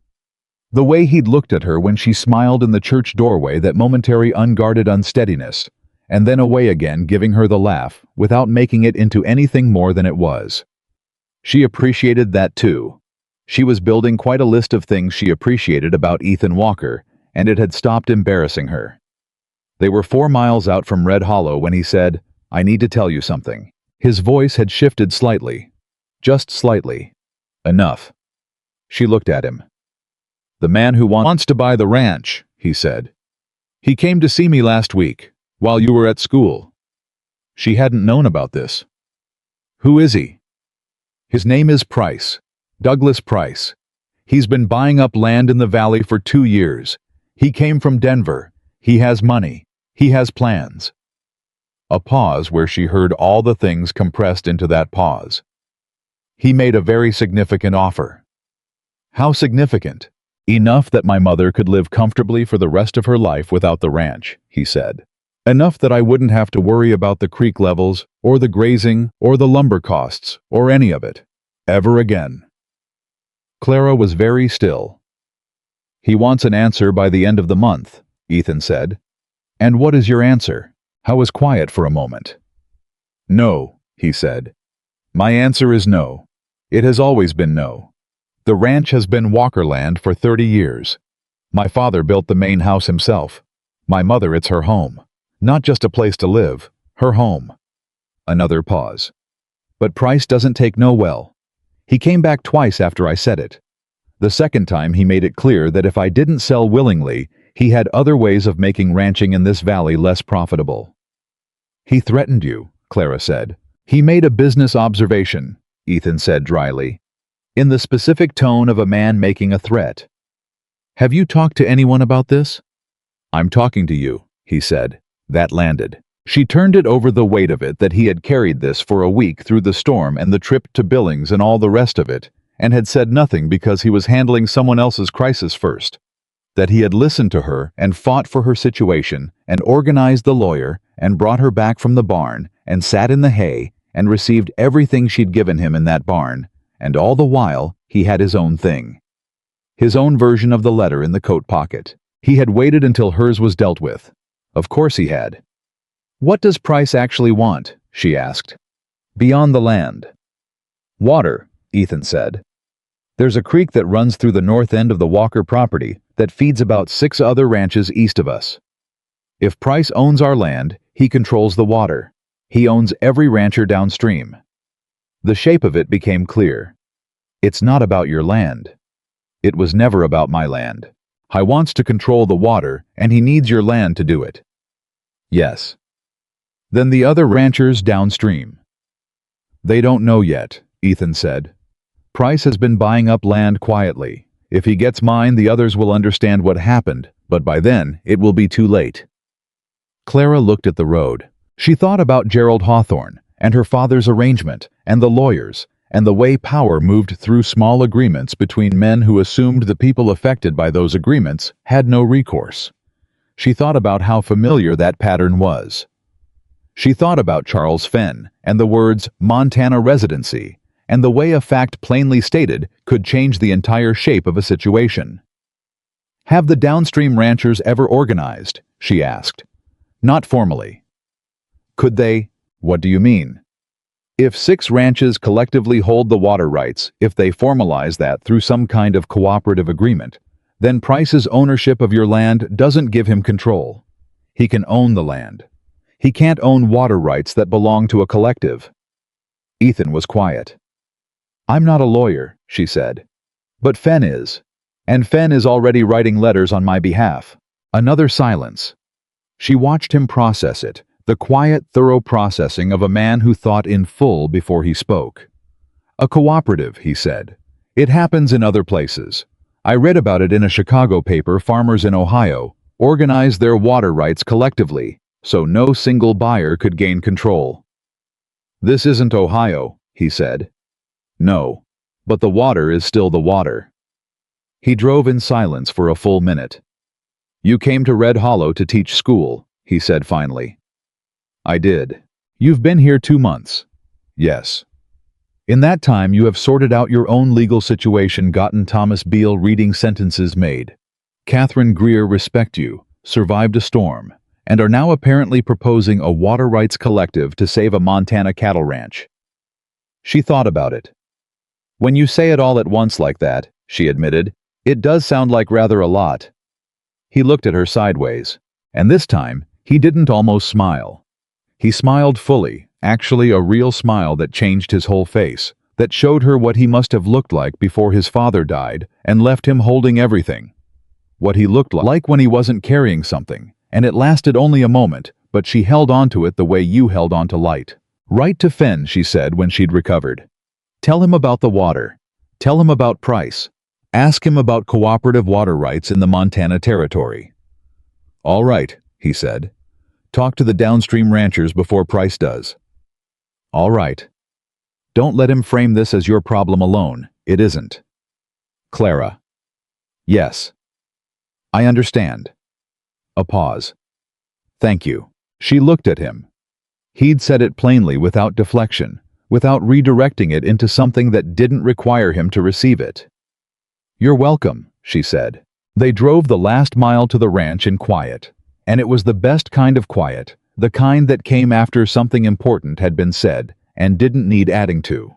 The way he'd looked at her when she smiled in the church doorway, that momentary unguarded unsteadiness, and then away again, giving her the laugh without making it into anything more than it was. She appreciated that too. She was building quite a list of things she appreciated about Ethan Walker, and it had stopped embarrassing her. They were 4 miles out from Red Hollow when he said, "I need to tell you something." His voice had shifted slightly. Just slightly. Enough. She looked at him. "The man who wants to buy the ranch," he said. "He came to see me last week, while you were at school." She hadn't known about this. "Who is he?" "His name is Price. Douglas Price. He's been buying up land in the valley for 2 years. He came from Denver. He has money. He has plans." A pause where she heard all the things compressed into that pause. "He made a very significant offer." "How significant?" "Enough that my mother could live comfortably for the rest of her life without the ranch," he said. "Enough that I wouldn't have to worry about the creek levels, or the grazing, or the lumber costs, or any of it. Ever again." Clara was very still. "He wants an answer by the end of the month," Ethan said. "And what is your answer?" Howe was quiet for a moment. "No," he said. "My answer is no. It has always been no. The ranch has been Walker land for 30 years. My father built the main house himself. My mother, it's her home. Not just a place to live, her home." Another pause. "But Price doesn't take no well. He came back twice after I said it. The second time he made it clear that if I didn't sell willingly, he had other ways of making ranching in this valley less profitable." "He threatened you," Clara said. "He made a business observation," Ethan said dryly, in the specific tone of a man making a threat. "Have you talked to anyone about this?" "I'm talking to you," he said. That landed. She turned it over, the weight of it, that he had carried this for a week through the storm and the trip to Billings and all the rest of it, and had said nothing because he was handling someone else's crisis first. That he had listened to her and fought for her situation and organized the lawyer and brought her back from the barn and sat in the hay and received everything she'd given him in that barn, and all the while he had his own thing. His own version of the letter in the coat pocket. He had waited until hers was dealt with. Of course he had. "What does Price actually want?" she asked. "Beyond the land." "Water," Ethan said. "There's a creek that runs through the north end of the Walker property that feeds about 6 other ranches east of us. If Price owns our land, he controls the water. He owns every rancher downstream." The shape of it became clear. "It's not about your land. It was never about my land. He wants to control the water, and he needs your land to do it." "Yes." "Then the other ranchers downstream?" "They don't know yet," Ethan said. Price has been buying up land quietly. If he gets mine, the others will understand what happened, but by then, it will be too late. Clara looked at the road. She thought about Gerald Hawthorne, and her father's arrangement, and the lawyers, and the way power moved through small agreements between men who assumed the people affected by those agreements had no recourse. She thought about how familiar that pattern was. She thought about Charles Fenn, and the words Montana residency, and the way a fact plainly stated could change the entire shape of a situation. Have the downstream ranchers ever organized? She asked. Not formally. Could they? What do you mean? If 6 ranches collectively hold the water rights, if they formalize that through some kind of cooperative agreement, then Price's ownership of your land doesn't give him control. He can own the land. He can't own water rights that belong to a collective. Ethan was quiet. I'm not a lawyer, she said. But Fenn is. And Fenn is already writing letters on my behalf. Another silence. She watched him process it, the quiet, thorough processing of a man who thought in full before he spoke. A cooperative, he said. It happens in other places. I read about it in a Chicago paper. Farmers in Ohio organized their water rights collectively, so no single buyer could gain control. This isn't Ohio, he said. No, but the water is still the water. He drove in silence for a full minute. You came to Red Hollow to teach school, he said finally. I did. You've been here 2 months. Yes. In that time you have sorted out your own legal situation, gotten Thomas Beale reading sentences made. Catherine Greer respect you, survived a storm, and are now apparently proposing a water rights collective to save a Montana cattle ranch. She thought about it. When you say it all at once like that, she admitted, it does sound like rather a lot. He looked at her sideways, and this time, he didn't almost smile. He smiled fully, actually a real smile that changed his whole face, that showed her what he must have looked like before his father died and left him holding everything. What he looked like when he wasn't carrying something, and it lasted only a moment, but she held onto it the way you held onto light. Write to Fenn, she said when she'd recovered. Tell him about the water. Tell him about Price. Ask him about cooperative water rights in the Montana Territory. All right, he said. Talk to the downstream ranchers before Price does. All right. Don't let him frame this as your problem alone. It isn't. Clara. Yes. I understand. A pause. Thank you. She looked at him. He'd said it plainly without deflection, without redirecting it into something that didn't require him to receive it. You're welcome, she said. They drove the last mile to the ranch in quiet, and it was the best kind of quiet, the kind that came after something important had been said and didn't need adding to.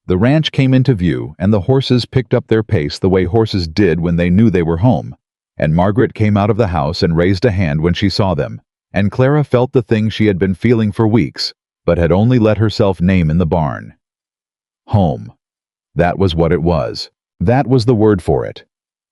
The ranch came into view, and the horses picked up their pace the way horses did when they knew they were home, and Margaret came out of the house and raised a hand when she saw them, and Clara felt the thing she had been feeling for weeks, but had only let herself name in the barn. Home. That was what it was. That was the word for it.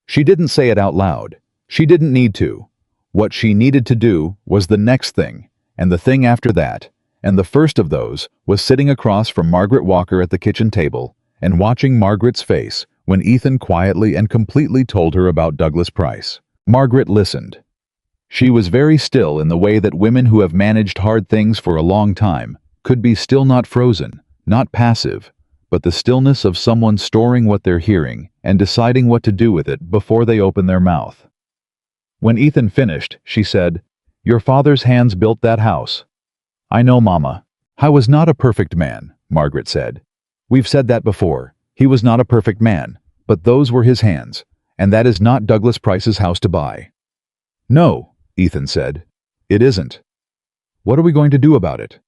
She didn't say it out loud. She didn't need to. What she needed to do was the next thing, and the thing after that, and the first of those was sitting across from Margaret Walker at the kitchen table and watching Margaret's face when Ethan quietly and completely told her about Douglas Price. Margaret listened. She was very still in the way that women who have managed hard things for a long time could be still, not frozen, not passive, but the stillness of someone storing what they're hearing and deciding what to do with it before they open their mouth. When Ethan finished, she said, "Your father's hands built that house." "I know, Mama. I was not a perfect man," Margaret said. "We've said that before. He was not a perfect man, but those were his hands, and that is not Douglas Price's house to buy." "No," Ethan said. "It isn't." "What are we going to do about it?"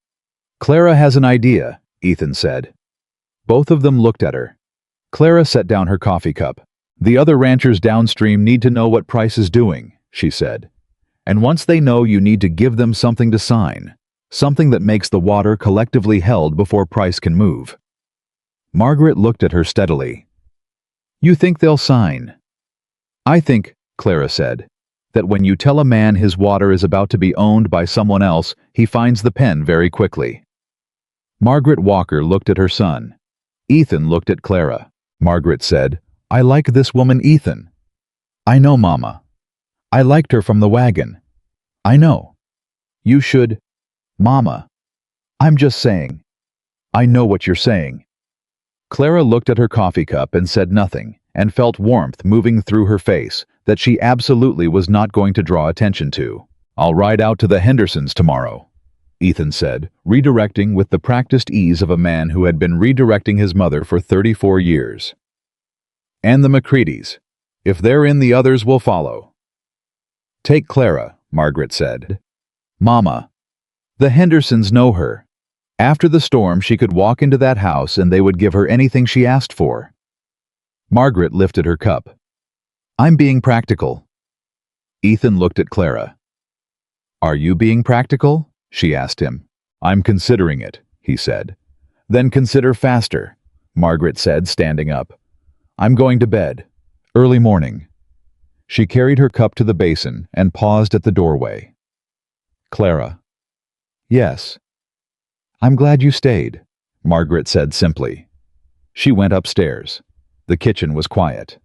"Clara has an idea," Ethan said. Both of them looked at her. Clara set down her coffee cup. "The other ranchers downstream need to know what Price is doing," she said. "And once they know, you need to give them something to sign, something that makes the water collectively held before Price can move." Margaret looked at her steadily. "You think they'll sign?" "I think," Clara said, "that when you tell a man his water is about to be owned by someone else, he finds the pen very quickly." Margaret Walker looked at her son. Ethan looked at Clara. Margaret said. "I like this woman, Ethan." "I know, Mama. I liked her from the wagon." "I know. You should—" "Mama, I'm just saying." "I know what you're saying." Clara looked at her coffee cup and said nothing, and felt warmth moving through her face that she absolutely was not going to draw attention to. "I'll ride out to the Hendersons tomorrow," Ethan said, redirecting with the practiced ease of a man who had been redirecting his mother for 34 years. "And the Macreadys. If they're in, the others will follow." "Take Clara," Margaret said. "Mama, the Hendersons know her. After the storm, she could walk into that house and they would give her anything she asked for." Margaret lifted her cup. "I'm being practical." Ethan looked at Clara. "Are you being practical?" she asked him. "I'm considering it," he said. "Then consider faster," Margaret said, standing up. "I'm going to bed. Early morning." She carried her cup to the basin and paused at the doorway. "Clara." "Yes." "I'm glad you stayed," Margaret said simply. She went upstairs. The kitchen was quiet.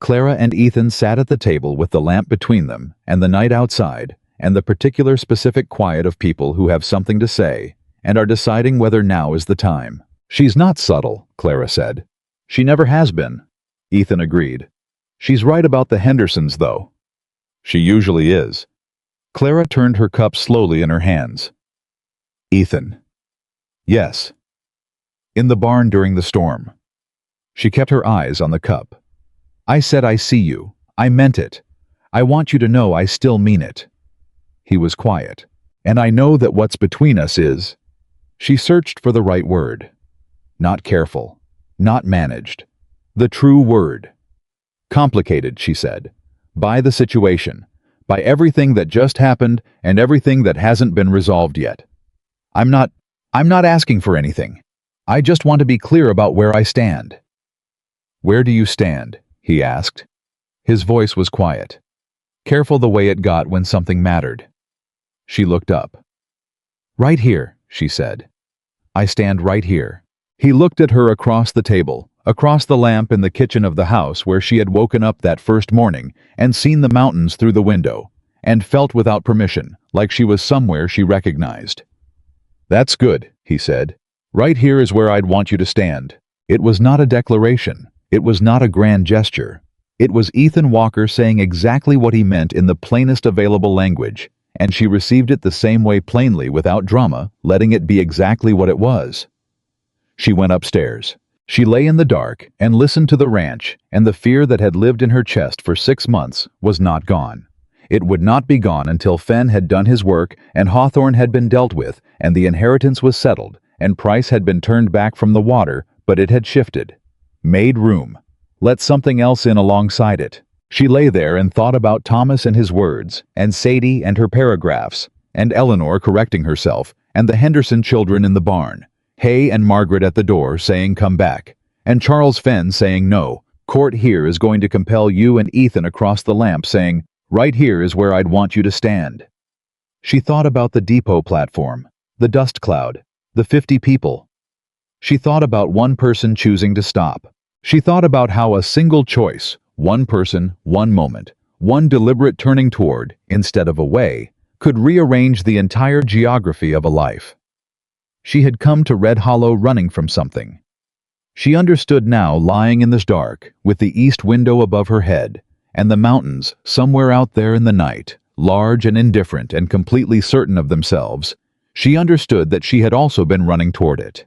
Clara and Ethan sat at the table with the lamp between them and the night outside and the particular specific quiet of people who have something to say and are deciding whether now is the time. "She's not subtle," Clara said. "She never has been," Ethan agreed. "She's right about the Hendersons, though." "She usually is." Clara turned her cup slowly in her hands. "Ethan." "Yes." "In the barn during the storm." She kept her eyes on the cup. "I said I see you. I meant it. I want you to know I still mean it." He was quiet. "And I know that what's between us is—" She searched for the right word. Not careful. Not managed. The true word. "Complicated," she said. "By the situation. By everything that just happened and everything that hasn't been resolved yet. I'm not asking for anything. I just want to be clear about where I stand." "Where do you stand?" he asked. His voice was quiet. Careful the way it got when something mattered. She looked up. "Right here," she said. "I stand right here." He looked at her across the table, across the lamp in the kitchen of the house where she had woken up that first morning and seen the mountains through the window, and felt without permission, like she was somewhere she recognized. "That's good," he said. "Right here is where I'd want you to stand." It was not a declaration. It was not a grand gesture. It was Ethan Walker saying exactly what he meant in the plainest available language, and she received it the same way plainly, without drama, letting it be exactly what it was. She went upstairs. She lay in the dark and listened to the ranch, and the fear that had lived in her chest for 6 months was not gone. It would not be gone until Fenn had done his work and Hawthorne had been dealt with and the inheritance was settled and Price had been turned back from the water, but it had shifted. Made room. Let something else in alongside it. She lay there and thought about Thomas and his words, and Sadie and her paragraphs, and Eleanor correcting herself, and the Henderson children in the barn, Hay and Margaret at the door saying come back, and Charles Fenn saying no, court here is going to compel you, and Ethan across the lamp saying, right here is where I'd want you to stand. She thought about the depot platform, the dust cloud, the 50 people. She thought about one person choosing to stop. She thought about how a single choice, one person, one moment, one deliberate turning toward, instead of away, could rearrange the entire geography of a life. She had come to Red Hollow running from something. She understood now, lying in this dark, with the east window above her head, and the mountains somewhere out there in the night, large and indifferent and completely certain of themselves. She understood that she had also been running toward it.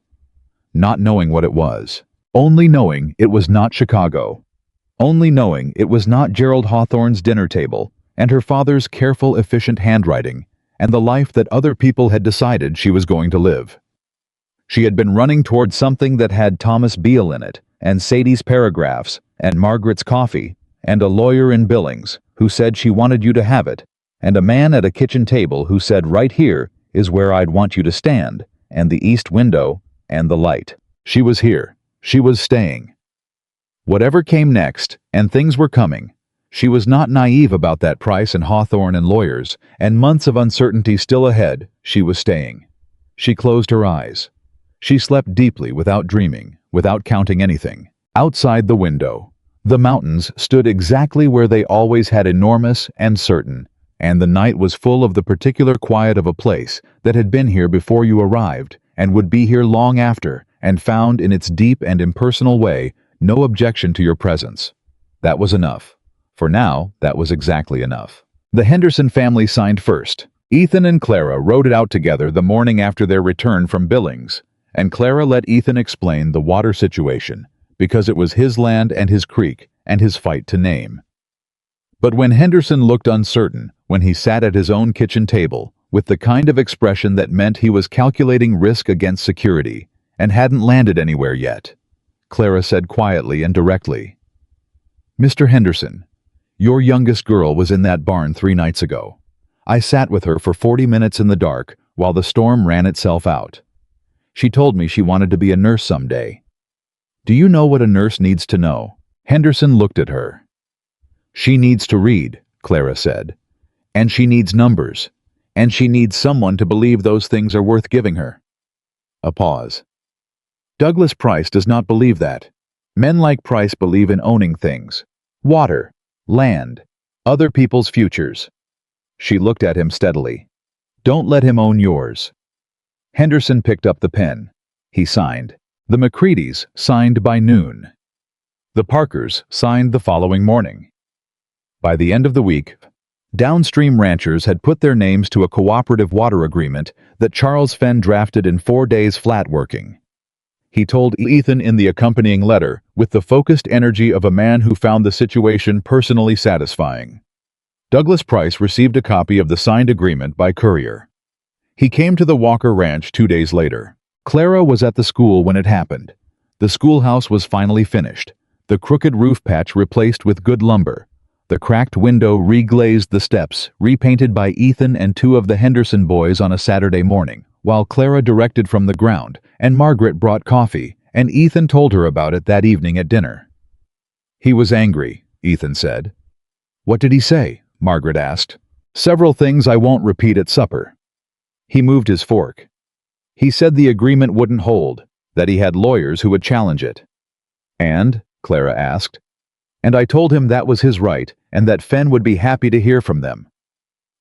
Not knowing what it was. Only knowing it was not Chicago. Only knowing it was not Gerald Hawthorne's dinner table and her father's careful, efficient handwriting and the life that other people had decided she was going to live. She had been running toward something that had Thomas Beale in it, and Sadie's paragraphs, and Margaret's coffee, and a lawyer in Billings who said she wanted you to have it, and a man at a kitchen table who said right here is where I'd want you to stand, and the east window, and the light. She was here. She was staying. Whatever came next, and things were coming, she was not naive about that Price and Hawthorne and lawyers, and months of uncertainty still ahead. She was staying. She closed her eyes. She slept deeply without dreaming, without counting anything. Outside the window, the mountains stood exactly where they always had, enormous and certain, and the night was full of the particular quiet of a place that had been here before you arrived and would be here long after, and found in its deep and impersonal way no objection to your presence. That was enough. For now, that was exactly enough. The Henderson family signed first. Ethan and Clara wrote it out together the morning after their return from Billings, and Clara let Ethan explain the water situation, because it was his land and his creek and his fight to name. But when Henderson looked uncertain, when he sat at his own kitchen table, with the kind of expression that meant he was calculating risk against security, and hadn't landed anywhere yet, Clara said quietly and directly, "Mr. Henderson, your youngest girl was in that barn 3 nights ago. I sat with her for 40 minutes in the dark while the storm ran itself out. She told me she wanted to be a nurse someday. Do you know what a nurse needs to know?" Henderson looked at her. "She needs to read," Clara said. "And she needs numbers. And she needs someone to believe those things are worth giving her." A pause. "Douglas Price does not believe that. Men like Price believe in owning things. Water, land, other people's futures." She looked at him steadily. "Don't let him own yours." Henderson picked up the pen. He signed. The Macreadys signed by noon. The Parkers signed the following morning. By the end of the week, downstream ranchers had put their names to a cooperative water agreement that Charles Fenn drafted in 4 days flat working. He told Ethan in the accompanying letter, with the focused energy of a man who found the situation personally satisfying. Douglas Price received a copy of the signed agreement by courier. He came to the Walker Ranch 2 days later. Clara was at the school when it happened. The schoolhouse was finally finished, the crooked roof patch replaced with good lumber, the cracked window reglazed, the steps repainted by Ethan and 2 of the Henderson boys on a Saturday morning, while Clara directed from the ground, and Margaret brought coffee, and Ethan told her about it that evening at dinner. "He was angry," Ethan said. "What did he say?" Margaret asked. "Several things I won't repeat at supper." He moved his fork. "He said the agreement wouldn't hold, that he had lawyers who would challenge it." "And?" Clara asked. "And I told him that was his right, and that Fenn would be happy to hear from them.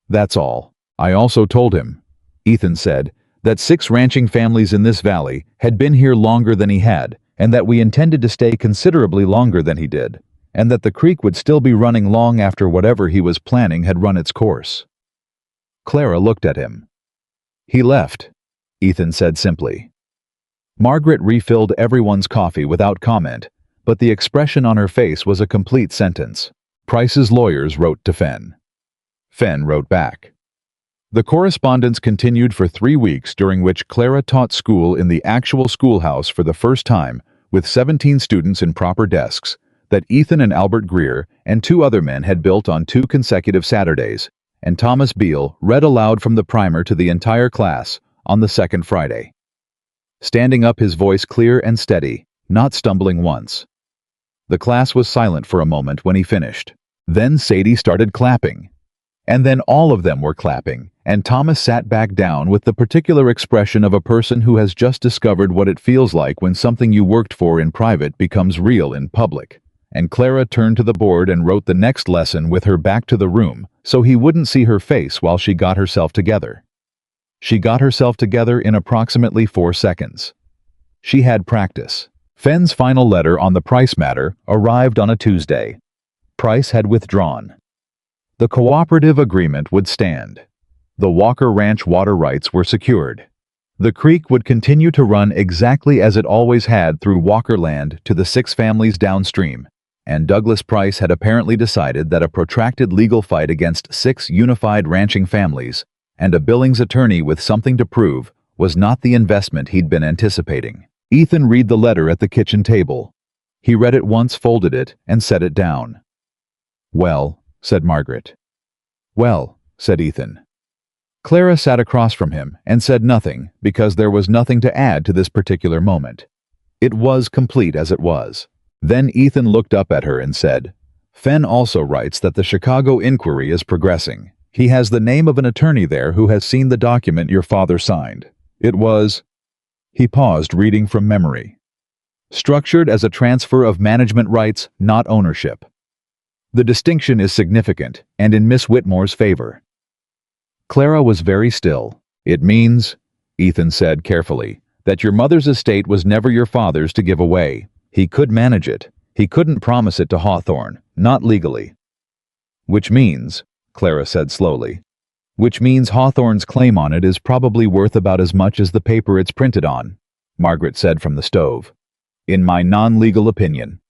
That's all. I also told him," Ethan said, "that 6 ranching families in this valley had been here longer than he had, and that we intended to stay considerably longer than he did, and that the creek would still be running long after whatever he was planning had run its course." Clara looked at him. "He left," Ethan said simply. Margaret refilled everyone's coffee without comment, but the expression on her face was a complete sentence. Price's lawyers wrote to Fenn. Fenn wrote back. The correspondence continued for 3 weeks, during which Clara taught school in the actual schoolhouse for the first time, with 17 students in proper desks, that Ethan and Albert Greer and 2 other men had built on 2 consecutive Saturdays, and Thomas Beale read aloud from the primer to the entire class on the 2nd Friday, standing up, his voice clear and steady, not stumbling once. The class was silent for a moment when he finished. Then Sadie started clapping. And then all of them were clapping, and Thomas sat back down with the particular expression of a person who has just discovered what it feels like when something you worked for in private becomes real in public. And Clara turned to the board and wrote the next lesson with her back to the room, so he wouldn't see her face while she got herself together. She got herself together in approximately 4 seconds. She had practice. Fenn's final letter on the Price matter arrived on a Tuesday. Price had withdrawn. The cooperative agreement would stand. The Walker Ranch water rights were secured. The creek would continue to run exactly as it always had through Walker land to the 6 families downstream, and Douglas Price had apparently decided that a protracted legal fight against 6 unified ranching families and a Billings attorney with something to prove was not the investment he'd been anticipating. Ethan read the letter at the kitchen table. He read it once, folded it, and set it down. "Well," said Margaret. "Well," said Ethan. Clara sat across from him and said nothing, because there was nothing to add to this particular moment. It was complete as it was. Then Ethan looked up at her and said, "Fenn also writes that the Chicago inquiry is progressing. He has the name of an attorney there who has seen the document your father signed. It was—" He paused, reading from memory. structured as a transfer of management rights, not ownership. The distinction is significant and in Miss Whitmore's favor. Clara was very still. It means, Ethan said carefully, that your mother's estate was never your father's to give away. He could manage it. He couldn't promise it to Hawthorne, not legally. Which means, Clara said slowly, which means Hawthorne's claim on it is probably worth about as much as the paper it's printed on, Margaret said from the stove. In my non-legal opinion.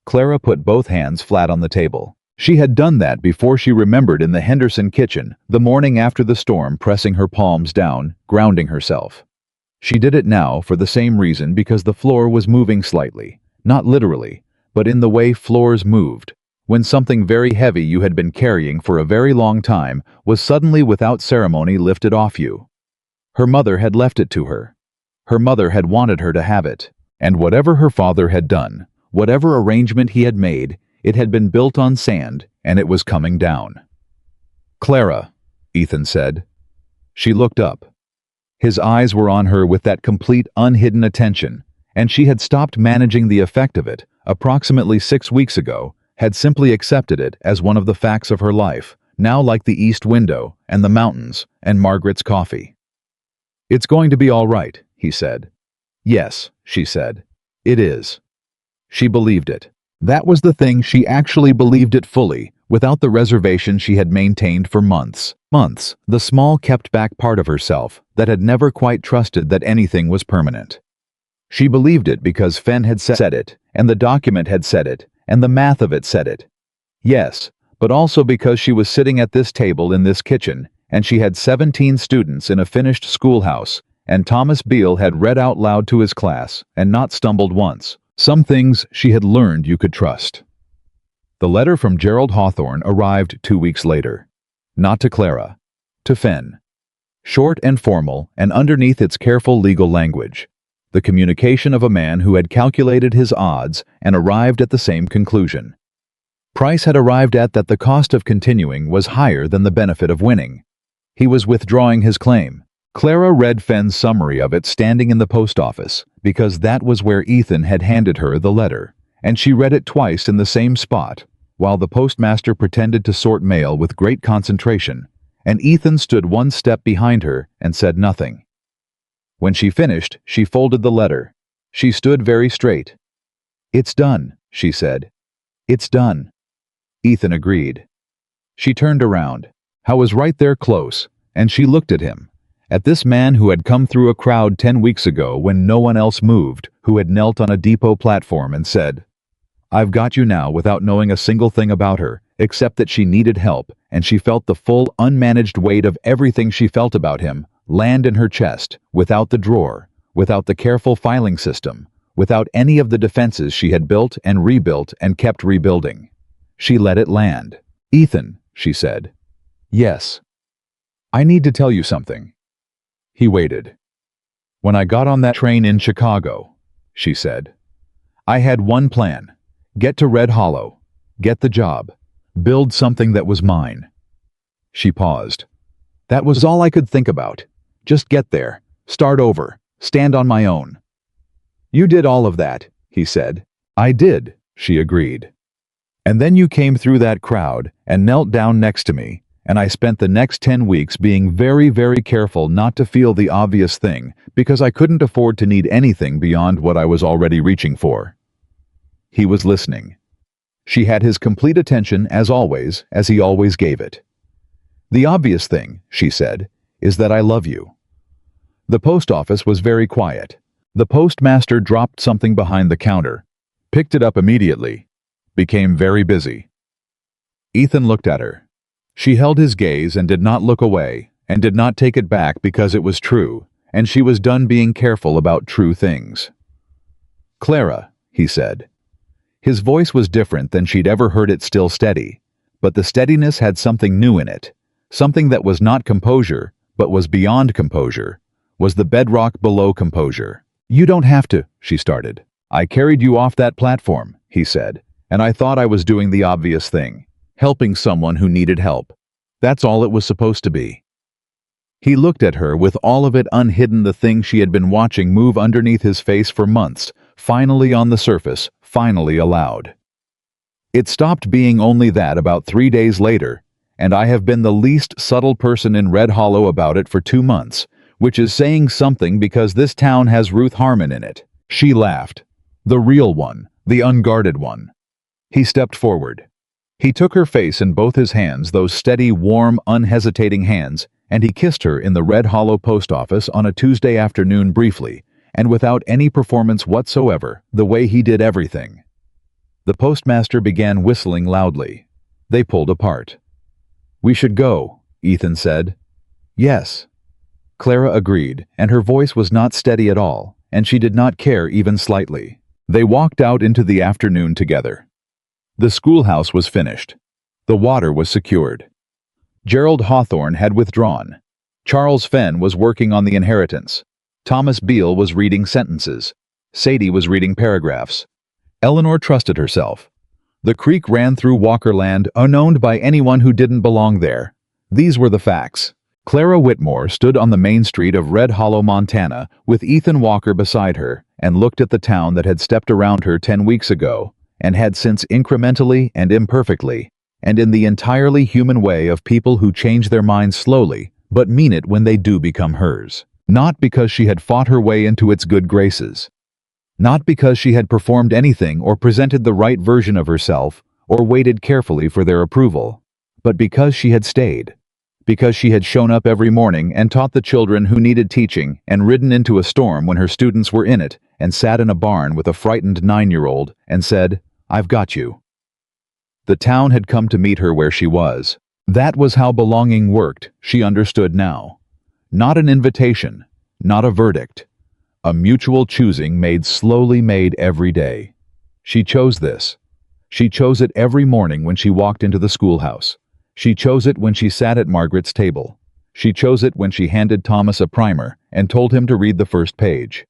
Clara put both hands flat on the table. She had done that before she remembered in the Henderson kitchen, the morning after the storm, pressing her palms down, grounding herself. She did it now for the same reason, because the floor was moving slightly, not literally, but in the way floors moved, when something very heavy you had been carrying for a very long time was suddenly without ceremony lifted off you. Her mother had left it to her. Her mother had wanted her to have it, and whatever her father had done, whatever arrangement he had made, it had been built on sand, and it was coming down. Clara, Ethan said. She looked up. His eyes were on her with that complete, unhidden attention, and she had stopped managing the effect of it, approximately 6 weeks ago, had simply accepted it as one of the facts of her life, now like the east window, and the mountains, and Margaret's coffee. It's going to be all right, he said. Yes, she said. It is. She believed it. That was the thing, she actually believed it fully, without the reservation she had maintained for months. Months, the small kept-back part of herself that had never quite trusted that anything was permanent. She believed it because Fenn had said it, and the document had said it, and the math of it said it. Yes, but also because she was sitting at this table in this kitchen, and she had 17 students in a finished schoolhouse, and Thomas Beale had read out loud to his class, and not stumbled once. Some things she had learned you could trust. The letter from Gerald Hawthorne arrived 2 weeks later. Not to Clara. To Fenn. Short and formal, and underneath its careful legal language. The communication of a man who had calculated his odds and arrived at the same conclusion. Price had arrived at that the cost of continuing was higher than the benefit of winning. He was withdrawing his claim. Clara read Fenn's summary of it standing in the post office, because that was where Ethan had handed her the letter, and she read it twice in the same spot, while the postmaster pretended to sort mail with great concentration, and Ethan stood one step behind her and said nothing. When she finished, she folded the letter. She stood very straight. "It's done," she said. "It's done." Ethan agreed. She turned around. Howe was right there close, and she looked at him. At this man who had come through a crowd 10 weeks ago when no one else moved, who had knelt on a depot platform and said, "I've got you now," without knowing a single thing about her, except that she needed help, and she felt the full, unmanaged weight of everything she felt about him land in her chest, without the drawer, without the careful filing system, without any of the defenses she had built and rebuilt and kept rebuilding. She let it land. "Ethan," she said. "Yes. I need to tell you something." He waited. "When I got on that train in Chicago," she said, "I had one plan. Get to Red Hollow. Get the job. Build something that was mine." She paused. "That was all I could think about. Just get there. Start over. Stand on my own." "You did all of that," he said. "I did," she agreed. "And then you came through that crowd and knelt down next to me, and I spent the next 10 weeks being very, very careful not to feel the obvious thing, because I couldn't afford to need anything beyond what I was already reaching for." He was listening. She had his complete attention, as always, as he always gave it. "The obvious thing," she said, "is that I love you." The post office was very quiet. The postmaster dropped something behind the counter, picked it up immediately, became very busy. Ethan looked at her. She held his gaze and did not look away, and did not take it back because it was true, and she was done being careful about true things. "Clara," he said. His voice was different than she'd ever heard it, still steady, but the steadiness had something new in it, something that was not composure, but was beyond composure, was the bedrock below composure. "You don't have to," she started. "I carried you off that platform," he said, "and I thought I was doing the obvious thing. Helping someone who needed help. That's all it was supposed to be." He looked at her with all of it unhidden, the thing she had been watching move underneath his face for months, finally on the surface, finally allowed. It stopped being only that about 3 days later, and I have been the least subtle person in Red Hollow about it for 2 months, which is saying something because this town has Ruth Harmon in it. She laughed. The real one, the unguarded one. He stepped forward. He took her face in both his hands, those steady, warm, unhesitating hands, and he kissed her in the Red Hollow post office on a Tuesday afternoon briefly, and without any performance whatsoever, the way he did everything. The postmaster began whistling loudly. They pulled apart. "We should go," Ethan said. "Yes." Clara agreed, and her voice was not steady at all, and she did not care even slightly. They walked out into the afternoon together. The schoolhouse was finished. The water was secured. Gerald Hawthorne had withdrawn. Charles Fenn was working on the inheritance. Thomas Beale was reading sentences. Sadie was reading paragraphs. Eleanor trusted herself. The creek ran through Walkerland, unknown by anyone who didn't belong there. These were the facts. Clara Whitmore stood on the main street of Red Hollow, Montana, with Ethan Walker beside her, and looked at the town that had stepped around her 10 weeks ago, and had since incrementally and imperfectly, and in the entirely human way of people who change their minds slowly, but mean it when they do become hers. Not because she had fought her way into its good graces. Not because she had performed anything or presented the right version of herself, or waited carefully for their approval, but because she had stayed. Because she had shown up every morning and taught the children who needed teaching, and ridden into a storm when her students were in it, and sat in a barn with a frightened 9-year-old and said, "I've got you." The town had come to meet her where she was. That was how belonging worked, she understood now. Not an invitation, not a verdict. A mutual choosing slowly made every day. She chose this. She chose it every morning when she walked into the schoolhouse. She chose it when she sat at Margaret's table. She chose it when she handed Thomas a primer and told him to read the first page.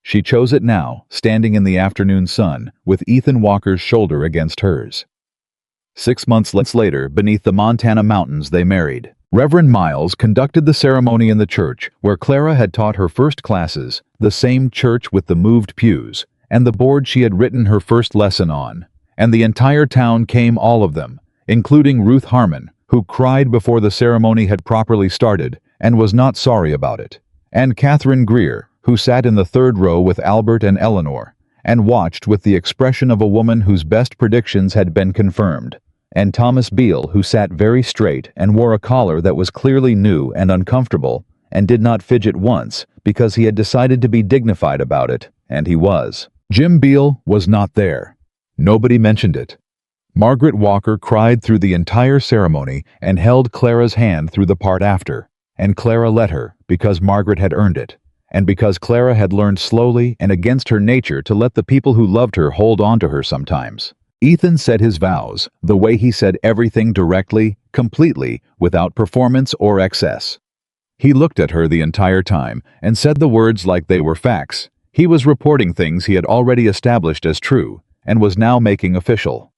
She chose it now, standing in the afternoon sun, with Ethan Walker's shoulder against hers. 6 months later, beneath the Montana mountains, they married. Reverend Miles conducted the ceremony in the church where Clara had taught her first classes, the same church with the moved pews, and the board she had written her first lesson on. And the entire town came, all of them, including Ruth Harmon, who cried before the ceremony had properly started and was not sorry about it, and Catherine Greer, who sat in the third row with Albert and Eleanor, and watched with the expression of a woman whose best predictions had been confirmed, and Thomas Beale, who sat very straight and wore a collar that was clearly new and uncomfortable, and did not fidget once because he had decided to be dignified about it, and he was. Jim Beale was not there. Nobody mentioned it. Margaret Walker cried through the entire ceremony and held Clara's hand through the part after, and Clara let her because Margaret had earned it, and because Clara had learned slowly and against her nature to let the people who loved her hold on to her sometimes. Ethan said his vows, the way he said everything directly, completely, without performance or excess. He looked at her the entire time and said the words like they were facts. He was reporting things he had already established as true, and was now making official.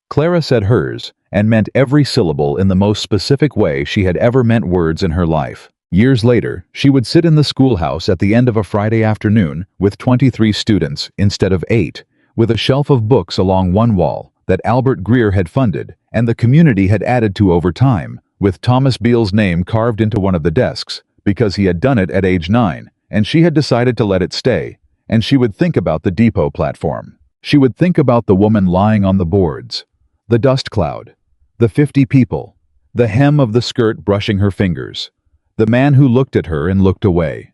Clara said hers, and meant every syllable in the most specific way she had ever meant words in her life. Years later, she would sit in the schoolhouse at the end of a Friday afternoon with 23 students instead of 8, with a shelf of books along one wall that Albert Greer had funded and the community had added to over time, with Thomas Beale's name carved into one of the desks, because he had done it at age 9, and she had decided to let it stay, and she would think about the depot platform. She would think about the woman lying on the boards, the dust cloud, the 50 people, the hem of the skirt brushing her fingers, the man who looked at her and looked away.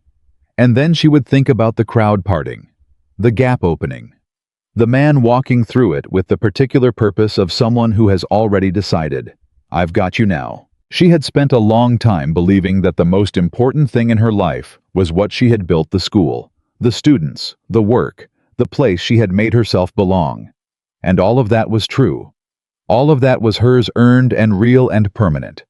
And then she would think about the crowd parting, the gap opening, the man walking through it with the particular purpose of someone who has already decided, "I've got you now." She had spent a long time believing that the most important thing in her life was what she had built: the school, the students, the work, the place she had made herself belong. And all of that was true. All of that was hers, earned and real and permanent.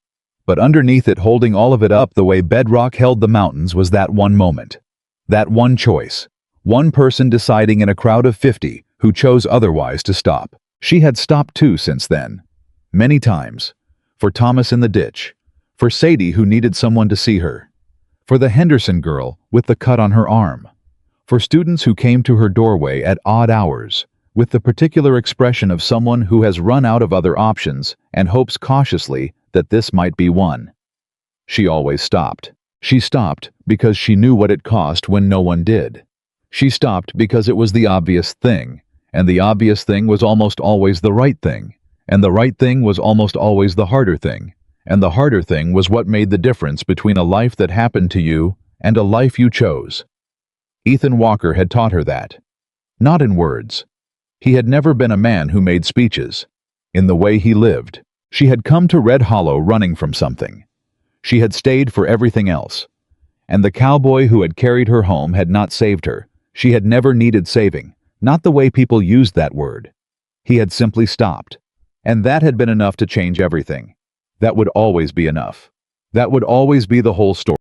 But underneath it, holding all of it up the way bedrock held the mountains, was that one moment. That one choice. One person deciding in a crowd of 50 who chose otherwise to stop. She had stopped too since then. Many times. For Thomas in the ditch. For Sadie, who needed someone to see her. For the Henderson girl with the cut on her arm. For students who came to her doorway at odd hours, with the particular expression of someone who has run out of other options and hopes cautiously that this might be one. She always stopped. She stopped because she knew what it cost when no one did. She stopped because it was the obvious thing, and the obvious thing was almost always the right thing, and the right thing was almost always the harder thing, and the harder thing was what made the difference between a life that happened to you and a life you chose. Ethan Walker had taught her that. Not in words. He had never been a man who made speeches. In the way he lived. She had come to Red Hollow running from something. She had stayed for everything else. And the cowboy who had carried her home had not saved her. She had never needed saving, not the way people used that word. He had simply stopped. And that had been enough to change everything. That would always be enough. That would always be the whole story.